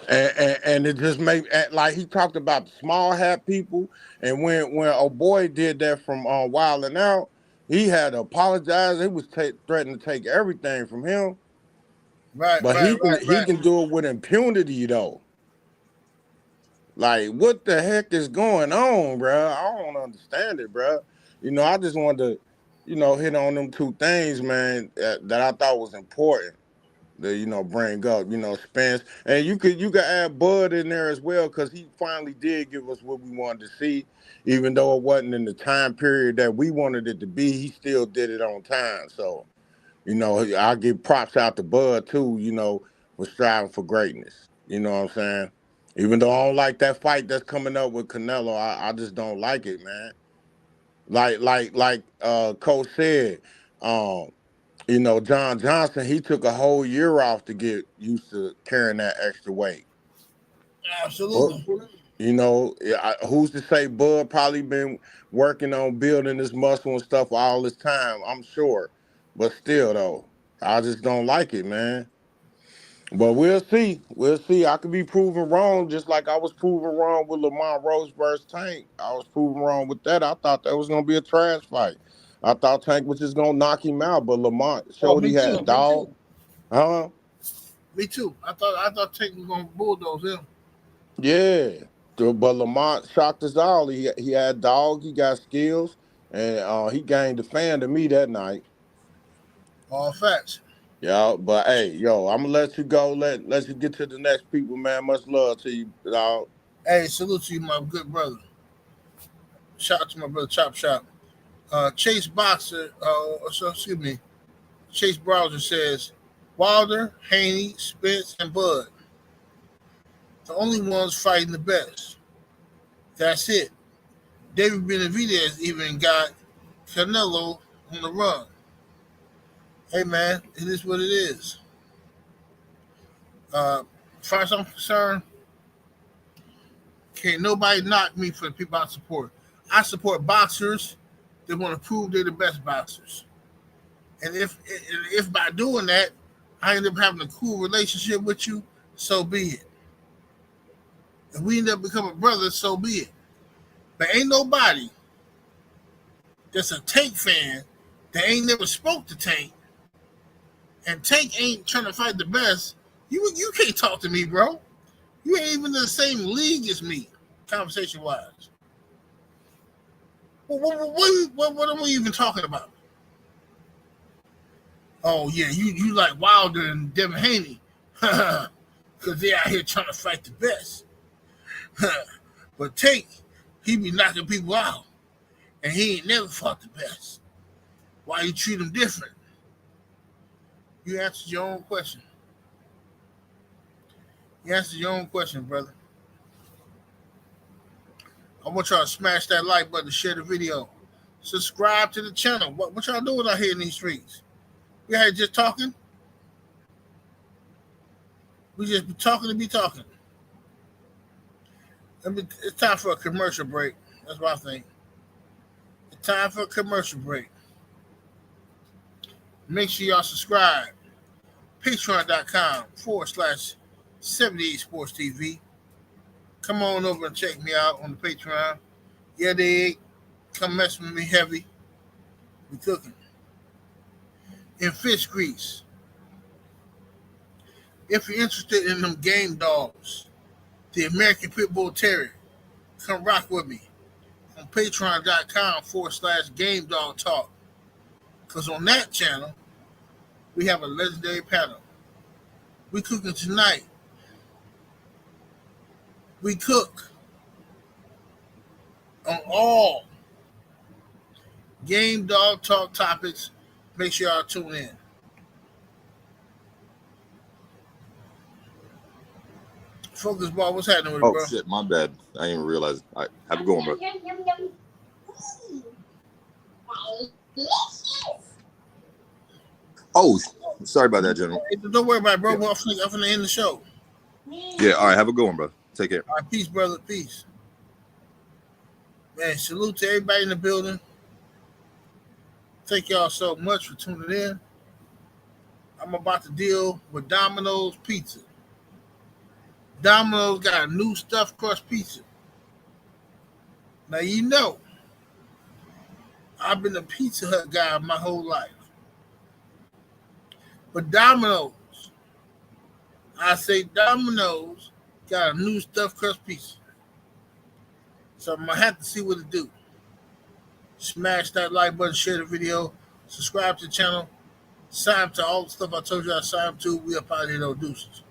And it just made, like he talked about the small hat people, and when a boy did that from Wild 'N Out, he had to apologize. He was threatening to take everything from him. Right, but he can do it with impunity though. Like, what the heck is going on, bro? I don't understand it, bro. I just wanted to, hit on them 2 things, man, that I thought was important. To bring up, Spence, and you could add Bud in there as well because he finally did give us what we wanted to see, even though it wasn't in the time period that we wanted it to be. He still did it on time, so I give props out to Bud too, for striving for greatness. You know what I'm saying? Even though I don't like that fight that's coming up with Canelo, I just don't like it, man. Like Coach said, John Johnson, he took a whole year off to get used to carrying that extra weight. Absolutely. Who's to say Bud probably been working on building his muscle and stuff all this time, I'm sure. But still, though, I just don't like it, man. But we'll see. I could be proven wrong, just like I was proven wrong with Lamont Roach versus Tank. I was proven wrong with that. I thought that was going to be a trash fight. I thought Tank was just going to knock him out, but Lamont showed he had dog. Huh? Me too. I thought Tank was going to bulldoze him. Yeah. But Lamont shocked us all. He had dog. He got skills. And he gained a fan to me that night. All facts. Yeah, but hey, yo, I'm gonna let you go. Let you get to the next people, man. Much love to you, dog. Hey, salute to you, my good brother. Shout out to my brother Chop Shop. Chase Boxer, excuse me, Chase Browser says Wilder, Haney, Spence, and Bud, the only ones fighting the best. That's it. David Benavidez even got Canelo on the run. Hey man, it is what it is. As far as I'm concerned, can't nobody knock me for the people I support. I support boxers that want to prove they're the best boxers. And if by doing that, I end up having a cool relationship with you, so be it. If we end up becoming brothers, so be it. But ain't nobody that's a Tank fan that ain't never spoke to Tank, and Tank ain't trying to fight the best. You can't talk to me, bro. You ain't even in the same league as me, conversation wise. What are we even talking about? Oh yeah, you like Wilder and Devin Haney, because they out here trying to fight the best. But Tank, he be knocking people out, and he ain't never fought the best. Why you treat him different? You answered your own question. You answered your own question, brother. I want y'all to smash that like button, share the video, subscribe to the channel. What y'all doing out here in these streets? We out here just talking? We just be talking to be talking. It's time for a commercial break. That's what I think. It's time for a commercial break. Make sure y'all subscribe. Patreon.com/78 Sports TV. Come on over and check me out on the Patreon. Yeah, they come mess with me heavy. We cooking. In fish grease. If you're interested in them game dogs, the American Pit Bull Terrier, come rock with me on Patreon.com/Game Dog Talk. Because on that channel, we have a legendary panel. We cooking tonight. We cook on all Game Dog Talk topics. Make sure y'all tune in. Focus Ball, what's happening with it, Oh bro? shit, my bad. I didn't even realize. All right, have a good one, bro. Oh, sorry about that, gentlemen. Hey, don't worry about it, bro. I'm finna end the show. Yeah, all right, have a good one, bro. Take care. All right, peace, brother. Peace. Man, salute to everybody in the building. Thank y'all so much for tuning in. I'm about to deal with Domino's Pizza. Domino's got a new stuffed crust pizza. Now, you know, I've been a Pizza Hut guy my whole life. But Domino's, I say Domino's got a new stuffed crust pizza. So I'm going to have to see what it do. Smash that like button, share the video, subscribe to the channel, sign up to all the stuff I told you I signed up to. We up out of here, though, deuces.